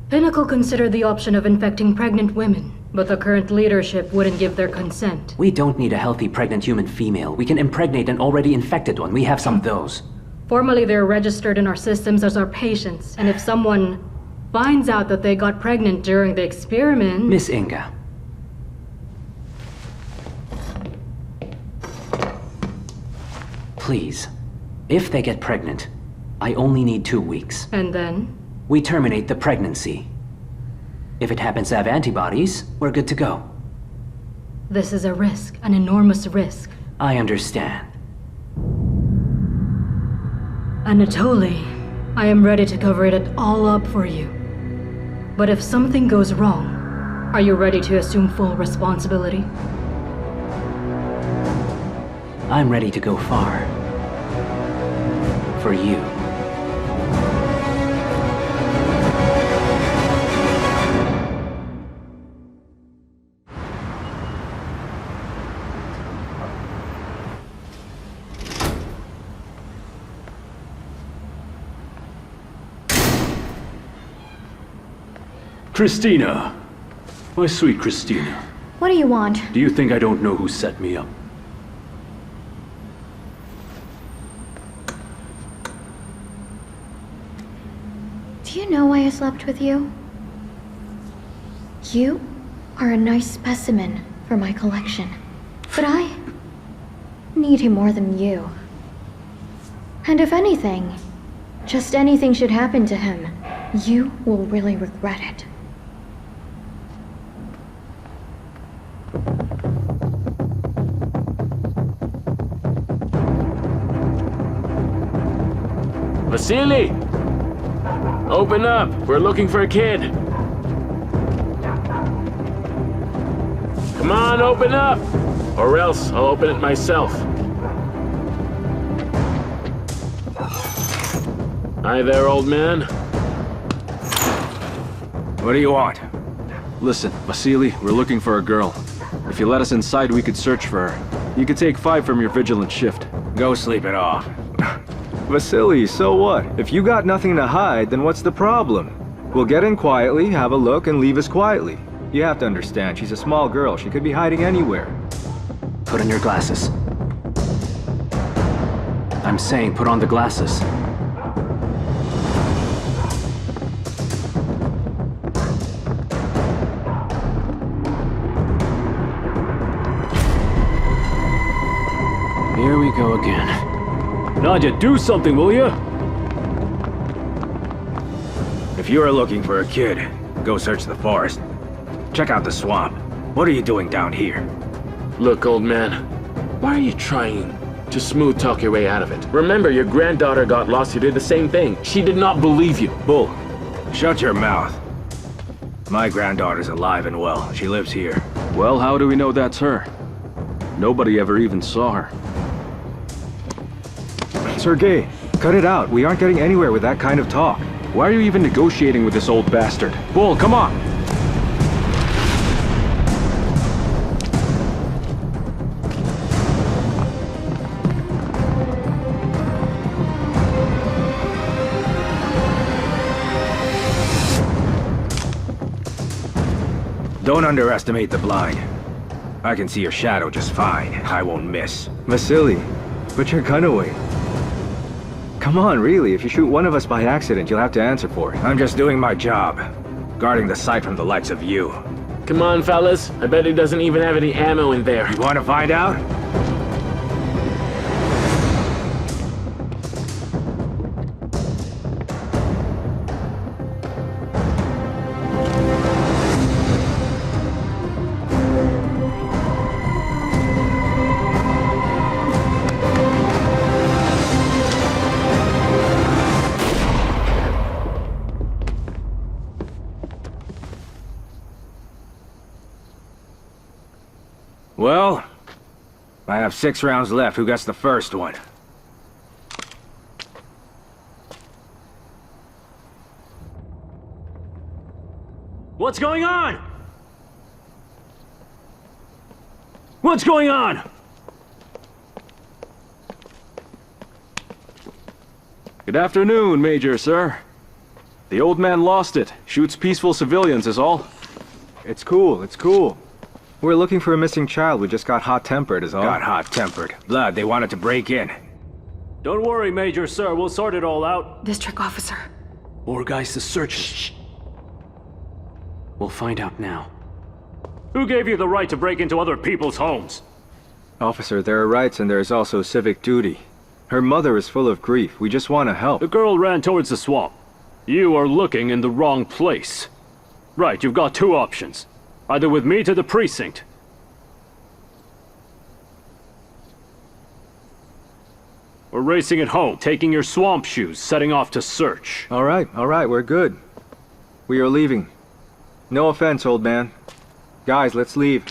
Pinnacle considered the option of infecting pregnant women, but the current leadership wouldn't give their consent. We don't need a healthy pregnant human female. We can impregnate an already infected one. We have some of those. Formally, they're registered in our systems as our patients, and if someone finds out that they got pregnant during the experiment... Miss Inga. Please, if they get pregnant, I only need 2 weeks. And then? We terminate the pregnancy. If it happens to have antibodies, we're good to go. This is a risk, an enormous risk. I understand. Anatoly, I am ready to cover it all up for you. But if something goes wrong, are you ready to assume full responsibility? I'm ready to go far. For you. Christina! My sweet Christina. What do you want? Do you think I don't know who set me up? Do you know why I slept with you? You are a nice specimen for my collection. But I need him more than you. And if anything, just anything should happen to him, you will really regret it. Vasily! Open up! We're looking for a kid! Come on, open up! Or else I'll open it myself. Hi there, old man. What do you want? Listen, Vasily, we're looking for a girl. If you let us inside, we could search for her. You could take 5 from your vigilant shift. Go sleep it off. Vasily, so what? If you got nothing to hide, then what's the problem? We'll get in quietly, have a look, and leave us quietly. You have to understand, she's a small girl. She could be hiding anywhere. Put on your glasses. I'm saying put on the glasses. Here we go again. Nadia, do something, will you? If you are looking for a kid, go search the forest. Check out the swamp. What are you doing down here? Look, old man, why are you trying to smooth talk your way out of it? Remember, your granddaughter got lost. You did the same thing. She did not believe you. Bull, shut your mouth. My granddaughter's alive and well. She lives here. Well, how do we know that's her? Nobody ever even saw her. Sergei, cut it out. We aren't getting anywhere with that kind of talk. Why are you even negotiating with this old bastard? Bull, come on! Don't underestimate the blind. I can see your shadow just fine. I won't miss. Vasily, put your gun away. Come on, really. If you shoot one of us by accident, you'll have to answer for it. I'm just doing my job. Guarding the site from the likes of you. Come on, fellas. I bet he doesn't even have any ammo in there. You want to find out? Well, I have 6 rounds left. Who gets the first one? What's going on? What's going on? Good afternoon, Major, sir. The old man lost it. Shoots peaceful civilians is all. It's cool, it's cool. We're looking for a missing child. We just got hot-tempered is all. Got hot-tempered. Blood, they wanted to break in. Don't worry, Major, sir. We'll sort it all out. District officer. More guys to search. Shh. We'll find out now. Who gave you the right to break into other people's homes? Officer, there are rights and there is also civic duty. Her mother is full of grief. We just want to help. The girl ran towards the swamp. You are looking in the wrong place. Right, you've got 2 options. Either with me to the precinct. Or racing it home, taking your swamp shoes, setting off to search. All right, we're good. We are leaving. No offense, old man. Guys, let's leave.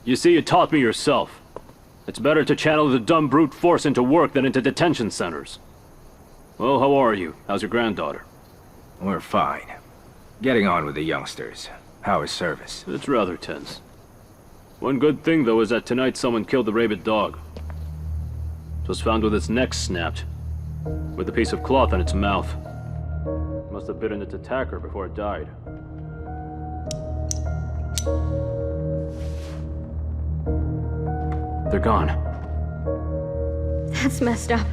You see, you taught me yourself. It's better to channel the dumb brute force into work than into detention centers. Well, how are you? How's your granddaughter? We're fine. Getting on with the youngsters. How is service? It's rather tense. One good thing, though, is that tonight someone killed the rabid dog. It was found with its neck snapped, with a piece of cloth in its mouth. It must have bitten its attacker before it died. They're gone. That's messed up.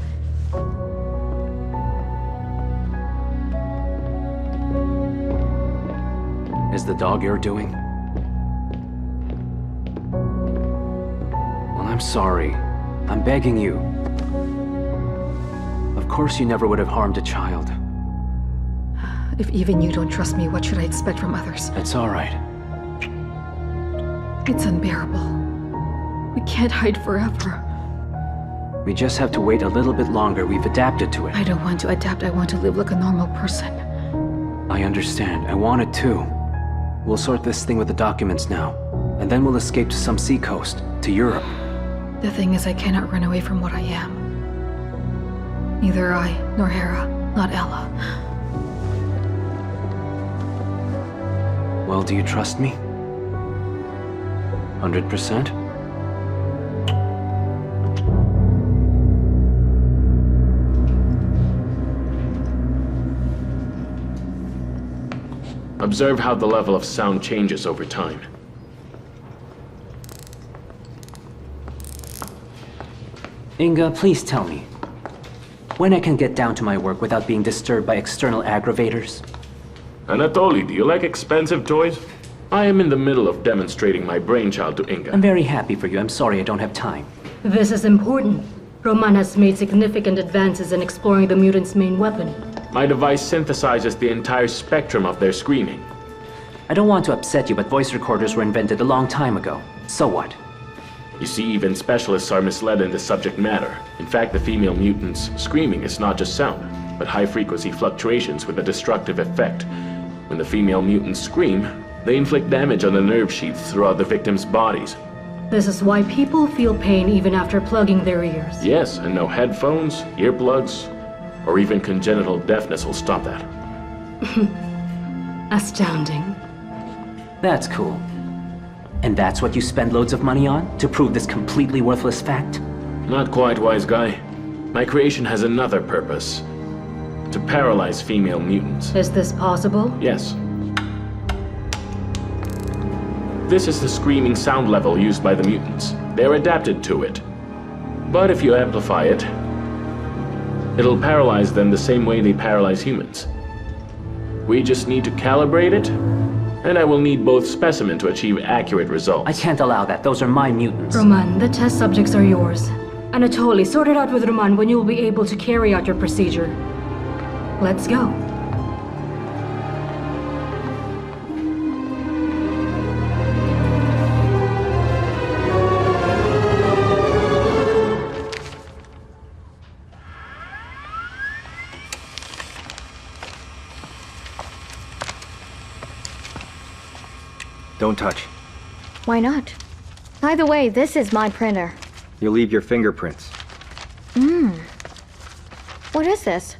Is the dog your doing? Well, I'm sorry. I'm begging you. Of course you never would have harmed a child. If even you don't trust me, what should I expect from others? It's all right. It's unbearable. We can't hide forever. We just have to wait a little bit longer. We've adapted to it. I don't want to adapt. I want to live like a normal person. I understand. I want it too. We'll sort this thing with the documents now, and then we'll escape to some seacoast, to Europe. The thing is, I cannot run away from what I am. Neither I, nor Hera, not Ella. Well, do you trust me? 100%? Observe how the level of sound changes over time. Inga, please tell me when I can get down to my work without being disturbed by external aggravators. Anatoly, do you like expensive toys? I am in the middle of demonstrating my brainchild to Inga. I'm very happy for you. I'm sorry I don't have time. This is important. Roman has made significant advances in exploring the mutants' main weapon. My device synthesizes the entire spectrum of their screaming. I don't want to upset you, but voice recorders were invented a long time ago. So what? You see, even specialists are misled in the subject matter. In fact, the female mutants' screaming is not just sound, but high-frequency fluctuations with a destructive effect. When the female mutants scream, they inflict damage on the nerve sheaths throughout the victims' bodies. This is why people feel pain even after plugging their ears. Yes, and no headphones, earplugs, or even congenital deafness will stop that. Astounding. That's cool. And that's what you spend loads of money on? To prove this completely worthless fact? Not quite, wise guy. My creation has another purpose. To paralyze female mutants. Is this possible? Yes. This is the screaming sound level used by the mutants. They're adapted to it. But if you amplify it, it'll paralyze them the same way they paralyze humans. We just need to calibrate it, and I will need both specimen to achieve accurate results. I can't allow that. Those are my mutants. Roman, the test subjects are yours. Anatoly, sort it out with Roman when you'll be able to carry out your procedure. Let's go. Don't touch. Why not? By the way, this is my printer. You'll leave your fingerprints. What is this?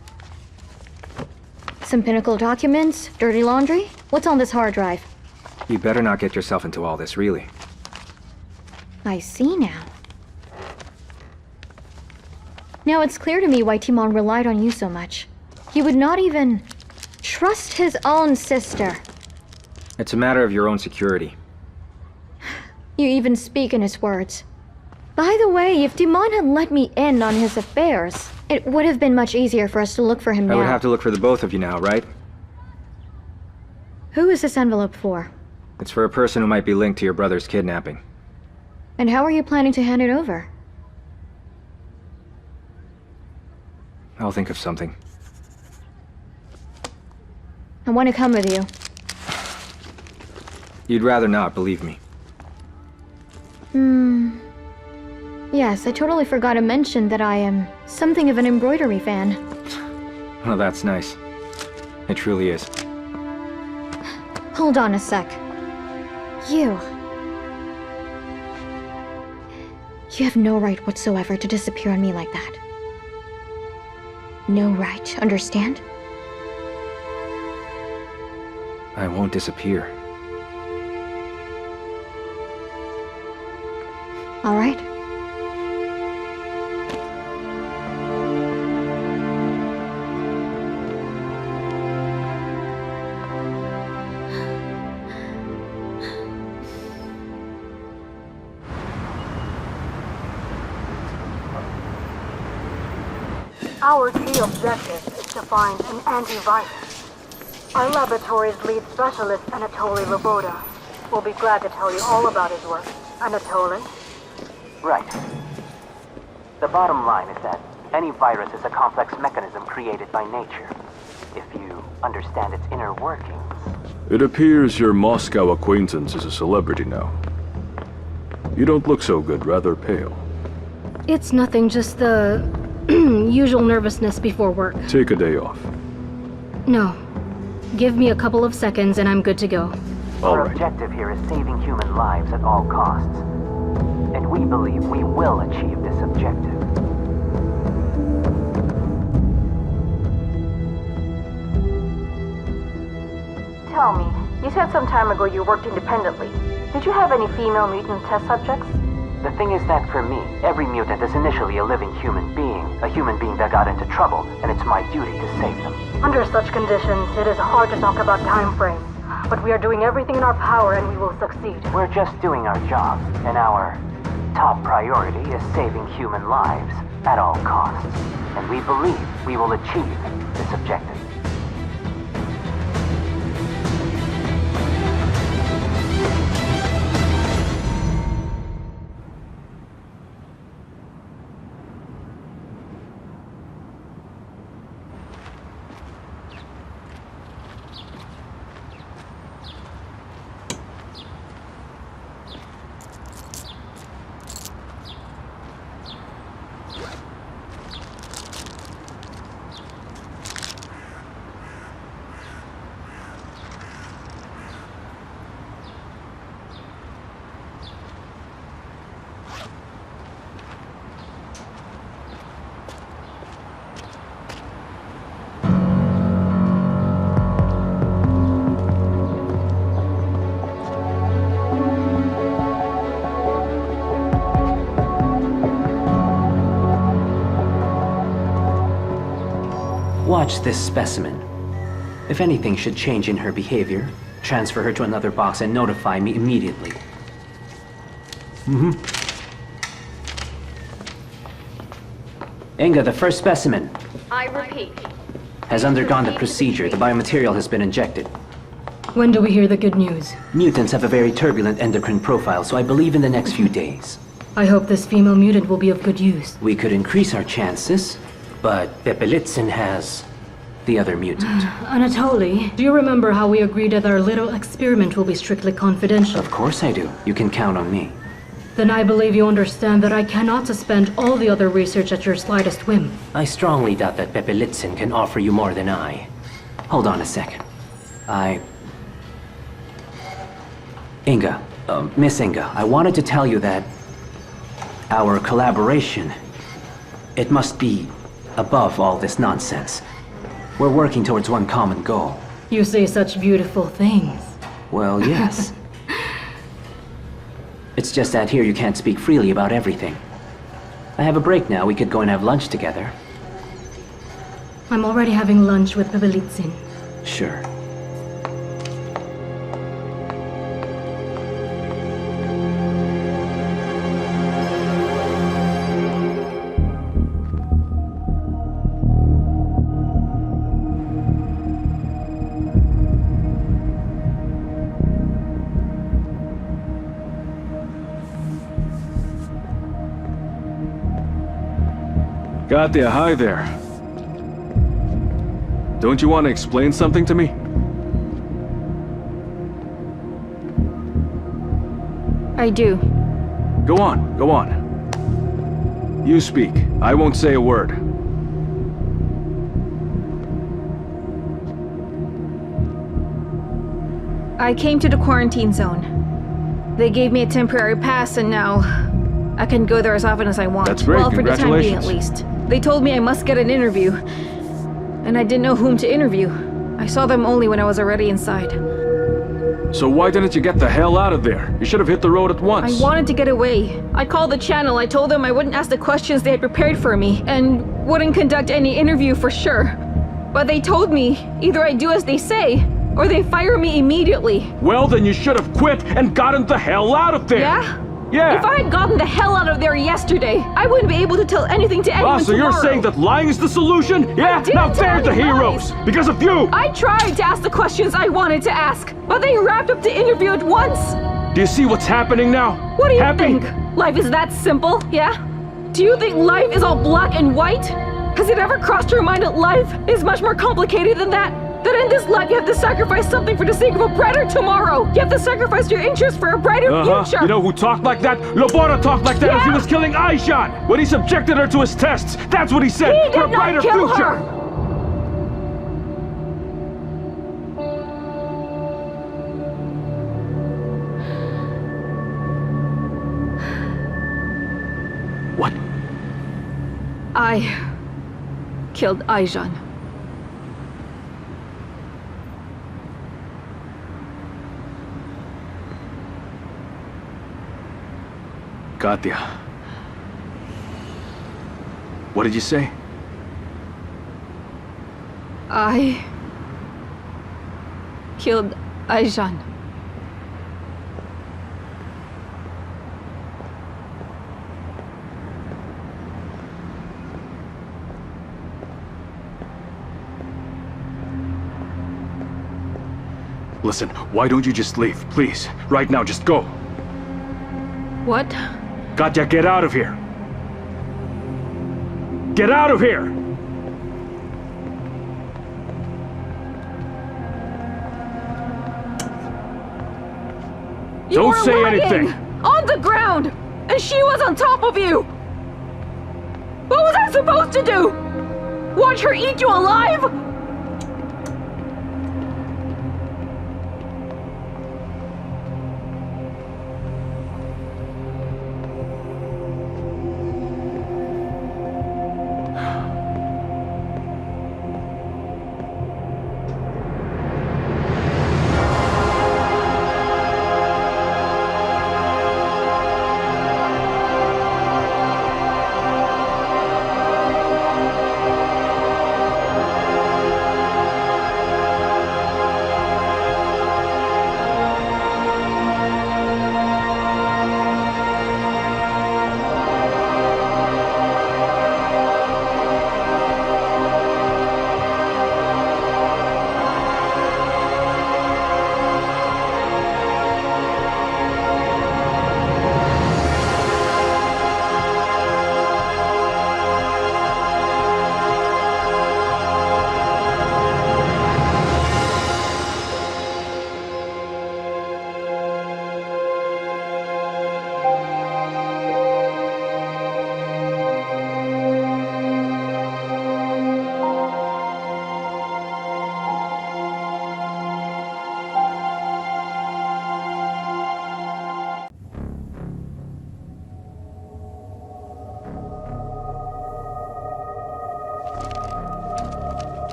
Some Pinnacle documents? Dirty laundry? What's on this hard drive? You better not get yourself into all this, really. I see now. Now it's clear to me why Timon relied on you so much. He would not even trust his own sister. It's a matter of your own security. You even speak in his words. By the way, if Timon had let me in on his affairs, it would have been much easier for us to look for him now. I would have to look for the both of you now, right? Who is this envelope for? It's for a person who might be linked to your brother's kidnapping. And how are you planning to hand it over? I'll think of something. I want to come with you. You'd rather not, believe me. Yes, I totally forgot to mention that I am something of an embroidery fan. Well, that's nice. It truly is. Hold on a sec. You have no right whatsoever to disappear on me like that. No right, understand? I won't disappear. All right. Our key objective is to find an antivirus. Our laboratory's lead specialist, Anatoly Loboda, will be glad to tell you all about his work. Anatoly? Right. The bottom line is that any virus is a complex mechanism created by nature. If you understand its inner workings. It appears your Moscow acquaintance is a celebrity now. You don't look so good, rather pale. It's nothing, just the usual nervousness before work. Take a day off. No. Give me a couple of seconds and I'm good to go. Our objective here is saving human lives at all costs. And we believe we will achieve this objective. Tell me, you said some time ago you worked independently. Did you have any female mutant test subjects? The thing is that for me, every mutant is initially a living human being that got into trouble, and it's my duty to save them. Under such conditions, it is hard to talk about time frames. But we are doing everything in our power and we will succeed. We're just doing our job, and our top priority is saving human lives at all costs. And we believe we will achieve this objective. Watch this specimen. If anything should change in her behavior, transfer her to another box and notify me immediately. Inga, the first specimen I repeat. has undergone the procedure. The biomaterial has been injected. When do we hear the good news? Mutants have a very turbulent endocrine profile, so I believe in the next few days. I hope this female mutant will be of good use. We could increase our chances, but Bepelitsyn has the other mutant. Anatoly, do you remember how we agreed that our little experiment will be strictly confidential? Of course I do. You can count on me. Then I believe you understand that I cannot suspend all the other research at your slightest whim. I strongly doubt that Bepelitsyn can offer you more than I. Hold on a second. Inga, Miss Inga, I wanted to tell you that our collaboration, it must be above all this nonsense. We're working towards one common goal. You say such beautiful things. Well, yes. It's just that here you can't speak freely about everything. I have a break now. We could go and have lunch together. I'm already having lunch with Bepelitsyn. Sure. Nadia, hi there. Don't you want to explain something to me? I do. Go on, go on. You speak. I won't say a word. I came to the quarantine zone. They gave me a temporary pass and now I can go there as often as I want. That's great. Well, for the time being at Congratulations. least. They told me I must get an interview. And I didn't know whom to interview. I saw them only when I was already inside. So why didn't you get the hell out of there? You should have hit the road at once. I wanted to get away. I called the channel. I told them I wouldn't ask the questions they had prepared for me and wouldn't conduct any interview for sure. But they told me either I do as they say or they fire me immediately. Well, then you should have quit and gotten the hell out of there! Yeah? Yeah. If I had gotten the hell out of there yesterday, I wouldn't be able to tell anything to anyone So tomorrow. you're saying that lying is the solution? Yeah? didn't Now tell they're the any heroes! lies. Because of you! I tried to ask the questions I wanted to ask, but they wrapped up the interview at once. Do you see what's happening now? What do you Happy? think? Life is that simple, yeah? Do you think life is all black and white? Has it ever crossed your mind that life is much more complicated than that? That in this life you have to sacrifice something for the sake of a brighter tomorrow. You have to sacrifice your interests for a brighter future. You know who talked like that? Lobora talked like that as he was killing Aishan! When he subjected her to his tests! That's what he said! He for a did not brighter kill future! her. What? I killed Aijan. Katya. What did you say? I killed Aijan. Listen, why don't you just leave, please? Right now, just go. What? Katya, get out of here! Get out of here! You Don't were say lying! anything! On the ground! And she was on top of you! What was I supposed to do? Watch her eat you alive?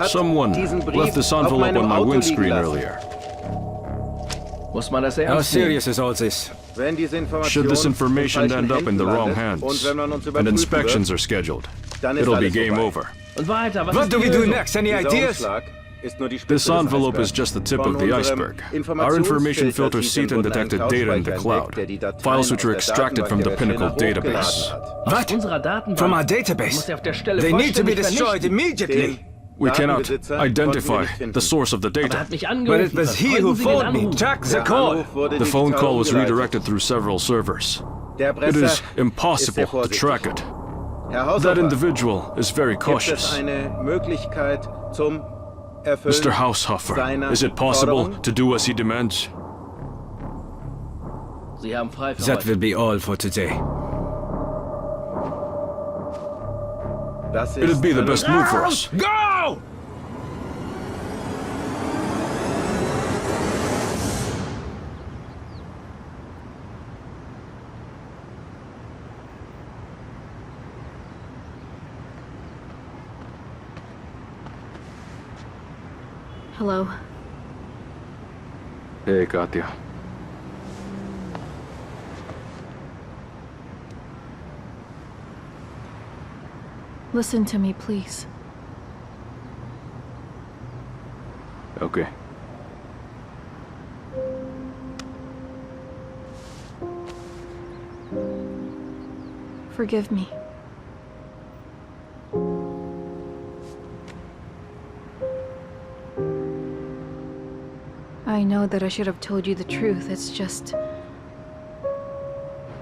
Someone left this envelope on my windscreen earlier. Muss man das How ernst nehmen? serious is all this? Should this information end up in the wrong hands, and inspections are scheduled, it'll be game over. Und weiter, was What ist do die we do Lösung? next? Any ideas? This envelope is just the tip of the iceberg. Our information filter seed and detected data in the cloud, files which were extracted from the Pinnacle database. What? Unserer Datenbank From our muss database? er auf der Stelle They need to be vollständig destroyed vernichten. immediately. We cannot identify the source of the Aber er data. hat mich But angerufen. it was he who Verfolgen Sie den phoned me. Anruf. Track the call. The phone call was redirected through several servers. It is impossible to track it. That individual is very cautious. Mr. Haushoffer, is it possible to do as he demands? Sie haben frei für That heute. will be all for today. It'd be the best move for us. Go! Hello. Hey, Katya. Listen to me, please. Okay. Forgive me. I know that I should have told you the truth, it's just...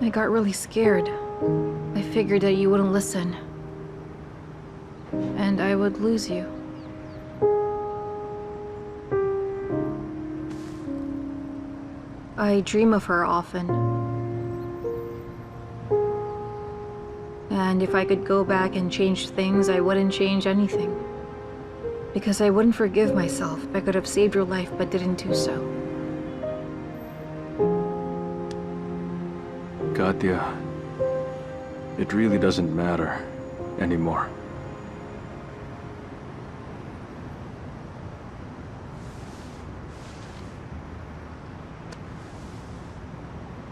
I got really scared. I figured that you wouldn't listen. And I would lose you. I dream of her often. And if I could go back and change things, I wouldn't change anything. Because I wouldn't forgive myself. I could have saved your life, but didn't do so. Katya, it really doesn't matter anymore.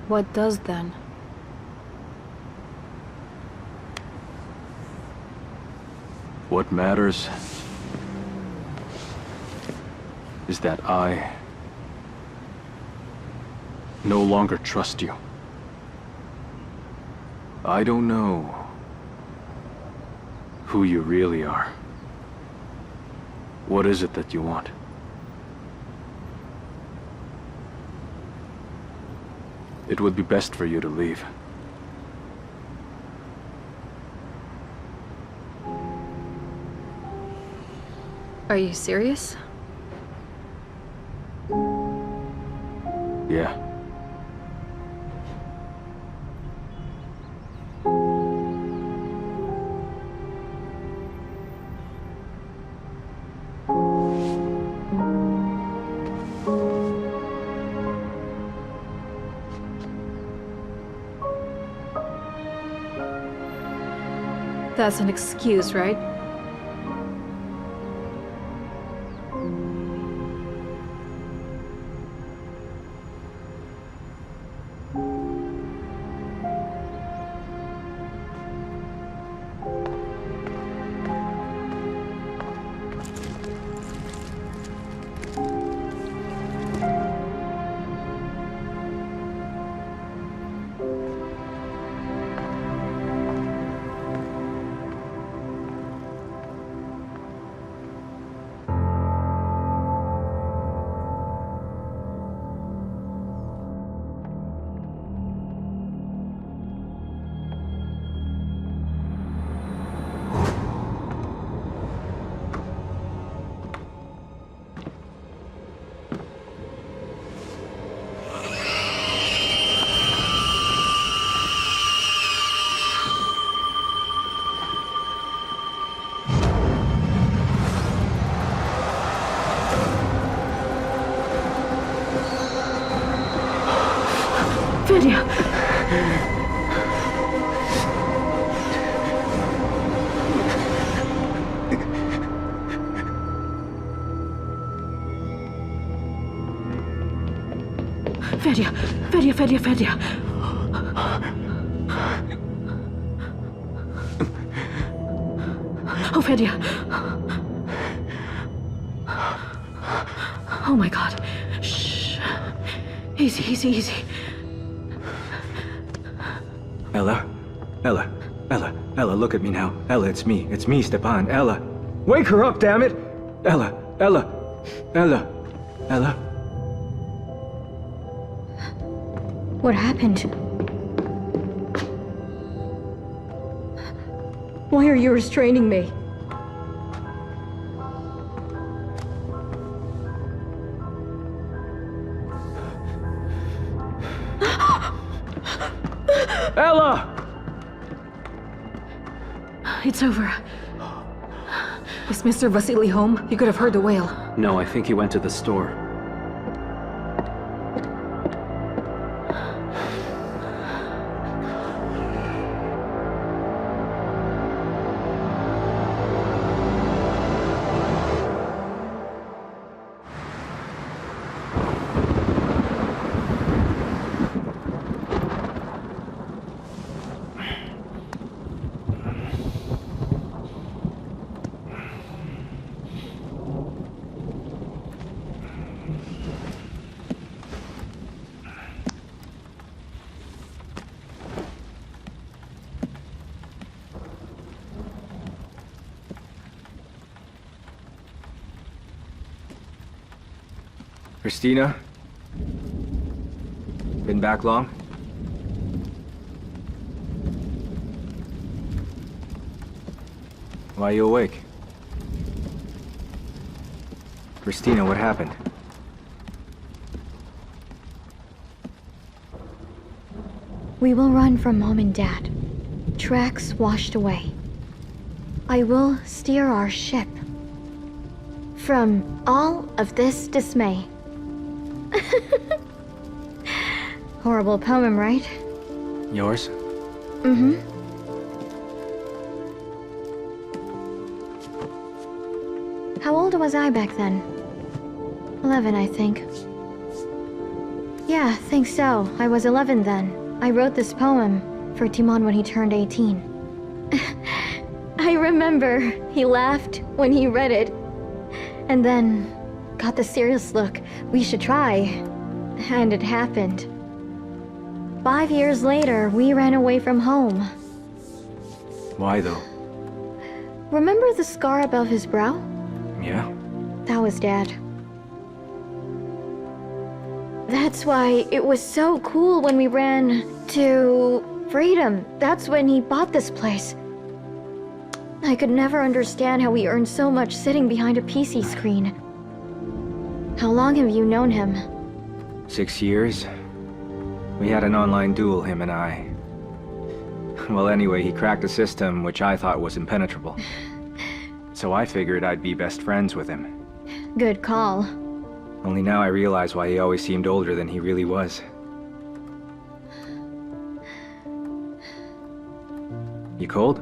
What does then? What matters is that I no longer trust you. I don't know who you really are. What is it that you want? It would be best for you to leave. Are you serious? Yeah. That's an excuse, right? Nadia! Nadia. Oh, Nadia. Oh my God. Shh. Easy. Ella, look at me now. Ella, it's me, Stepan. Ella. Wake her up, damn it! Ella. What happened? Why are you restraining me? Ella! It's over. Is Mr. Vasily home? You could have heard the wail. No, I think he went to the store. Christina? Been back long? Why are you awake? Christina, what happened? We will run from Mom and Dad. Tracks washed away. I will steer our ship from all of this dismay. Horrible poem, right? Yours? Mm-hmm. How old was I back then? 11, I think. Yeah, think so. I was 11 then. I wrote this poem for Timon when he turned 18. I remember he laughed when he read it, and then got the serious look. We should try. And it happened. 5 years later, we ran away from home. Why though? Remember the scar above his brow? Yeah? That was Dad. That's why it was so cool when we ran to freedom. That's when he bought this place. I could never understand how he earned so much sitting behind a PC screen. How long have you known him? 6 years. We had an online duel, him and I. Well, anyway, he cracked a system which I thought was impenetrable. So I figured I'd be best friends with him. Good call. Only now I realize why he always seemed older than he really was. You cold?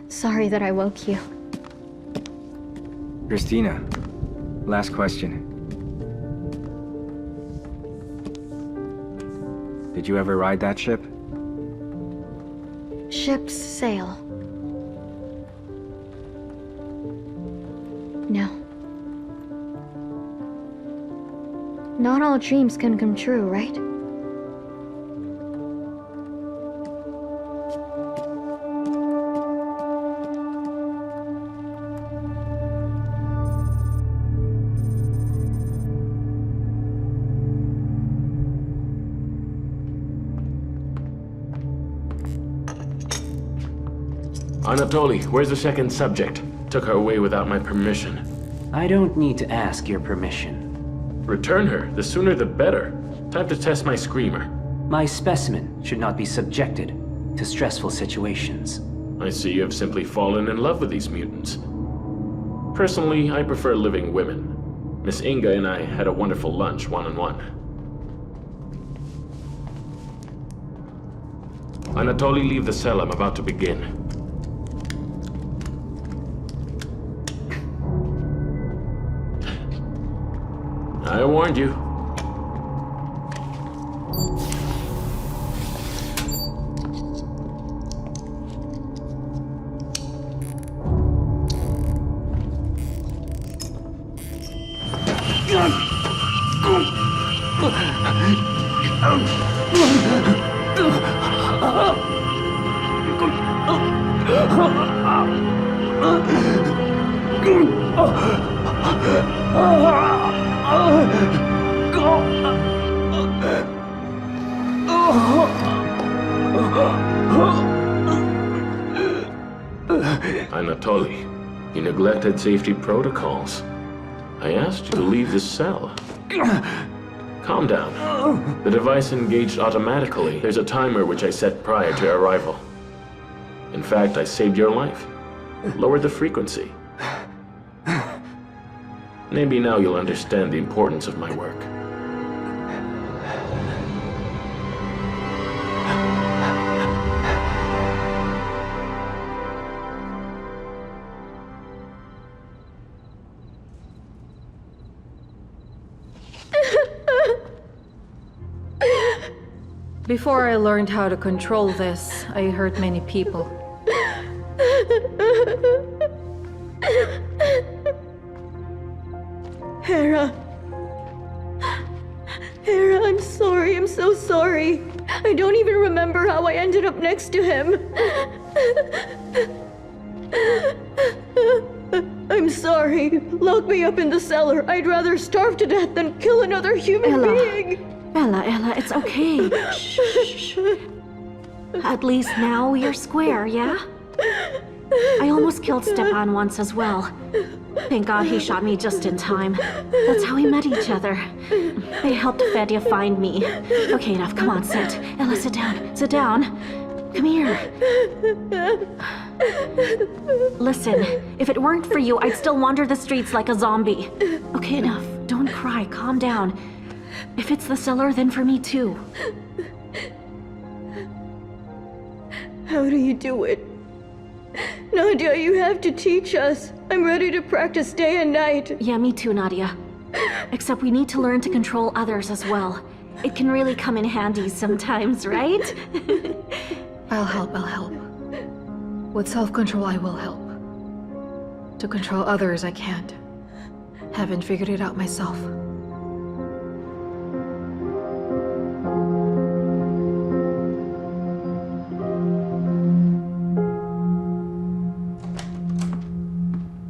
Sorry that I woke you. Christina, last question. Did you ever ride that ship? Ship's sail. No. Not all dreams can come true, right? Anatoly, where's the second subject? Took her away without my permission. I don't need to ask your permission. Return her. The sooner the better. Time to test my screamer. My specimen should not be subjected to stressful situations. I see you have simply fallen in love with these mutants. Personally, I prefer living women. Miss Inga and I had a wonderful lunch one-on-one. Anatoly, leave the cell. I'm about to begin. I warned you. Anatoly, you neglected safety protocols. I asked you to leave this cell. Calm down. The device engaged automatically. There's a timer which I set prior to arrival. In fact, I saved your life. Lowered the frequency. Maybe now you'll understand the importance of my work. Before I learned how to control this, I hurt many people. Hera. Hera, I'm sorry. I'm so sorry. I don't even remember how I ended up next to him. I I'm sorry. Lock me up in the cellar. I'd rather starve to death than kill another human being. Ella, it's okay. Shh. At least now you're square, yeah? I almost killed Stepan once as well. Thank God he shot me just in time. That's how we met each other. They helped Fedya find me. Okay, enough. Come on, sit. Ella, sit down. Sit down. Come here. Listen, if it weren't for you, I'd still wander the streets like a zombie. Okay, enough. Don't cry. Calm down. If it's the cellar, then for me too. How do you do it? Nadia, you have to teach us. I'm ready to practice day and night. Yeah, me too, Nadia. Except we need to learn to control others as well. It can really come in handy sometimes, right? I'll help. With self-control, I will help. To control others, I can't. Haven't figured it out myself.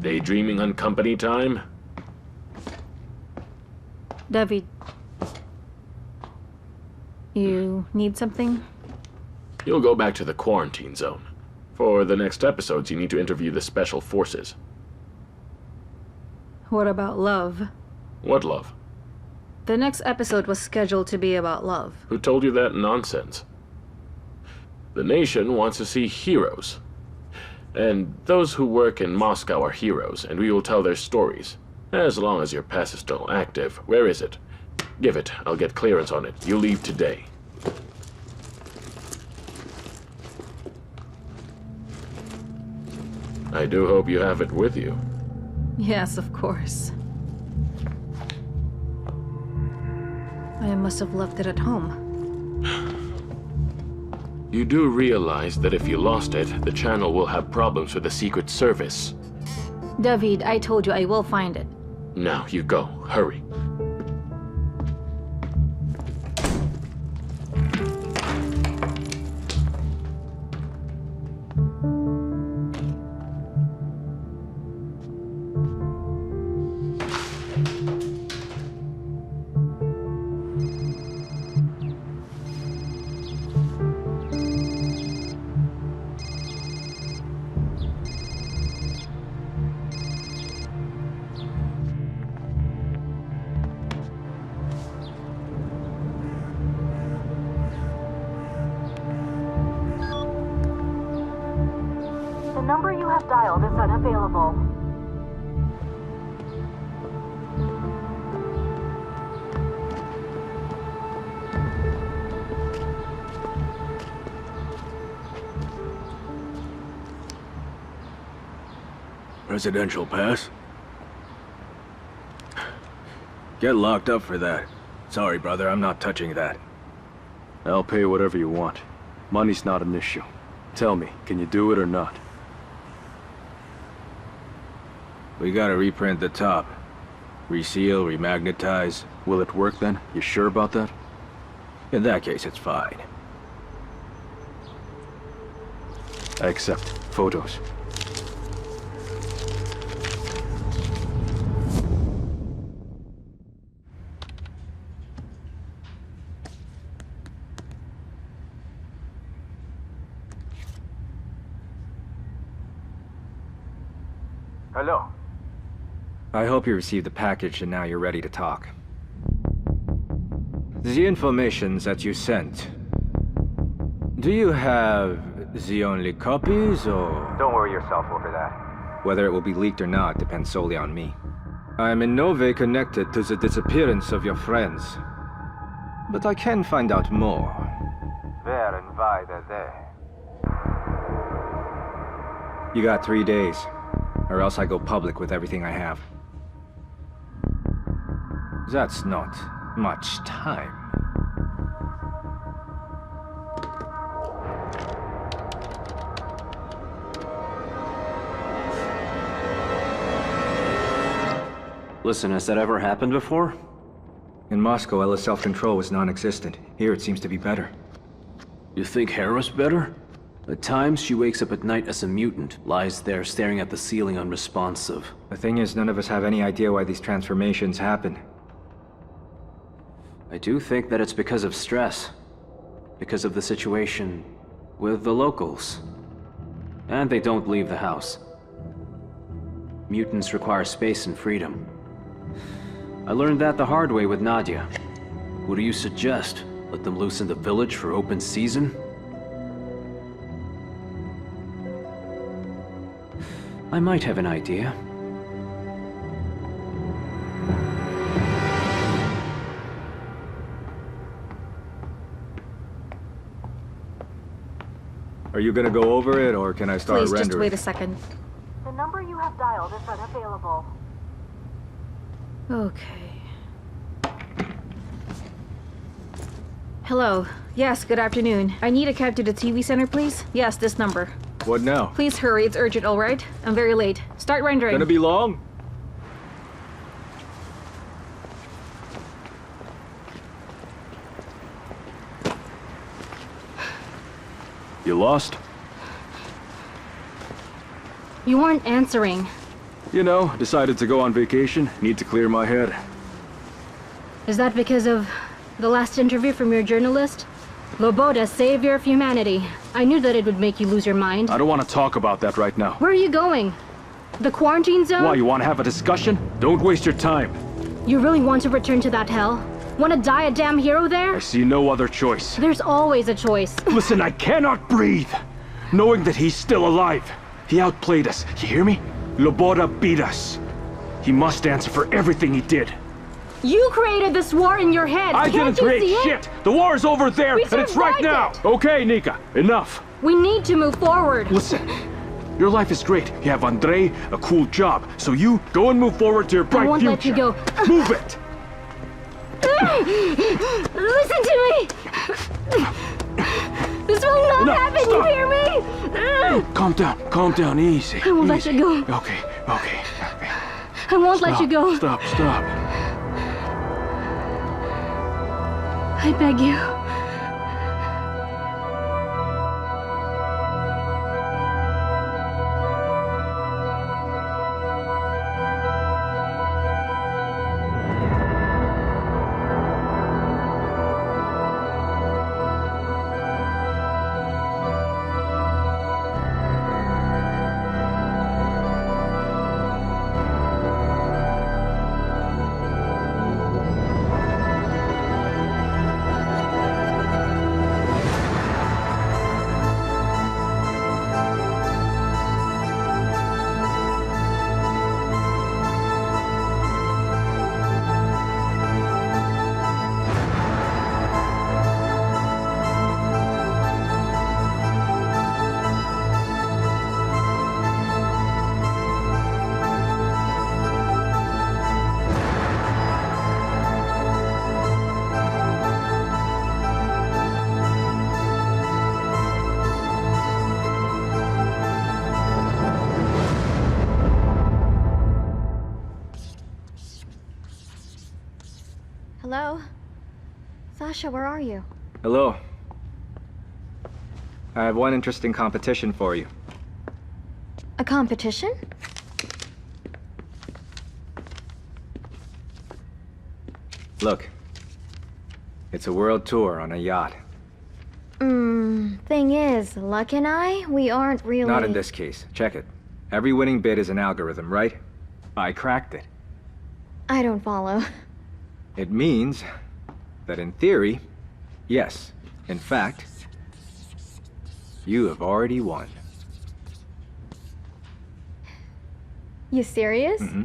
Daydreaming on company time? David, you need something? You'll go back to the quarantine zone. For the next episodes, you need to interview the special forces. What about love? What love? The next episode was scheduled to be about love. Who told you that nonsense? The nation wants to see heroes. And those who work in Moscow are heroes, and we will tell their stories. As long as your pass is still active. Where is it? Give it. I'll get clearance on it. You leave today. I do hope you have it with you. Yes, of course. I must have left it at home. You do realize that if you lost it, the channel will have problems with the Secret Service. David, I told you I will find it. Now, you go. Hurry. The number you have dialed is unavailable. Presidential pass? Get locked up for that. Sorry, brother, I'm not touching that. I'll pay whatever you want. Money's not an issue. Tell me, can you do it or not? We gotta reprint the top. Reseal, remagnetize. Will it work then? You sure about that? In that case, it's fine. I accept. Photos. Hello. I hope you received the package and now you're ready to talk. The information that you sent. Do you have the only copies, or...? Don't worry yourself over that. Whether it will be leaked or not depends solely on me. I am in no way connected to the disappearance of your friends. But I can find out more. Where and why they're there. You got 3 days, or else I go public with everything I have. That's not much time. Listen, has that ever happened before? In Moscow, Ella's self-control was non-existent. Here it seems to be better. You think Hera's better? At times, she wakes up at night as a mutant, lies there staring at the ceiling unresponsive. The thing is, none of us have any idea why these transformations happen. I do think that it's because of stress. Because of the situation with the locals. And they don't leave the house. Mutants require space and freedom. I learned that the hard way with Nadia. What do you suggest? Let them loose in the village for open season? I might have an idea. Are you gonna go over it, or can I start Please, rendering? just wait a second. The number you have dialed is unavailable. Okay. Hello. Yes, good afternoon. I need a cab to the TV center, please. Yes, this number. What now? Please hurry, it's urgent, alright? I'm very late. Start rendering. Gonna be long? You lost? You weren't answering. You know, decided to go on vacation. Need to clear my head. Is that because of the last interview from your journalist? Loboda, savior of humanity. I knew that it would make you lose your mind. I don't want to talk about that right now. Where are you going? The quarantine zone? Why, you want to have a discussion? Don't waste your time. You really want to return to that hell? Want to die a damn hero there? I see no other choice. There's always a choice. Listen, I cannot breathe. Knowing that he's still alive. He outplayed us. You hear me? Loboda beat us. He must answer for everything he did. You created this war in your head. I Can't didn't you create see it? shit. The war is over there, We and it's right survived now. it. Okay, Nika, enough. We need to move forward. Listen, your life is great. You have Andre, a cool job. So you go and move forward to your bright I won't future. let you go. Move it. Listen to me. This will not No, happen. stop. You hear me? Calm down, easy. I won't let easy. you go. Okay. I won't let you go. Stop. I beg you. Hello? Sasha, where are you? Hello. I have one interesting competition for you. A competition? Look. It's a world tour on a yacht. Thing is, Luck and I, we aren't really... Not in this case. Check it. Every winning bid is an algorithm, right? I cracked it. I don't follow. It means that in theory, yes, in fact, you have already won. You serious? Mm-hmm.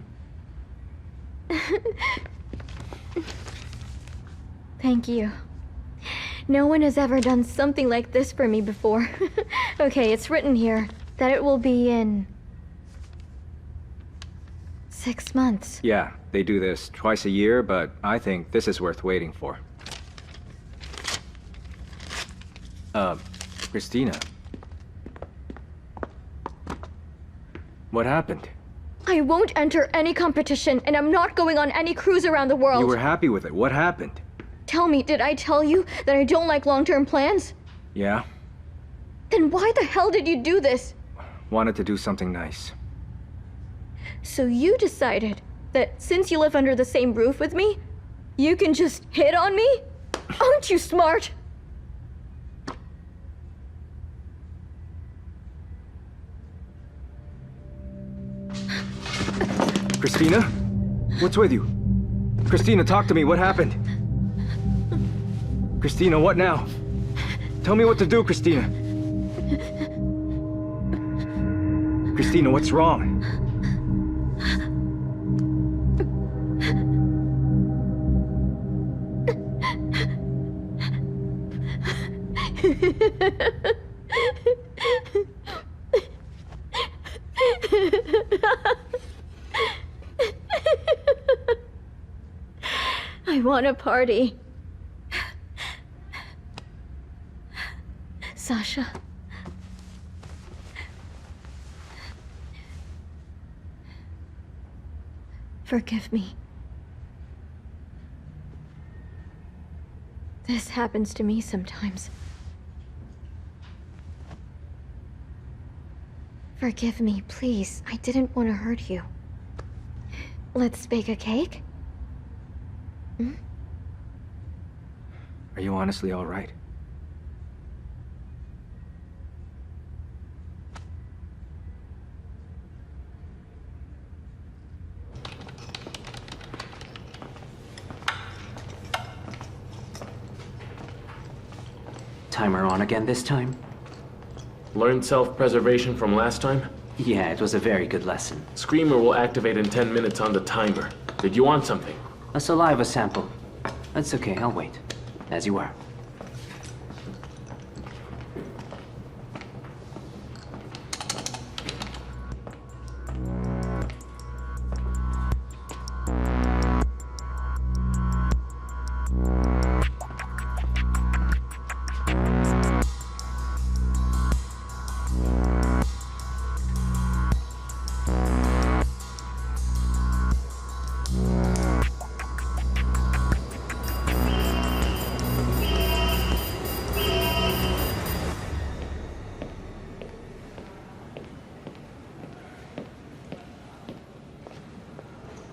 Thank you. No one has ever done something like this for me before. Okay, it's written here that it will be in 6 months. Yeah, they do this twice a year, but I think this is worth waiting for. Christina. What happened? I won't enter any competition, and I'm not going on any cruise around the world. You were happy with it. What happened? Tell me, did I tell you that I don't like long-term plans? Yeah? Then why the hell did you do this? Wanted to do something nice. So you decided that since you live under the same roof with me, you can just hit on me? Aren't you smart? Christina? What's with you? Christina, talk to me. What happened? Christina, what now? Tell me what to do, Christina. Christina, what's wrong? I want a party. Sasha. Forgive me. This happens to me sometimes. Forgive me, please. I didn't want to hurt you. Let's bake a cake? Hmm? Are you honestly all right? Timer on again this time? Learned self-preservation from last time? Yeah, it was a very good lesson. Screamer will activate in 10 minutes on the timer. Did you want something? A saliva sample. That's okay, I'll wait. As you are.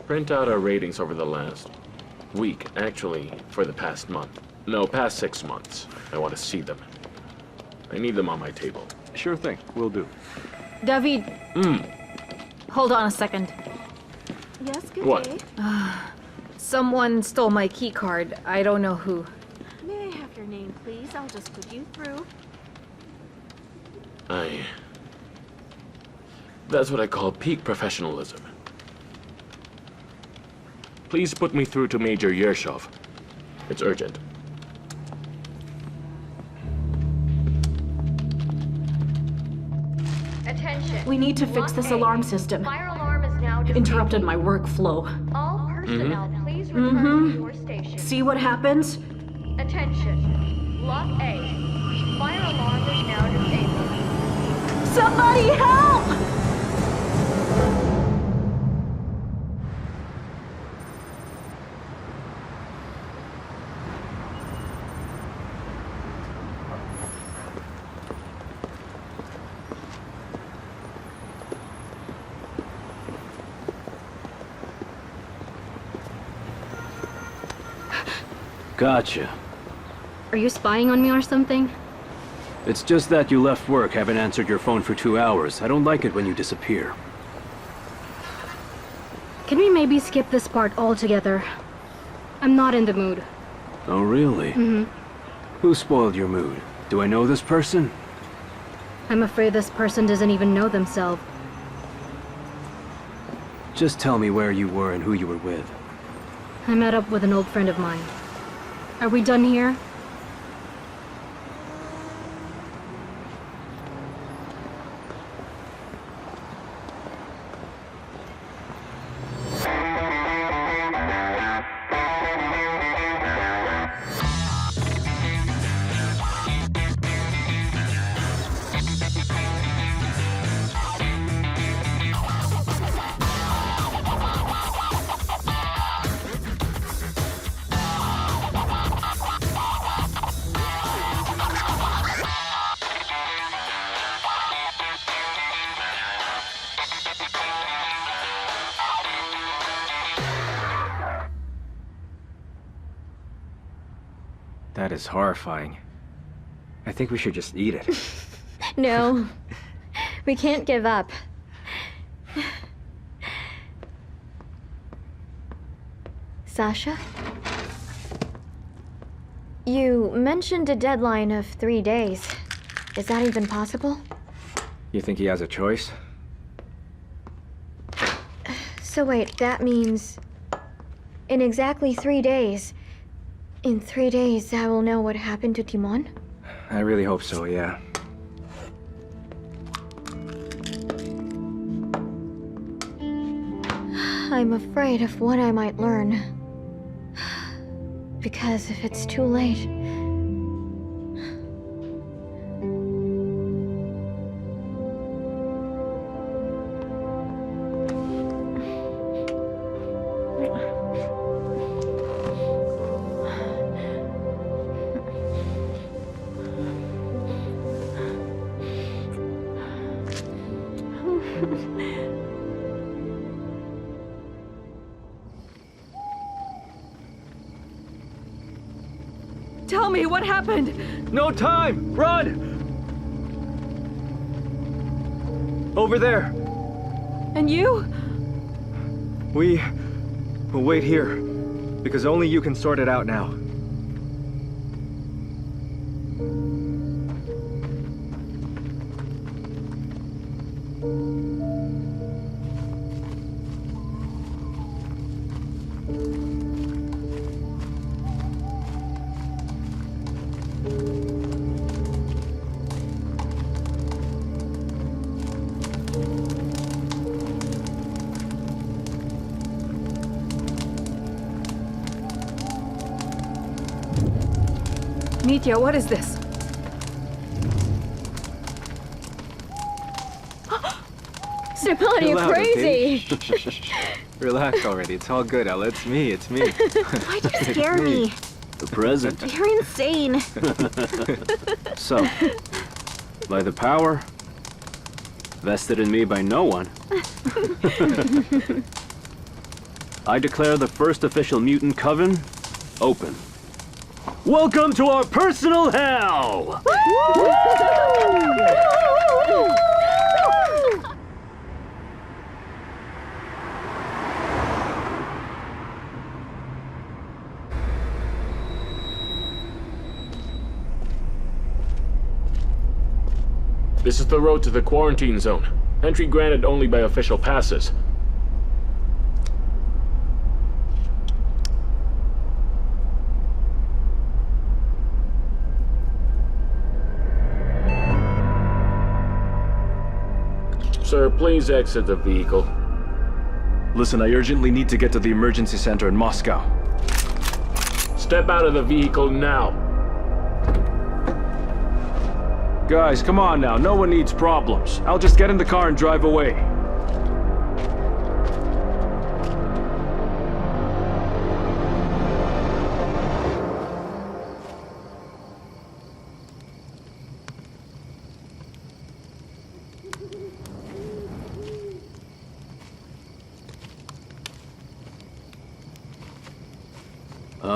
Print out our ratings over the last week, actually, for the past month. No, past 6 months. I want to see them. I need them on my table. Sure thing, will do. David. Hold on a second. Yes, good What? day. Someone stole my key card. I don't know who. May I have your name, please? I'll just put you through. That's what I call peak professionalism. Please put me through to Major Yershov. It's urgent. Attention. We need to fix this alarm system. Fire alarm is now disabled. Interrupted my workflow. All personnel, please return to your station. See what happens? Attention. Block A. Fire alarm is now disabled. Somebody help! Gotcha. Are you spying on me or something? It's just that you left work, haven't answered your phone for 2 hours. I don't like it when you disappear. Can we maybe skip this part altogether? I'm not in the mood. Oh, really? Who spoiled your mood? Do I know this person? I'm afraid this person doesn't even know themselves. Just tell me where you were and who you were with. I met up with an old friend of mine. Are we done here? That is horrifying. I think we should just eat it. No, we can't give up. Sasha? You mentioned a deadline of 3 days. Is that even possible? You think he has a choice? So wait, that means... in exactly 3 days... in 3 days, I will know what happened to Timon? I really hope so, yeah. I'm afraid of what I might learn. Because if it's too late... Tell me, what happened? No time! Run! Over there. And you? We'll wait here. Because only you can sort it out now. Nadia, what is this? Stefan, you're crazy! Relax already. It's all good, Ella. It's me. Why'd you scare me? The present. You're insane. So, by the power vested in me by no one, I declare the first official mutant coven open. Welcome to our personal hell! This is the road to the quarantine zone. Entry granted only by official passes. Sir, please exit the vehicle. Listen, I urgently need to get to the emergency center in Moscow. Step out of the vehicle now. Guys, come on now. No one needs problems. I'll just get in the car and drive away.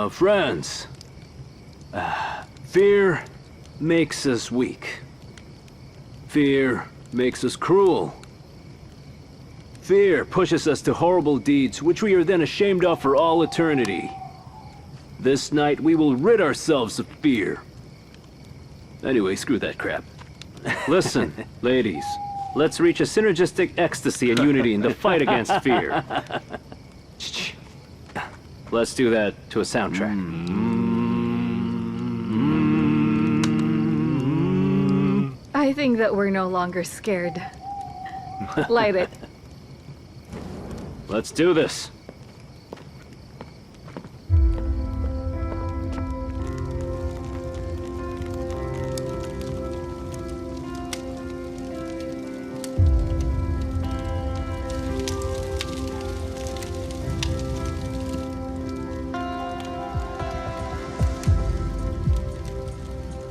Friends, fear makes us weak. Fear makes us cruel. Fear pushes us to horrible deeds which we are then ashamed of for all eternity. This night we will rid ourselves of fear. Anyway, screw that crap. Listen, ladies, let's reach a synergistic ecstasy and unity in the fight against fear. Let's do that to a soundtrack. I think that we're no longer scared. Light it. Let's do this.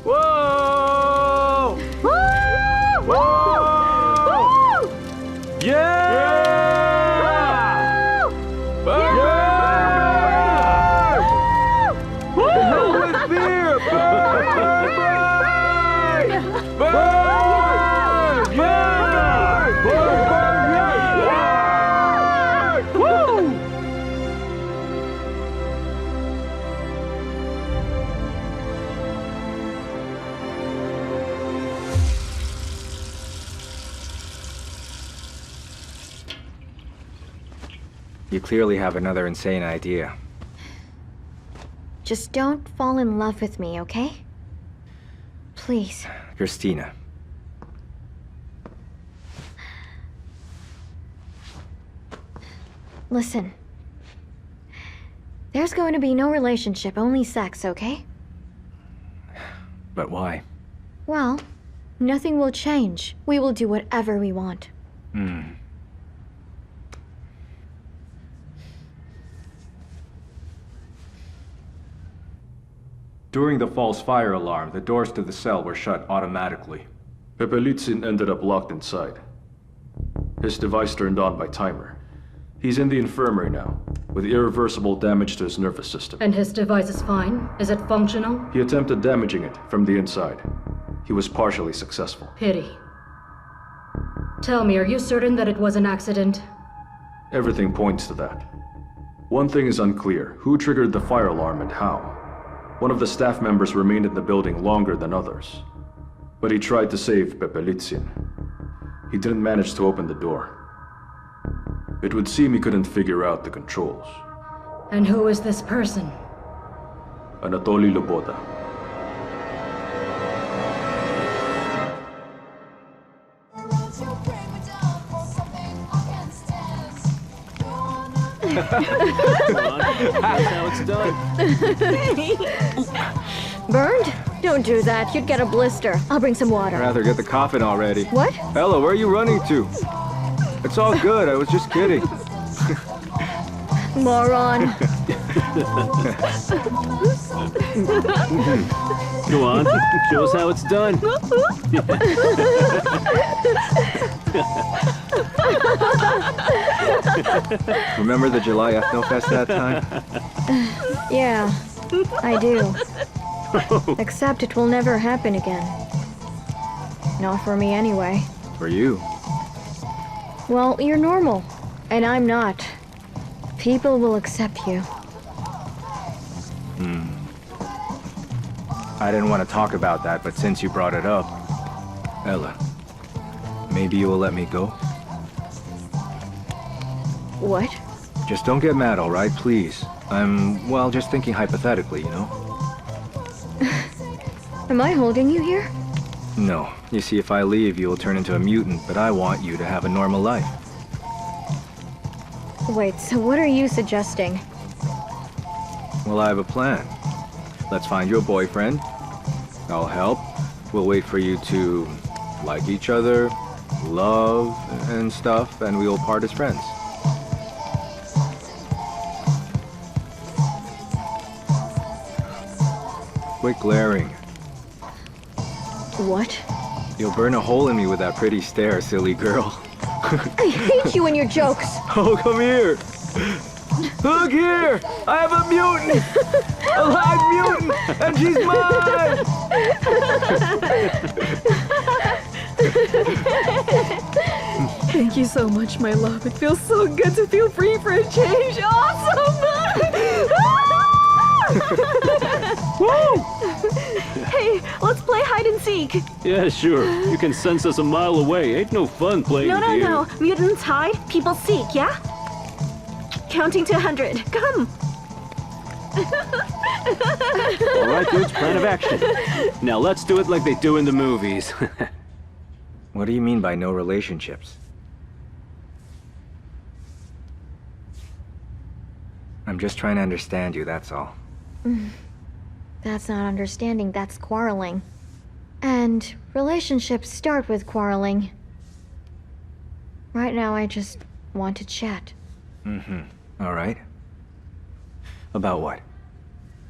Whoa! Woo! Whoa! Woo! Yeah! You clearly have another insane idea. Just don't fall in love with me, okay? Please. Christina. Listen. There's going to be no relationship, only sex, okay? But why? Well, nothing will change. We will do whatever we want. During the false fire alarm, the doors to the cell were shut automatically. Pepelitsin ended up locked inside. His device turned on by timer. He's in the infirmary now, with irreversible damage to his nervous system. And his device is fine? Is it functional? He attempted damaging it from the inside. He was partially successful. Pity. Tell me, are you certain that it was an accident? Everything points to that. One thing is unclear: who triggered the fire alarm and how? One of the staff members remained in the building longer than others. But he tried to save Pepelitsin. He didn't manage to open the door. It would seem he couldn't figure out the controls. And who is this person? Anatoly Loboda. That's how it's done. Burned? Don't do that. You'd get a blister. I'll bring some water. Rather get the coffin already. What? Ella, where are you running to? It's all good, I was just kidding. Moron. Go on, show us how it's done. Remember the July Ethnofest that time? Yeah, I do. Except it will never happen again. Not for me anyway. For you. Well, you're normal, and I'm not. People will accept you. I didn't want to talk about that, but since you brought it up... Ella, maybe you will let me go? What? Just don't get mad, all right? Please. I'm, well, just thinking hypothetically, you know? Am I holding you here? No. You see, if I leave, you'll turn into a mutant, but I want you to have a normal life. Wait, so what are you suggesting? Well, I have a plan. Let's find you a boyfriend. I'll help. We'll wait for you to like each other, love, and stuff, and we'll part as friends. Quit glaring. What? You'll burn a hole in me with that pretty stare, silly girl. I hate you and your jokes! Oh, come here! Look here! I have a mutant! A live mutant! And she's mine! Thank you so much, my love. It feels so good to feel free for a change. Awesome! Woo! Hey, let's play hide and seek. Yeah, sure. You can sense us a mile away. Ain't no fun playing with you. No. Mutants hide, people seek, yeah? Counting to 100. Come. All right, dudes, plan of action. Now let's do it like they do in the movies. What do you mean by no relationships? I'm just trying to understand you, that's all. That's not understanding, that's quarreling. And relationships start with quarreling. Right now, I just want to chat. All right. About what?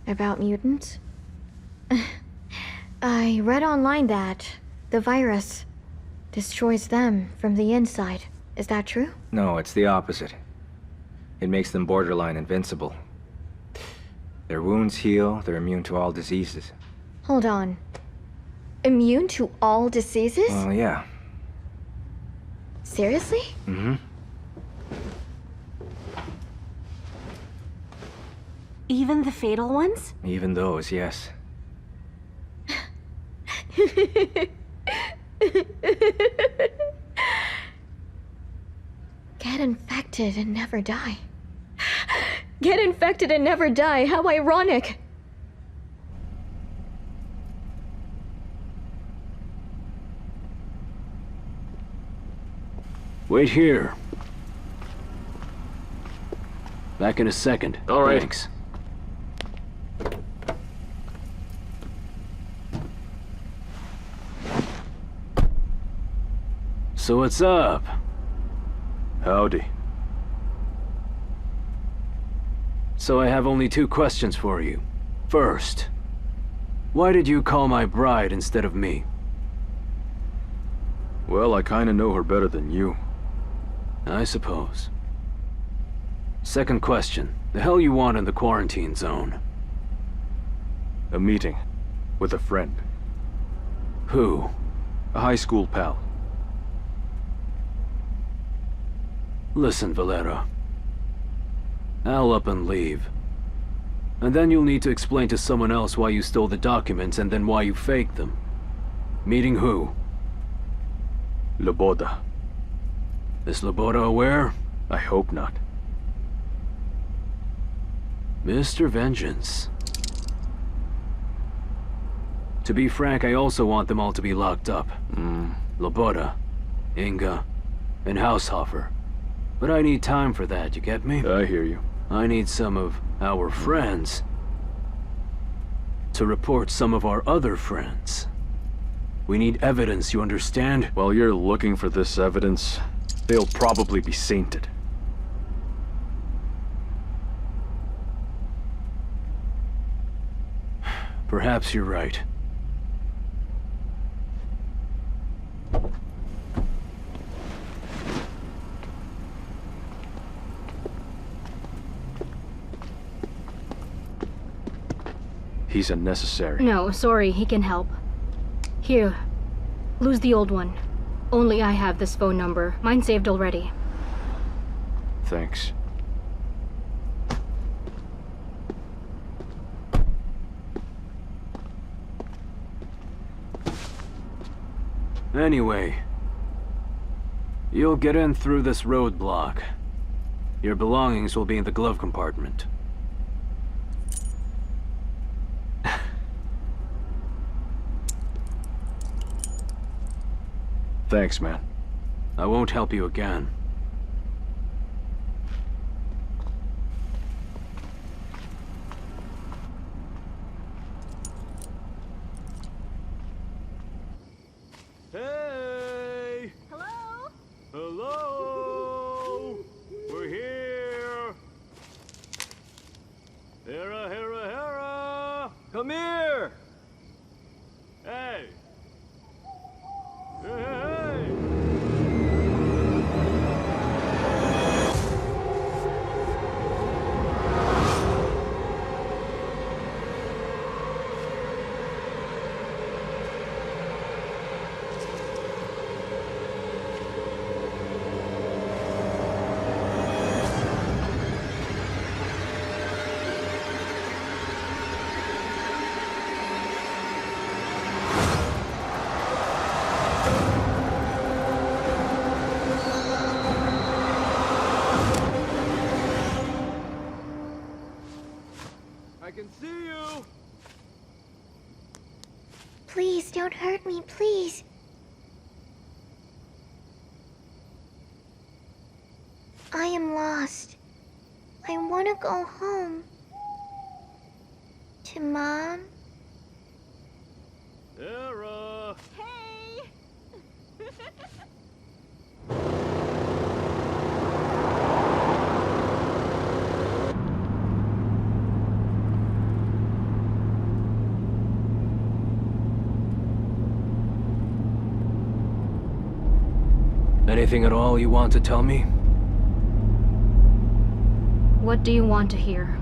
About mutants? I read online that the virus destroys them from the inside. Is that true? No, it's the opposite. It makes them borderline invincible. Their wounds heal, they're immune to all diseases. Hold on. Immune to all diseases? Well, yeah. Seriously? Even the fatal ones? Even those, yes. Get infected and never die. Get infected and never die. How ironic. Wait here. Back in a second. All right. Thanks. So what's up? Howdy. So I have only 2 questions for you. First, why did you call my bride instead of me? Well, I kinda know her better than you. I suppose. Second question, the hell you want in the quarantine zone? A meeting. With a friend. Who? A high school pal. Listen, Valera. I'll up and leave. And then you'll need to explain to someone else why you stole the documents and then why you faked them. Meeting who? Loboda. Is Loboda aware? I hope not. Mr. Vengeance. To be frank, I also want them all to be locked up. Loboda, Inga, and Haushofer. But I need time for that, you get me? I hear you. I need some of our friends to report some of our other friends. We need evidence, you understand? While you're looking for this evidence, they'll probably be sainted. Perhaps you're right. He's unnecessary. No, sorry, he can help. Here, lose the old one. Only I have this phone number. Mine saved already. Thanks. Anyway, you'll get in through this roadblock. Your belongings will be in the glove compartment. Thanks, man. I won't help you again. Hey! Hello? Hello! We're here! Hera, Hera, Hera! Come here! Hey! Hey, hey, hey! I can see you! Please, don't hurt me, please. I am lost. I want to go home. To Mom. Hera! Hey! Anything at all you want to tell me? What do you want to hear?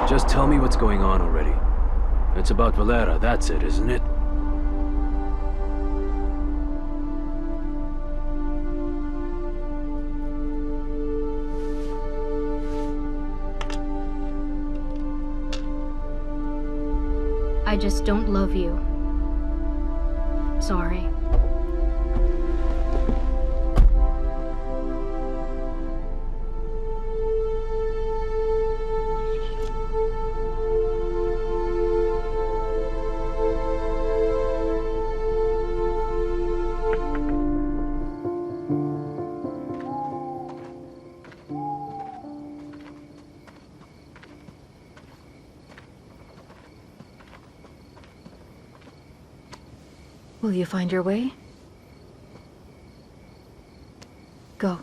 Just tell me what's going on already. It's about Valera, that's it, isn't it? I just don't love you. Sorry. Will you find your way? Go.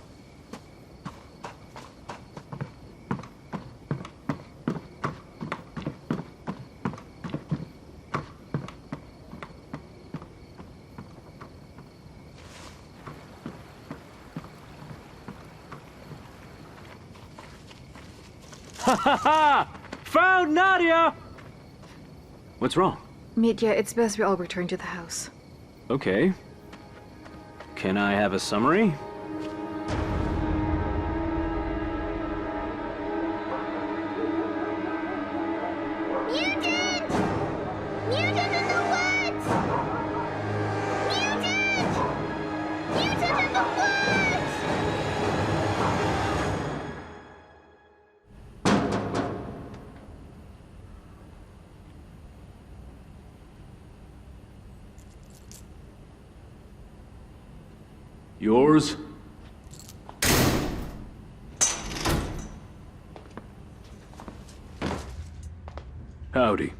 Ha ha ha! Found Nadia! What's wrong? Nadia, it's best we all return to the house. Okay. Can I have a summary? Mutant! Mutant in the woods! Mutant! Mutant in the woods! Yours? Howdy.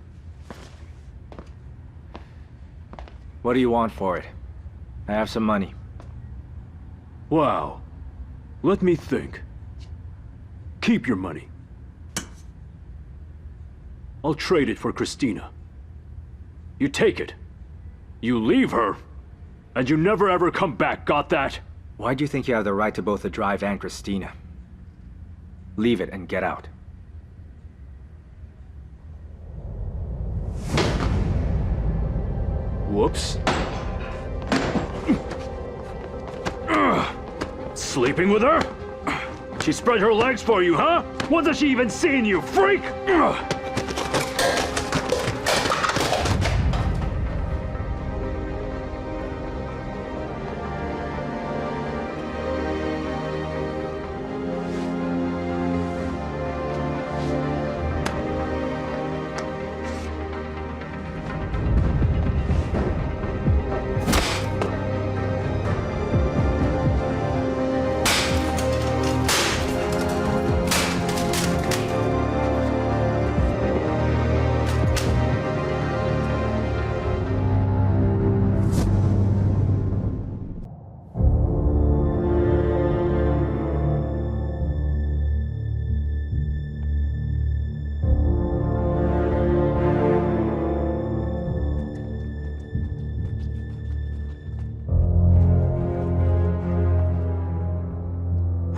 What do you want for it? I have some money. Wow. Let me think. Keep your money. I'll trade it for Christina. You take it. You leave her. And you never ever come back, got that? Why do you think you have the right to both the drive and Christina? Leave it and get out. Whoops. Sleeping with her? She spread her legs for you, huh? When has she even seen you, freak?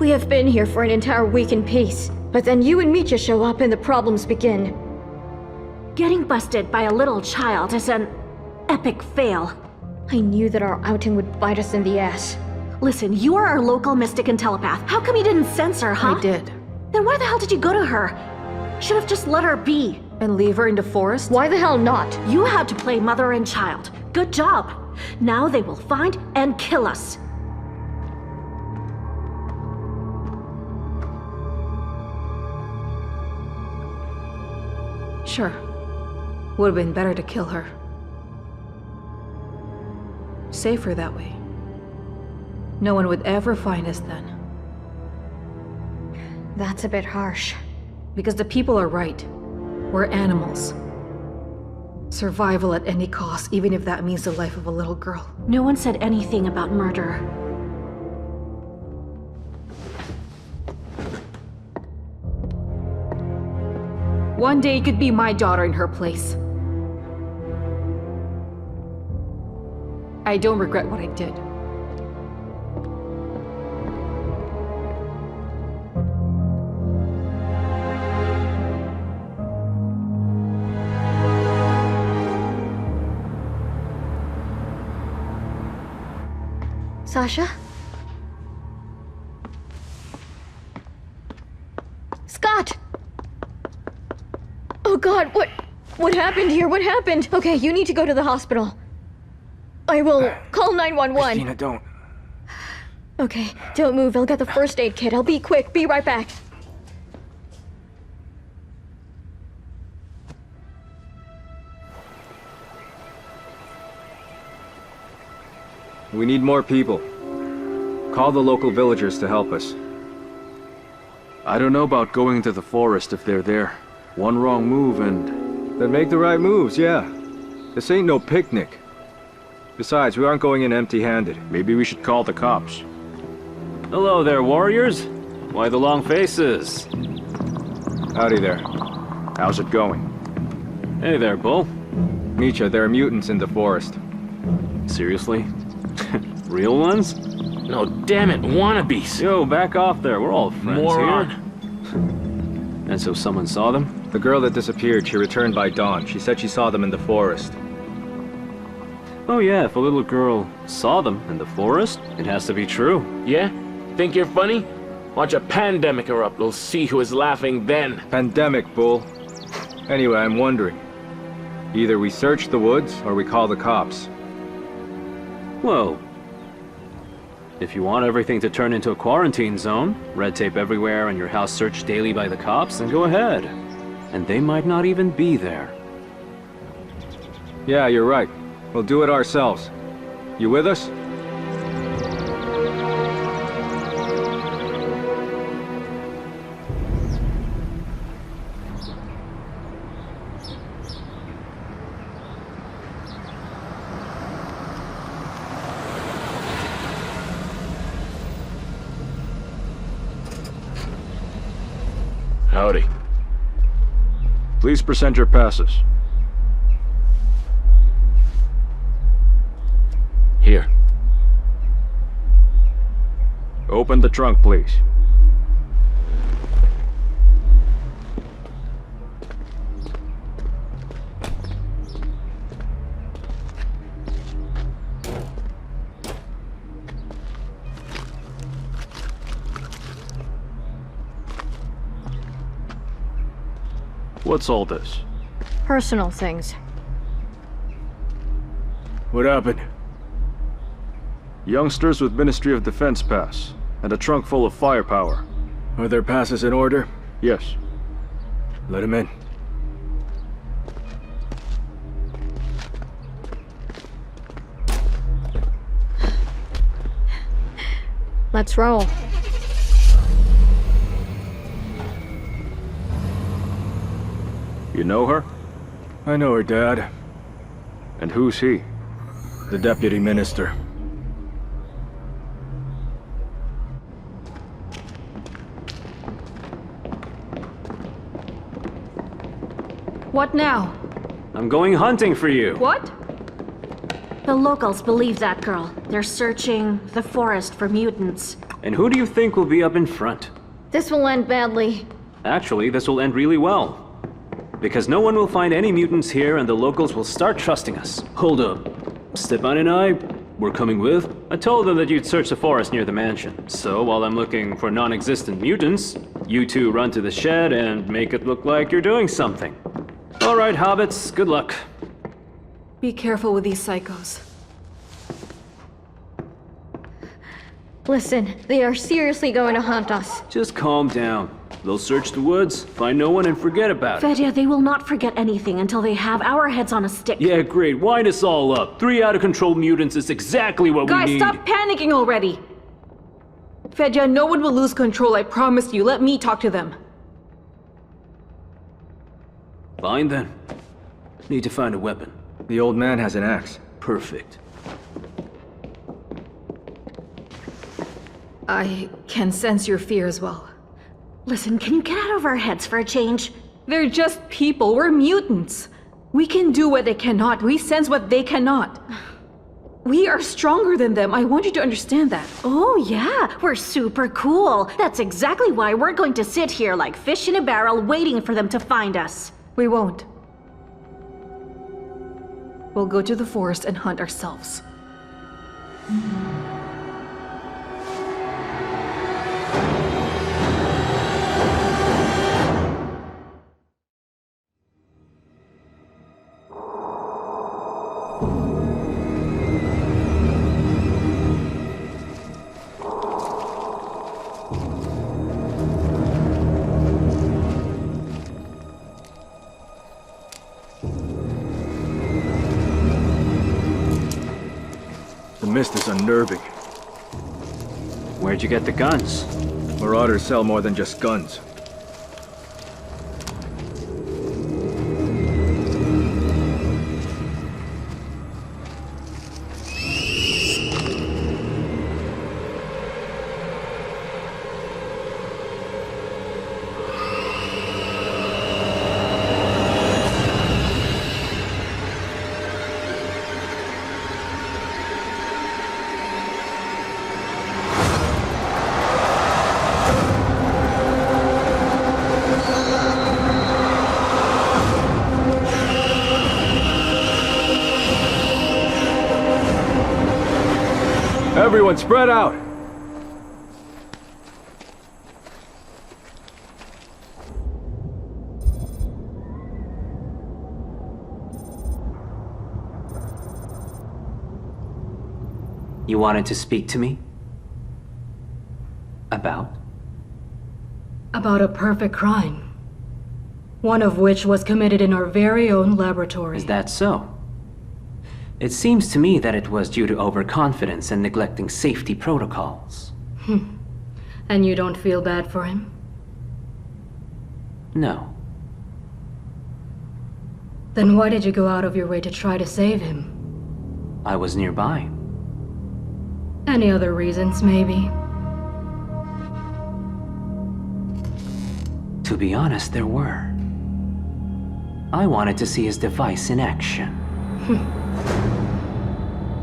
We have been here for an entire week in peace, but then you and Mitya show up and the problems begin. Getting busted by a little child is an epic fail. I knew that our outing would bite us in the ass. Listen, you are our local mystic and telepath. How come you didn't sense her, huh? I did. Then why the hell did you go to her? Should have just let her be. And leave her in the forest? Why the hell not? You had to play mother and child. Good job. Now they will find and kill us. Sure. Would have been better to kill her. Safer that way. No one would ever find us then. That's a bit harsh. Because the people are right. We're animals. Survival at any cost, even if that means the life of a little girl. No one said anything about murder. One day it could be my daughter in her place. I don't regret what I did. Sasha? Scott! Oh God, what What happened here? What happened? Okay, you need to go to the hospital. I will call 911. Christina, don't. Okay, don't move. I'll get the first aid kit. I'll be quick. Be right back. We need more people. Call the local villagers to help us. I don't know about going to the forest if they're there. One wrong move and... Then make the right moves, yeah. This ain't no picnic. Besides, we aren't going in empty-handed. Maybe we should call the cops. Hello there, warriors. Why the long faces? Howdy there. How's it going? Hey there, Bull. Misha, there are mutants in the forest. Seriously? Real ones? No, damn it, wannabes! Yo, back off there. We're all friends Moron. here. And so someone saw them? The girl that disappeared, she returned by dawn. She said she saw them in the forest. Oh yeah, if a little girl saw them in the forest, it has to be true. Yeah? Think you're funny? Watch a pandemic erupt, we'll see who is laughing then. Pandemic, Bull. Anyway, I'm wondering. Either we search the woods, or we call the cops. Well, if you want everything to turn into a quarantine zone, red tape everywhere and your house searched daily by the cops, then go ahead. And they might not even be there. Yeah, you're right. We'll do it ourselves. You with us? Howdy. Please present your passes. Here. Open the trunk, please. What's all this? Personal things. What happened? Youngsters with Ministry of Defense pass, and a trunk full of firepower. Are their passes in order? Yes. Let them in. Let's roll. You know her? I know her dad. And who's he? The deputy minister. What now? I'm going hunting for you. What? The locals believe that girl. They're searching the forest for mutants. And who do you think will be up in front? This will end badly. Actually, this will end really well. Because no one will find any mutants here and the locals will start trusting us. Hold up. Stepan and I, we're coming with. I told them that you'd search the forest near the mansion. So while I'm looking for non-existent mutants, you two run to the shed and make it look like you're doing something. All right, hobbits, good luck. Be careful with these psychos. Listen, they are seriously going to hunt us. Just calm down. They'll search the woods, find no one, and forget about it. Fedya, they will not forget anything until they have our heads on a stick. Yeah, great. Wind us all up. 3 out-of-control mutants is exactly what we need. Guys, stop panicking already! Fedya, no one will lose control, I promise you. Let me talk to them. Fine then. Need to find a weapon. The old man has an axe. Perfect. I can sense your fear as well. Listen, can you get out of our heads for a change? They're just people. We're mutants. We can do what they cannot. We sense what they cannot. We are stronger than them. I want you to understand that. Oh yeah, we're super cool. That's exactly why we're going to sit here like fish in a barrel waiting for them to find us. We won't. We'll go to the forest and hunt ourselves. The mist is unnerving. Where'd you get the guns? Marauders sell more than just guns. Everyone spread out! You wanted to speak to me? About? About a perfect crime. One of which was committed in our very own laboratory. Is that so? It seems to me that it was due to overconfidence and neglecting safety protocols. And you don't feel bad for him? No. Then why did you go out of your way to try to save him? I was nearby. Any other reasons, maybe? To be honest, there were. I wanted to see his device in action.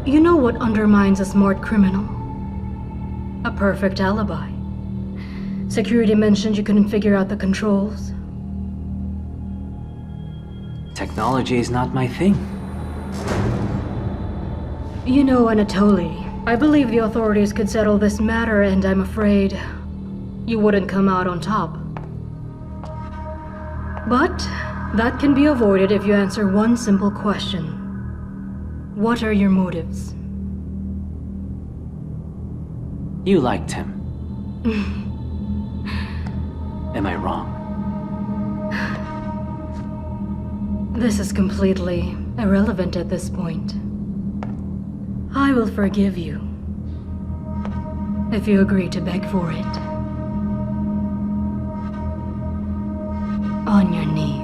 You know what undermines a smart criminal? A perfect alibi. Security mentioned you couldn't figure out the controls. Technology is not my thing. You know, Anatoly, I believe the authorities could settle this matter, and I'm afraid you wouldn't come out on top. But that can be avoided if you answer one simple question. What are your motives? You liked him. Am I wrong? This is completely irrelevant at this point. I will forgive you if you agree to beg for it. On your knees.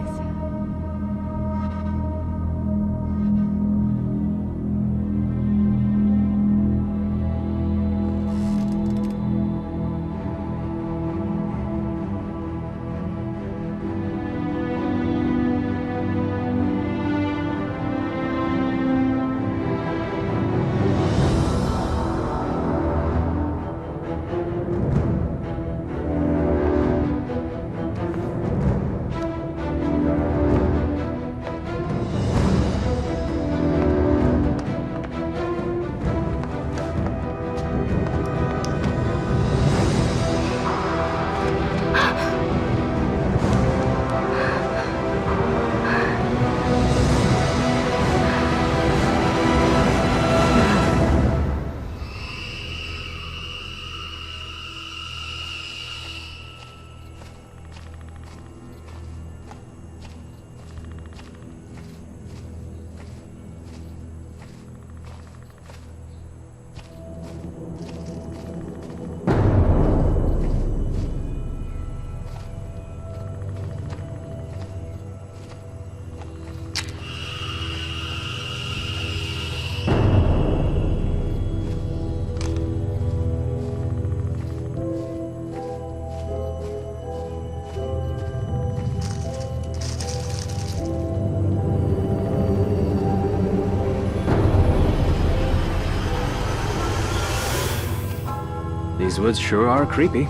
These woods sure are creepy.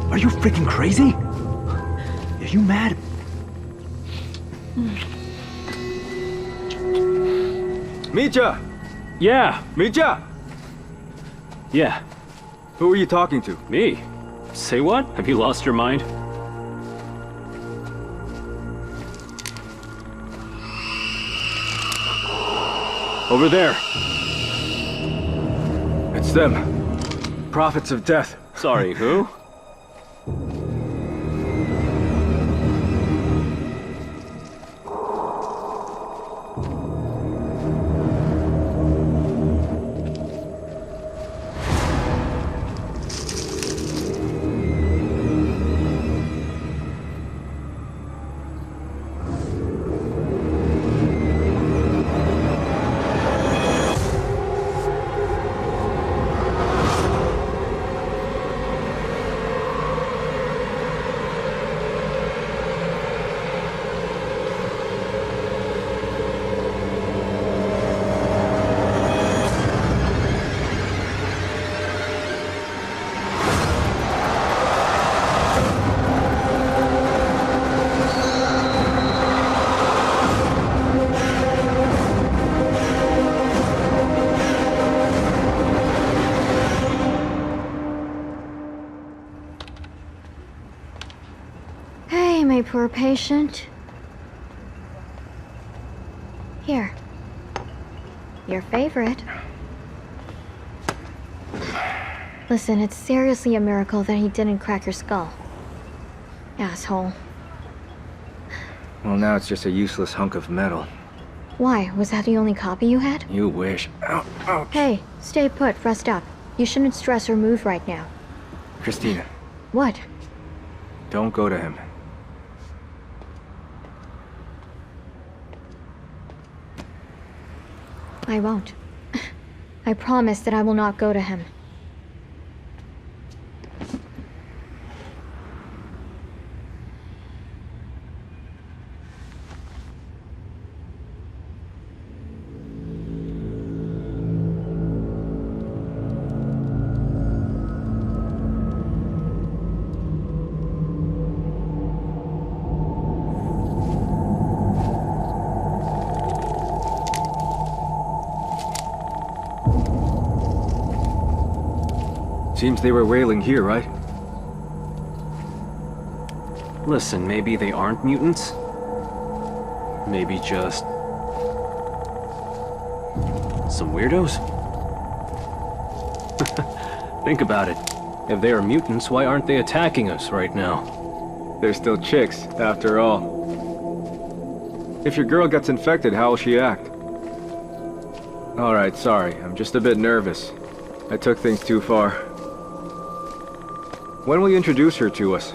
Are you freaking crazy? Are you mad? Mitya! Yeah! Mitya! Yeah. Who are you talking to? Me? Say what? Have you lost your mind? Over there. It's them. Prophets of Death. Sorry, who? My poor patient. Here. Your favorite. Listen, it's seriously a miracle that he didn't crack your skull. Asshole. Well, now it's just a useless hunk of metal. Why? Was that the only copy you had? You wish. Ow, ow. Hey, stay put, rest up. You shouldn't stress or move right now. Christina. What? Don't go to him. I won't. I promise that I will not go to him. Seems they were whaling here, right? Listen, maybe they aren't mutants? Maybe just... some weirdos? Think about it. If they are mutants, why aren't they attacking us right now? They're still chicks, after all. If your girl gets infected, how will she act? Alright, sorry. I'm just a bit nervous. I took things too far. When will you introduce her to us?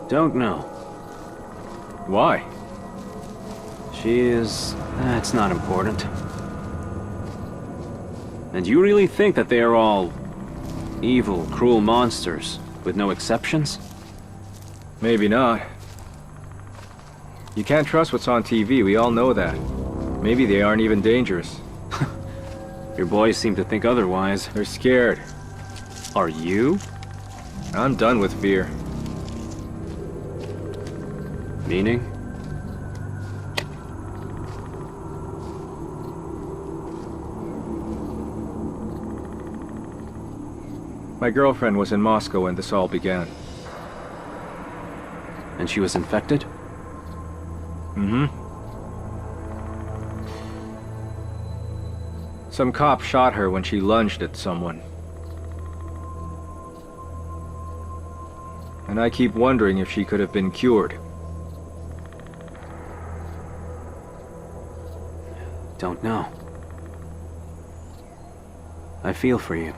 Don't know. Why? She is... it's not important. And you really think that they are all... evil, cruel monsters, with no exceptions? Maybe not. You can't trust what's on TV, we all know that. Maybe they aren't even dangerous. Your boys seem to think otherwise. They're scared. Are you? I'm done with fear. Meaning? My girlfriend was in Moscow when this all began. And she was infected? Mm-hmm. Some cop shot her when she lunged at someone. And I keep wondering if she could have been cured. Don't know. I feel for you.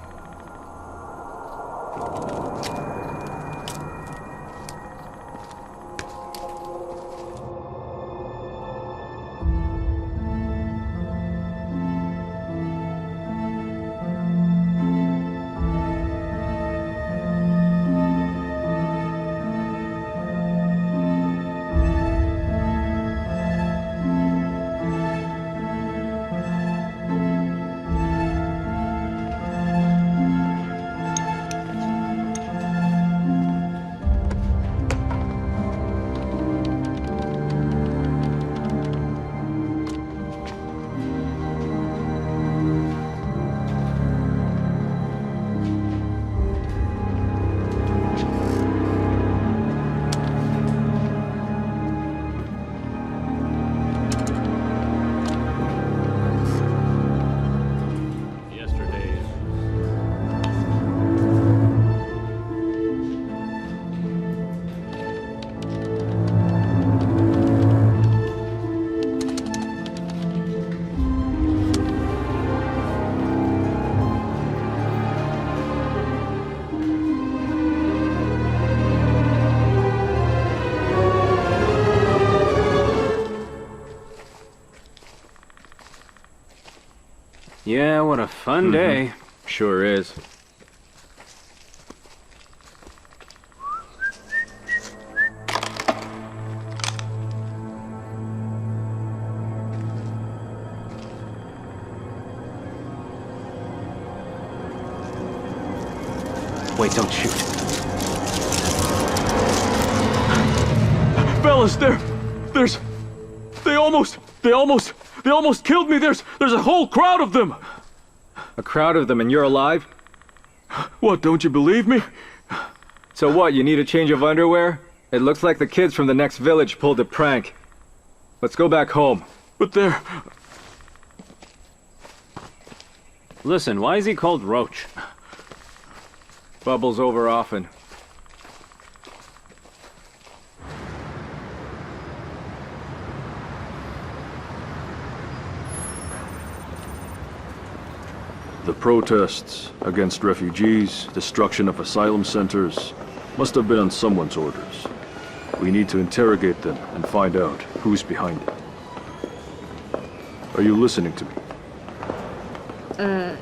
Yeah, what a fun day. Sure is. Wait, don't shoot. Fellas, they almost killed me. There's a whole crowd of them. A crowd of them and you're alive? What, don't you believe me? So what, you need a change of underwear? It looks like the kids from the next village pulled a prank. Let's go back home. But they're... Listen, why is he called Roach? Bubbles over often. The protests against refugees, destruction of asylum centers, must have been on someone's orders. We need to interrogate them and find out who's behind it. Are you listening to me?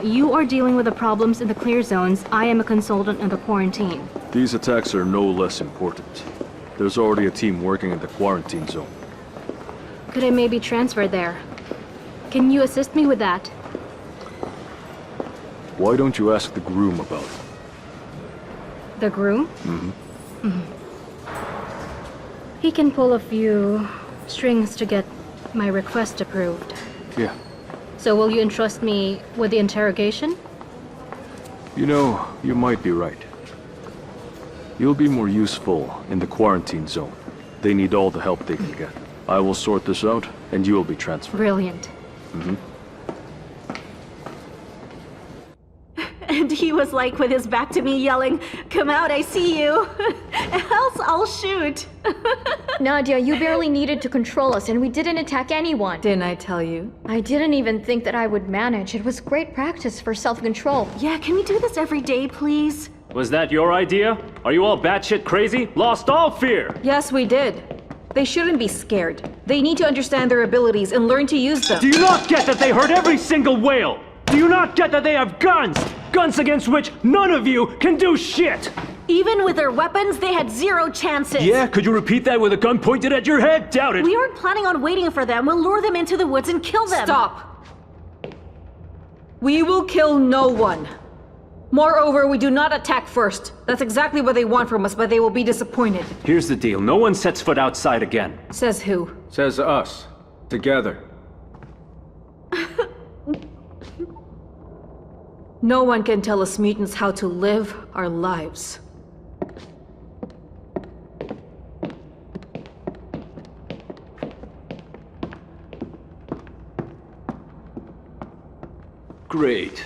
You are dealing with the problems in the clear zones. I am a consultant in the quarantine. These attacks are no less important. There's already a team working in the quarantine zone. Could I maybe transfer there? Can you assist me with that? Why don't you ask the groom about it? The groom? Mm-hmm. He can pull a few strings to get my request approved. Yeah. So will you entrust me with the interrogation? You know, you might be right. You'll be more useful in the quarantine zone. They need all the help they can get. I will sort this out, and you will be transferred. Brilliant. Mm-hmm. And he was like with his back to me yelling, "Come out, I see you. Else I'll shoot." Nadia, you barely needed to control us and we didn't attack anyone. Didn't I tell you? I didn't even think that I would manage. It was great practice for self-control. Yeah, can we do this every day, please? Was that your idea? Are you all batshit crazy? Lost all fear! Yes, we did. They shouldn't be scared. They need to understand their abilities and learn to use them. Do you not get that they hurt every single whale? Do you not get that they have guns? Guns against which none of you can do shit! Even with their weapons, they had zero chances. Yeah, could you repeat that with a gun pointed at your head? Doubt it! We aren't planning on waiting for them. We'll lure them into the woods and kill them. Stop! We will kill no one. Moreover, we do not attack first. That's exactly what they want from us, but they will be disappointed. Here's the deal. No one sets foot outside again. Says who? Says us. Together. No one can tell us mutants how to live our lives. Great.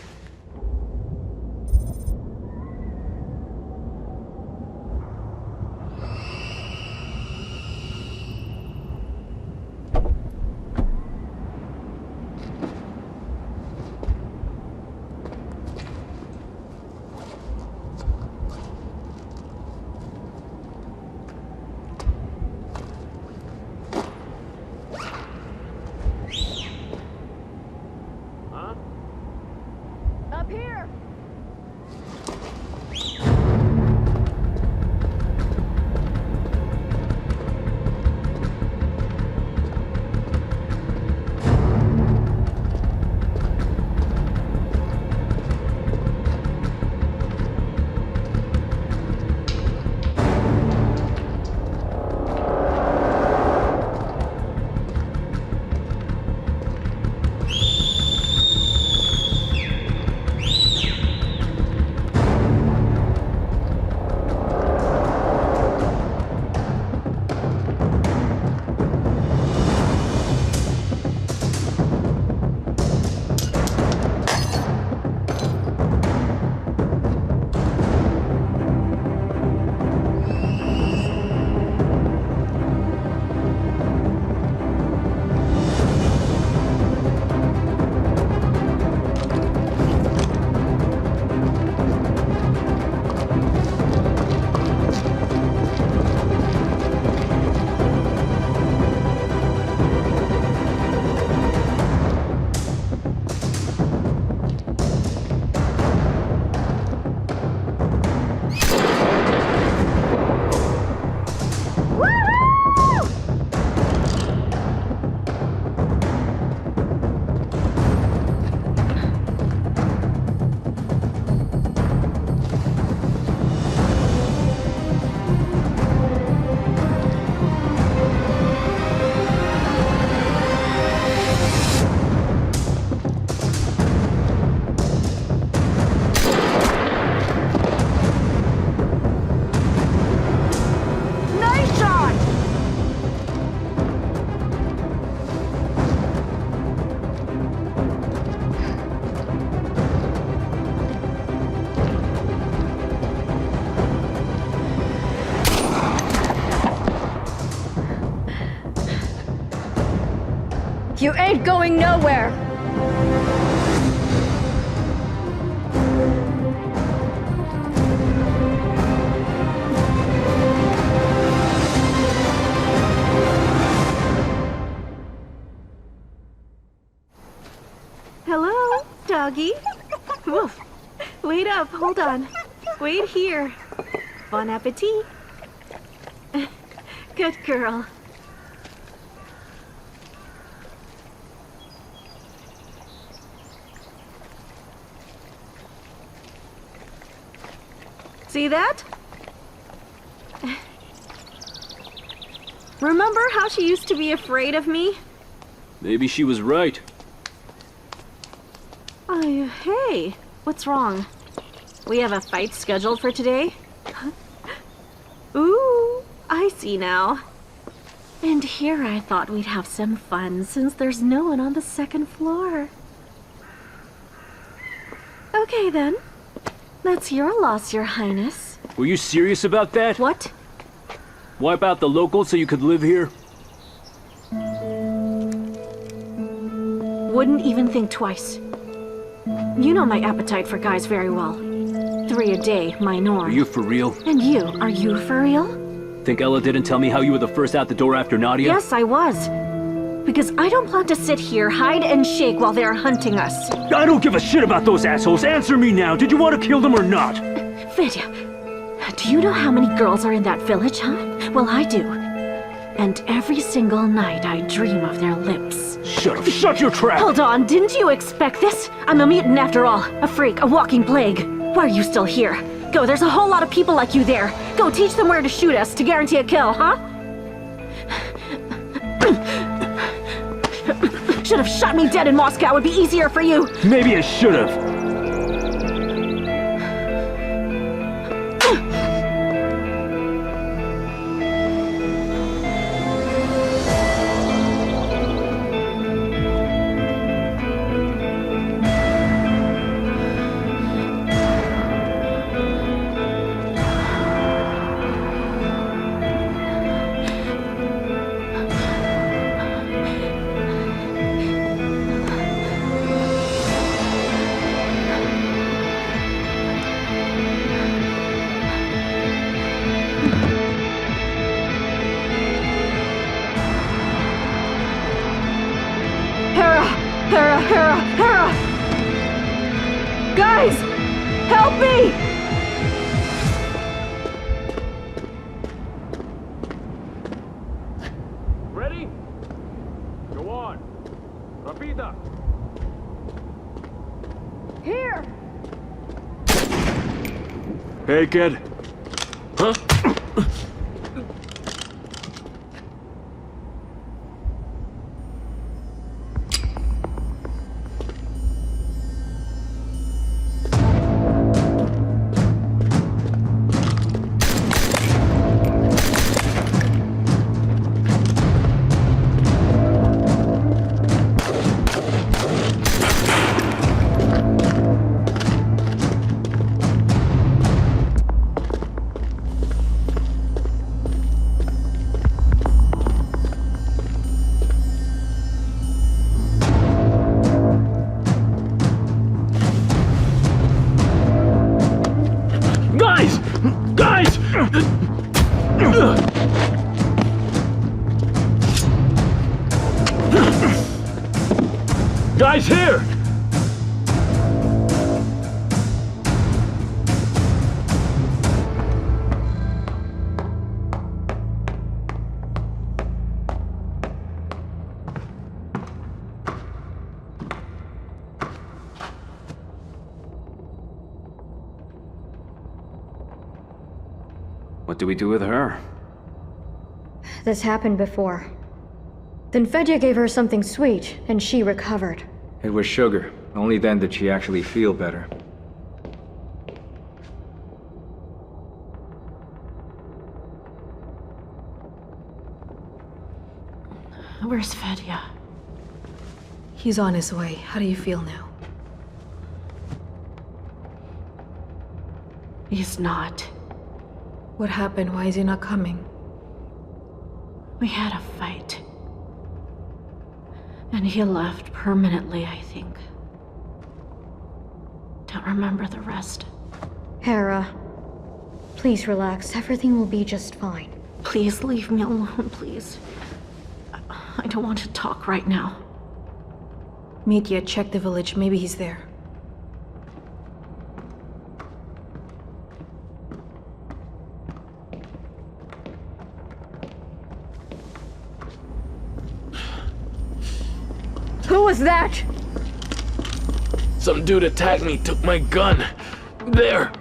You ain't going nowhere! Hello, doggy. Woof. Wait up, hold on. Wait here. Bon appetit. Good girl. See that? Remember how she used to be afraid of me? Maybe she was right. Hey, what's wrong? We have a fight scheduled for today? Ooh, I see now. And here I thought we'd have some fun since there's no one on the second floor. Okay then. That's your loss, Your Highness. Were you serious about that? What? Wipe out the locals so you could live here? Wouldn't even think twice. You know my appetite for guys very well. 3 a day, my norm. Are you for real? And you, are you for real? Think Ella didn't tell me how you were the first out the door after Nadia? Yes, I was. Because I don't plan to sit here, hide and shake while they're hunting us. I don't give a shit about those assholes. Answer me now. Did you want to kill them or not? Fedya, do you know how many girls are in that village, huh? Well, I do. And every single night I dream of their lips. Shut up. Shut your trap! Hold on, didn't you expect this? I'm a mutant after all. A freak, a walking plague. Why are you still here? Go, there's a whole lot of people like you there. Go, teach them where to shoot us to guarantee a kill, huh? Should have shot me dead in Moscow. It would be easier for you. Maybe I should have. Hera! Guys! Help me! Ready? Go on. Rapida. Here! Hey, kid. Huh? Guys, here! What do we do with her? This happened before. Then Fedya gave her something sweet, and she recovered. It was sugar. Only then did she actually feel better. Where's Fedya? He's on his way. How do you feel now? He's not. What happened? Why is he not coming? We had a fight. And And he left permanently, I think. Don't remember the rest. Hera, please relax. Everything will be just fine. Please leave me alone, please. I don't want to talk right now. Nadia, check the village. Maybe he's there. Who was that? Some dude attacked me, took my gun. There.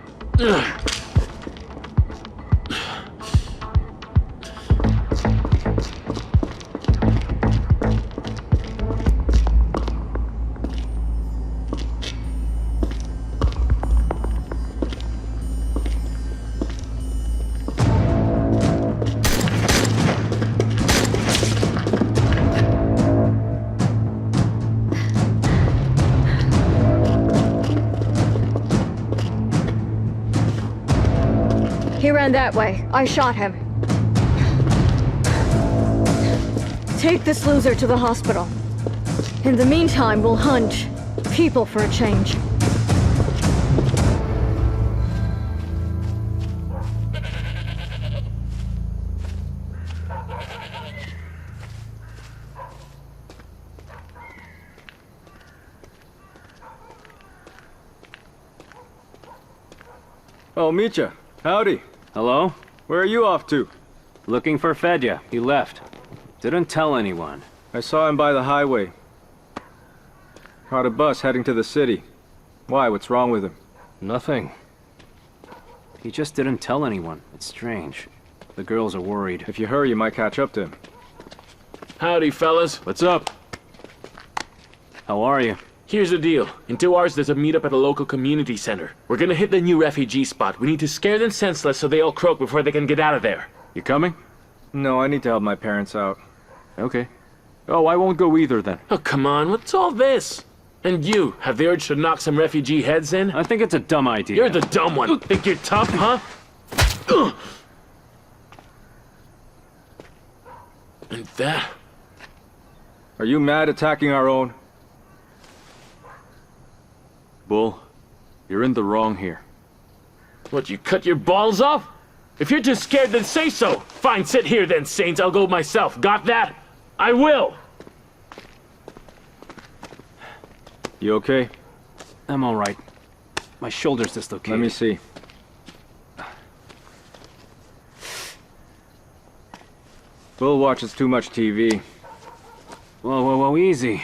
He ran that way. I shot him. Take this loser to the hospital. In the meantime, we'll hunt people for a change. Oh, Mitya. Howdy. Hello? Where are you off to? Looking for Fedya. He left. Didn't tell anyone. I saw him by the highway. Caught a bus heading to the city. Why? What's wrong with him? Nothing. He just didn't tell anyone. It's strange. The girls are worried. If you hurry, you might catch up to him. Howdy, fellas. What's up? How are you? Here's the deal. In 2 hours, there's a meetup at a local community center. We're gonna hit the new refugee spot. We need to scare them senseless so they all croak before they can get out of there. You coming? No, I need to help my parents out. Okay. Oh, I won't go either then. Oh, come on. What's all this? And you, have the urge to knock some refugee heads in? I think it's a dumb idea. You're the dumb one. Think you're tough, huh? And that... Are you mad attacking our own? Bull, you're in the wrong here. What, you cut your balls off? If you're too scared, then say so. Fine, sit here then, Saints. I'll go myself. Got that? I will! You okay? I'm alright. My shoulder's dislocated. Let me see. Bull watches too much TV. Whoa, easy.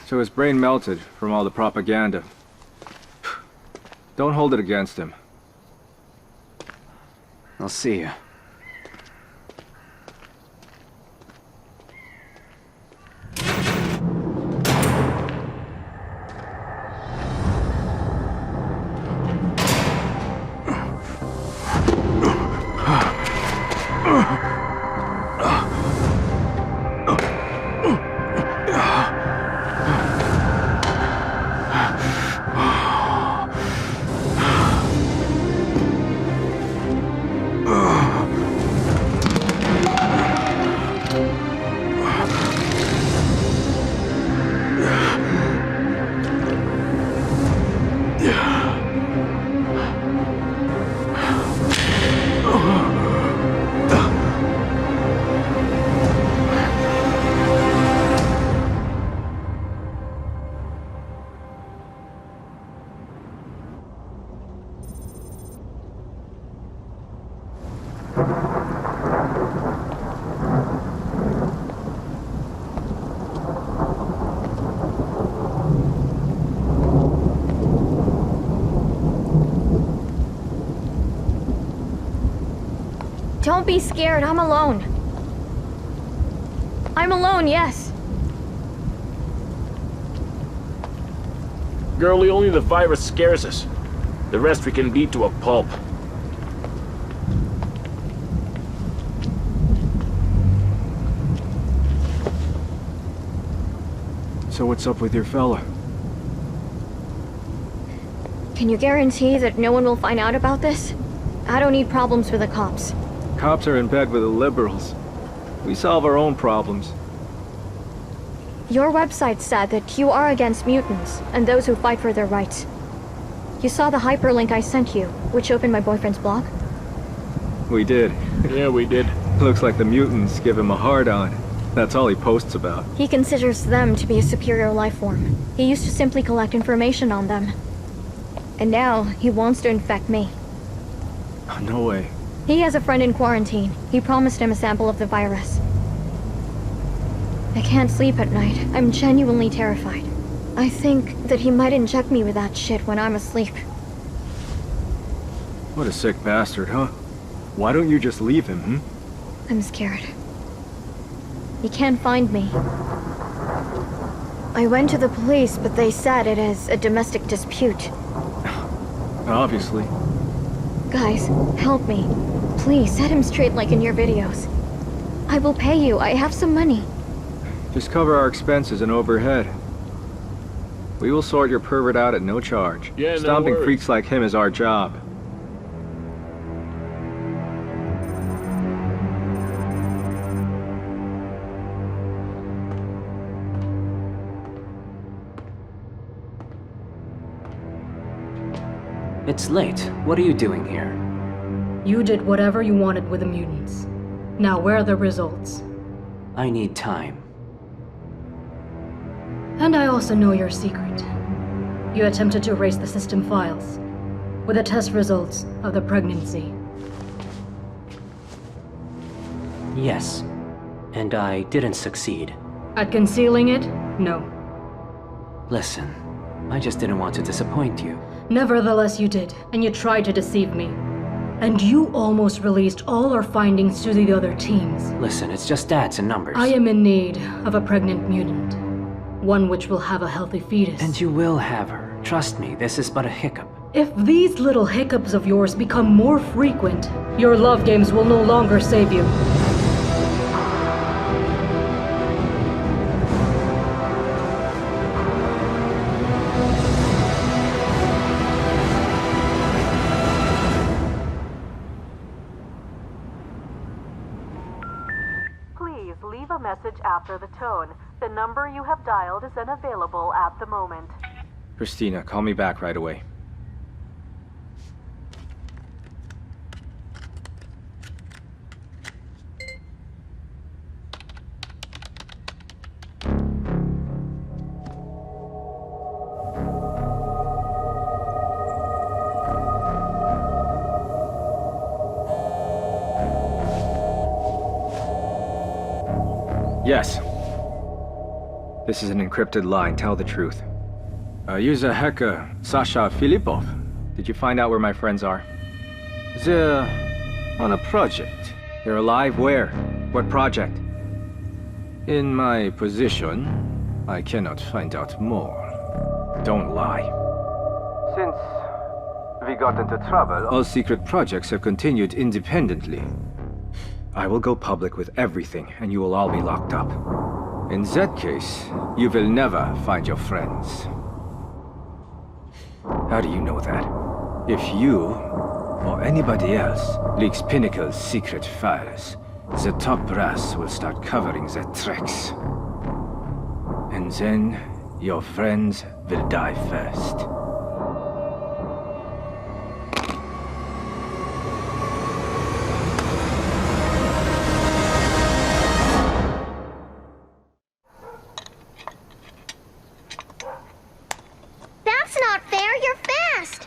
So his brain melted from all the propaganda. Don't hold it against him. I'll see you. Don't be scared, I'm alone. I'm alone, yes. Girlie, only the virus scares us. The rest we can beat to a pulp. So what's up with your fella? Can you guarantee that no one will find out about this? I don't need problems with the cops. Cops are in bed with the liberals. We solve our own problems. Your website said that you are against mutants and those who fight for their rights. You saw the hyperlink I sent you, which opened my boyfriend's blog? We did. Yeah, we did. Looks like the mutants give him a hard-on. That's all he posts about. He considers them to be a superior life form. He used to simply collect information on them. And now, he wants to infect me. No way. He has a friend in quarantine. He promised him a sample of the virus. I can't sleep at night. I'm genuinely terrified. I think that he might inject me with that shit when I'm asleep. What a sick bastard, huh? Why don't you just leave him, hmm? I'm scared. He can't find me. I went to the police, but they said it is a domestic dispute. Obviously. Guys, help me. Please, set him straight like in your videos. I will pay you. I have some money. Just cover our expenses and overhead. We will sort your pervert out at no charge. Yeah, no Stomping worries. freaks like him is our job. It's late. What are you doing here? You did whatever you wanted with the mutants. Now, where are the results? I need time. And I also know your secret. You attempted to erase the system files with the test results of the pregnancy. Yes. And I didn't succeed. At concealing it? No. Listen, I just didn't want to disappoint you. Nevertheless, you did, and you tried to deceive me. And you almost released all our findings to the other teams. Listen, it's just stats and numbers. I am in need of a pregnant mutant. One which will have a healthy fetus. And you will have her. Trust me, this is but a hiccup. If these little hiccups of yours become more frequent, your love games will no longer save you. Please leave a message after the tone. The number you have dialed is unavailable at the moment. Christina, call me back right away. Yes. This is an encrypted line. Tell the truth. User hacker Sasha Filipov. Did you find out where my friends are? They're on a project. They're alive? Where? What project? In my position, I cannot find out more. Don't lie. Since we got into trouble, all secret projects have continued independently. I will go public with everything, and you will all be locked up. In that case, you will never find your friends. How do you know that? If you, or anybody else, leaks Pinnacle's secret files, the top brass will start covering their tracks. And then, your friends will die first.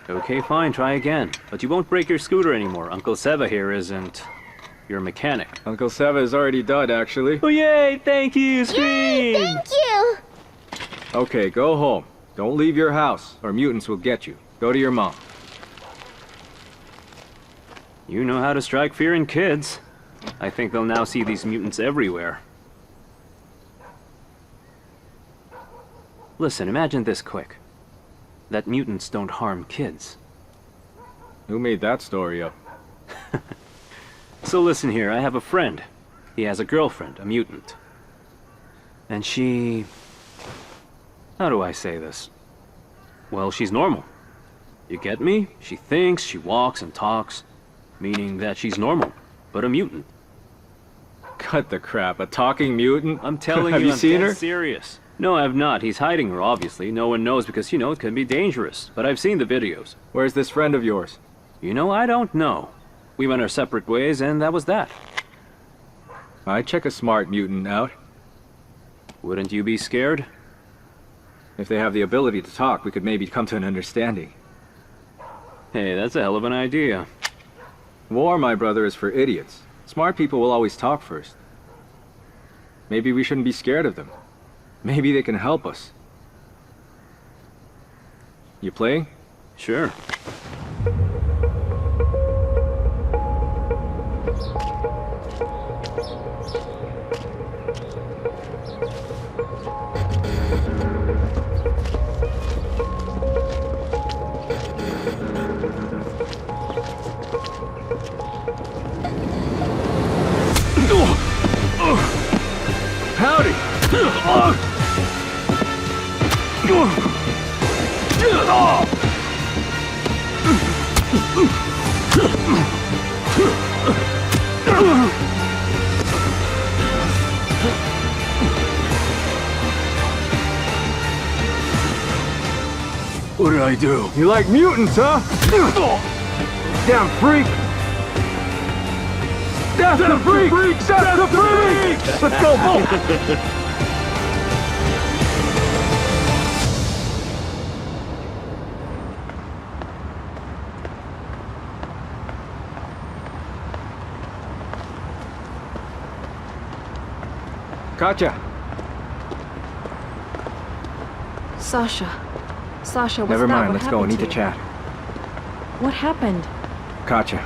Okay, fine, try again. But you won't break your scooter anymore. Uncle Seva here isn't your mechanic. Uncle Seva is already dead, actually. Oh, yay! Thank you, Scream! Yay, thank you! Okay, go home. Don't leave your house, or mutants will get you. Go to your mom. You know how to strike fear in kids. I think they'll now see these mutants everywhere. Listen, imagine this quick. That mutants don't harm kids. Who made that story up? So listen here, I have a friend. He has a girlfriend, a mutant. And she... how do I say this? Well, she's normal. You get me? She thinks, she walks and talks, meaning that she's normal, but a mutant. What the crap? A talking mutant? I'm telling Have you, you I'm seen dead her? serious. No, I've not. He's hiding her, obviously. No one knows because, it can be dangerous. But I've seen the videos. Where's this friend of yours? I don't know. We went our separate ways, and that was that. I'd check a smart mutant out. Wouldn't you be scared? If they have the ability to talk, we could maybe come to an understanding. Hey, that's a hell of an idea. War, my brother, is for idiots. Smart people will always talk first. Maybe we shouldn't be scared of them. Maybe they can help us. You playing? Sure. Howdy! What did I do? You like mutants, huh? Damn freak! That's the freak! That's the freak! Let's go! Katya! Sasha, what's Never that? mind, What let's go. I happened need to you? chat. What happened? Katya,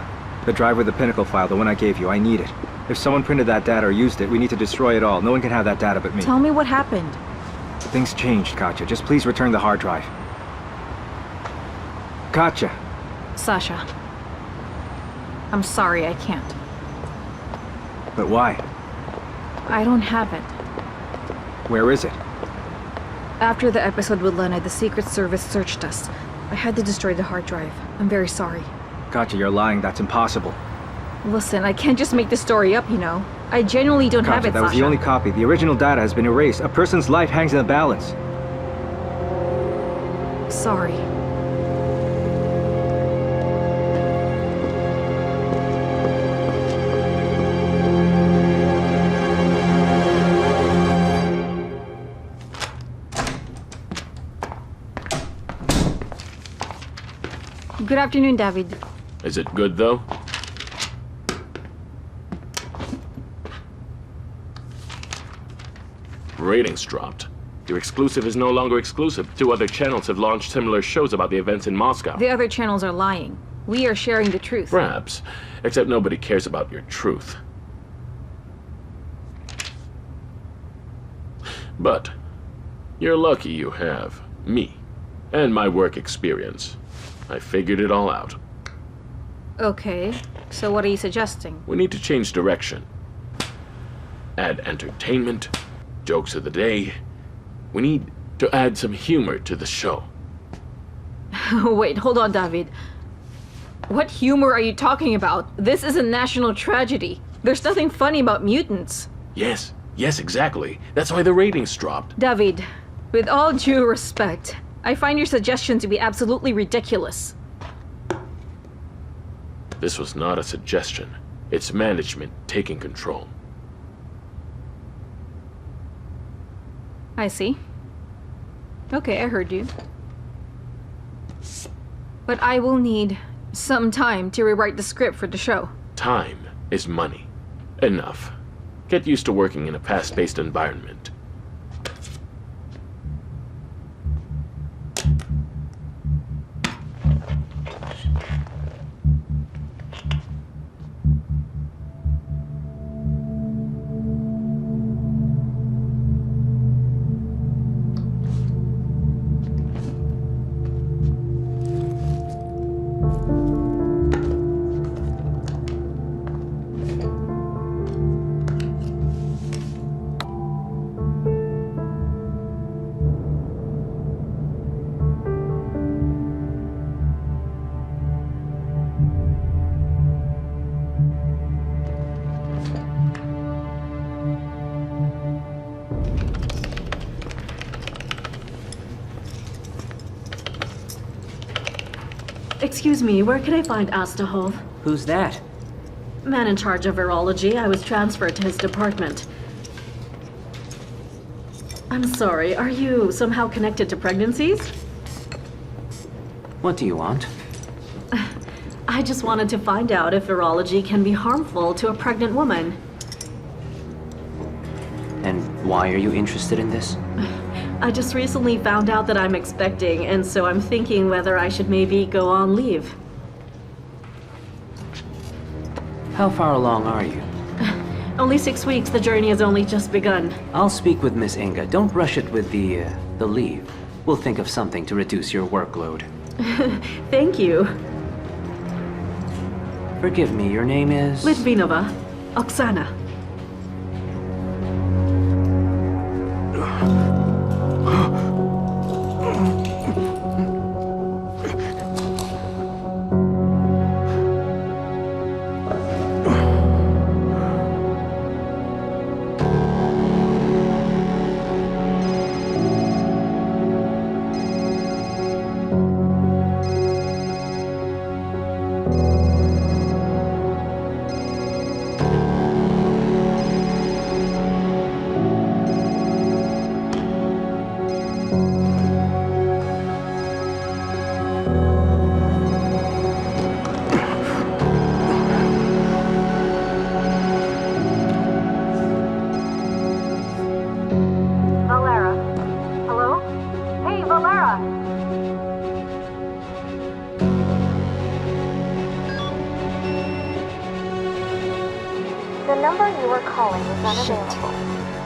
the drive with the Pinnacle file, the one I gave you, I need it. If someone printed that data or used it, we need to destroy it all. No one can have that data but me. Tell me what happened. Things changed, Katya. Just please return the hard drive. Katya! Sasha, I'm sorry, I can't. But why? I don't have it. Where is it? After the episode with Lena, the Secret Service searched us. I had to destroy the hard drive. I'm very sorry. Katya, you're lying. That's impossible. Listen, I can't just make this story up, I genuinely don't have Katya, it, that was Sasha. the only copy. The original data has been erased. A person's life hangs in the balance. Sorry. Good afternoon, David. Is it good, though? Ratings dropped. Your exclusive is no longer exclusive. 2 other channels have launched similar shows about the events in Moscow. The other channels are lying. We are sharing the truth. Perhaps. Except nobody cares about your truth. But you're lucky you have me and my work experience. I figured it all out. Okay, so what are you suggesting? We need to change direction. Add entertainment, jokes of the day. We need to add some humor to the show. Wait, hold on, David. What humor are you talking about? This is a national tragedy. There's nothing funny about mutants. Yes, exactly. That's why the ratings dropped. David, with all due respect, I find your suggestion to be absolutely ridiculous. This was not a suggestion. It's management taking control. I see. Okay, I heard you. But I will need some time to rewrite the script for the show. Time is money. Enough. Get used to working in a fast-paced environment. Excuse me, where can I find Astahov? Who's that? Man in charge of virology. I was transferred to his department. I'm sorry, are you somehow connected to pregnancies? What do you want? I just wanted to find out if virology can be harmful to a pregnant woman. And why are you interested in this? I just recently found out that I'm expecting, and so I'm thinking whether I should maybe go on leave. How far along are you? Only 6 weeks, the journey has only just begun. I'll speak with Miss Inga. Don't rush it with the leave. We'll think of something to reduce your workload. Thank you. Forgive me, your name is? Litvinova. Oksana. The number you were calling was unavailable.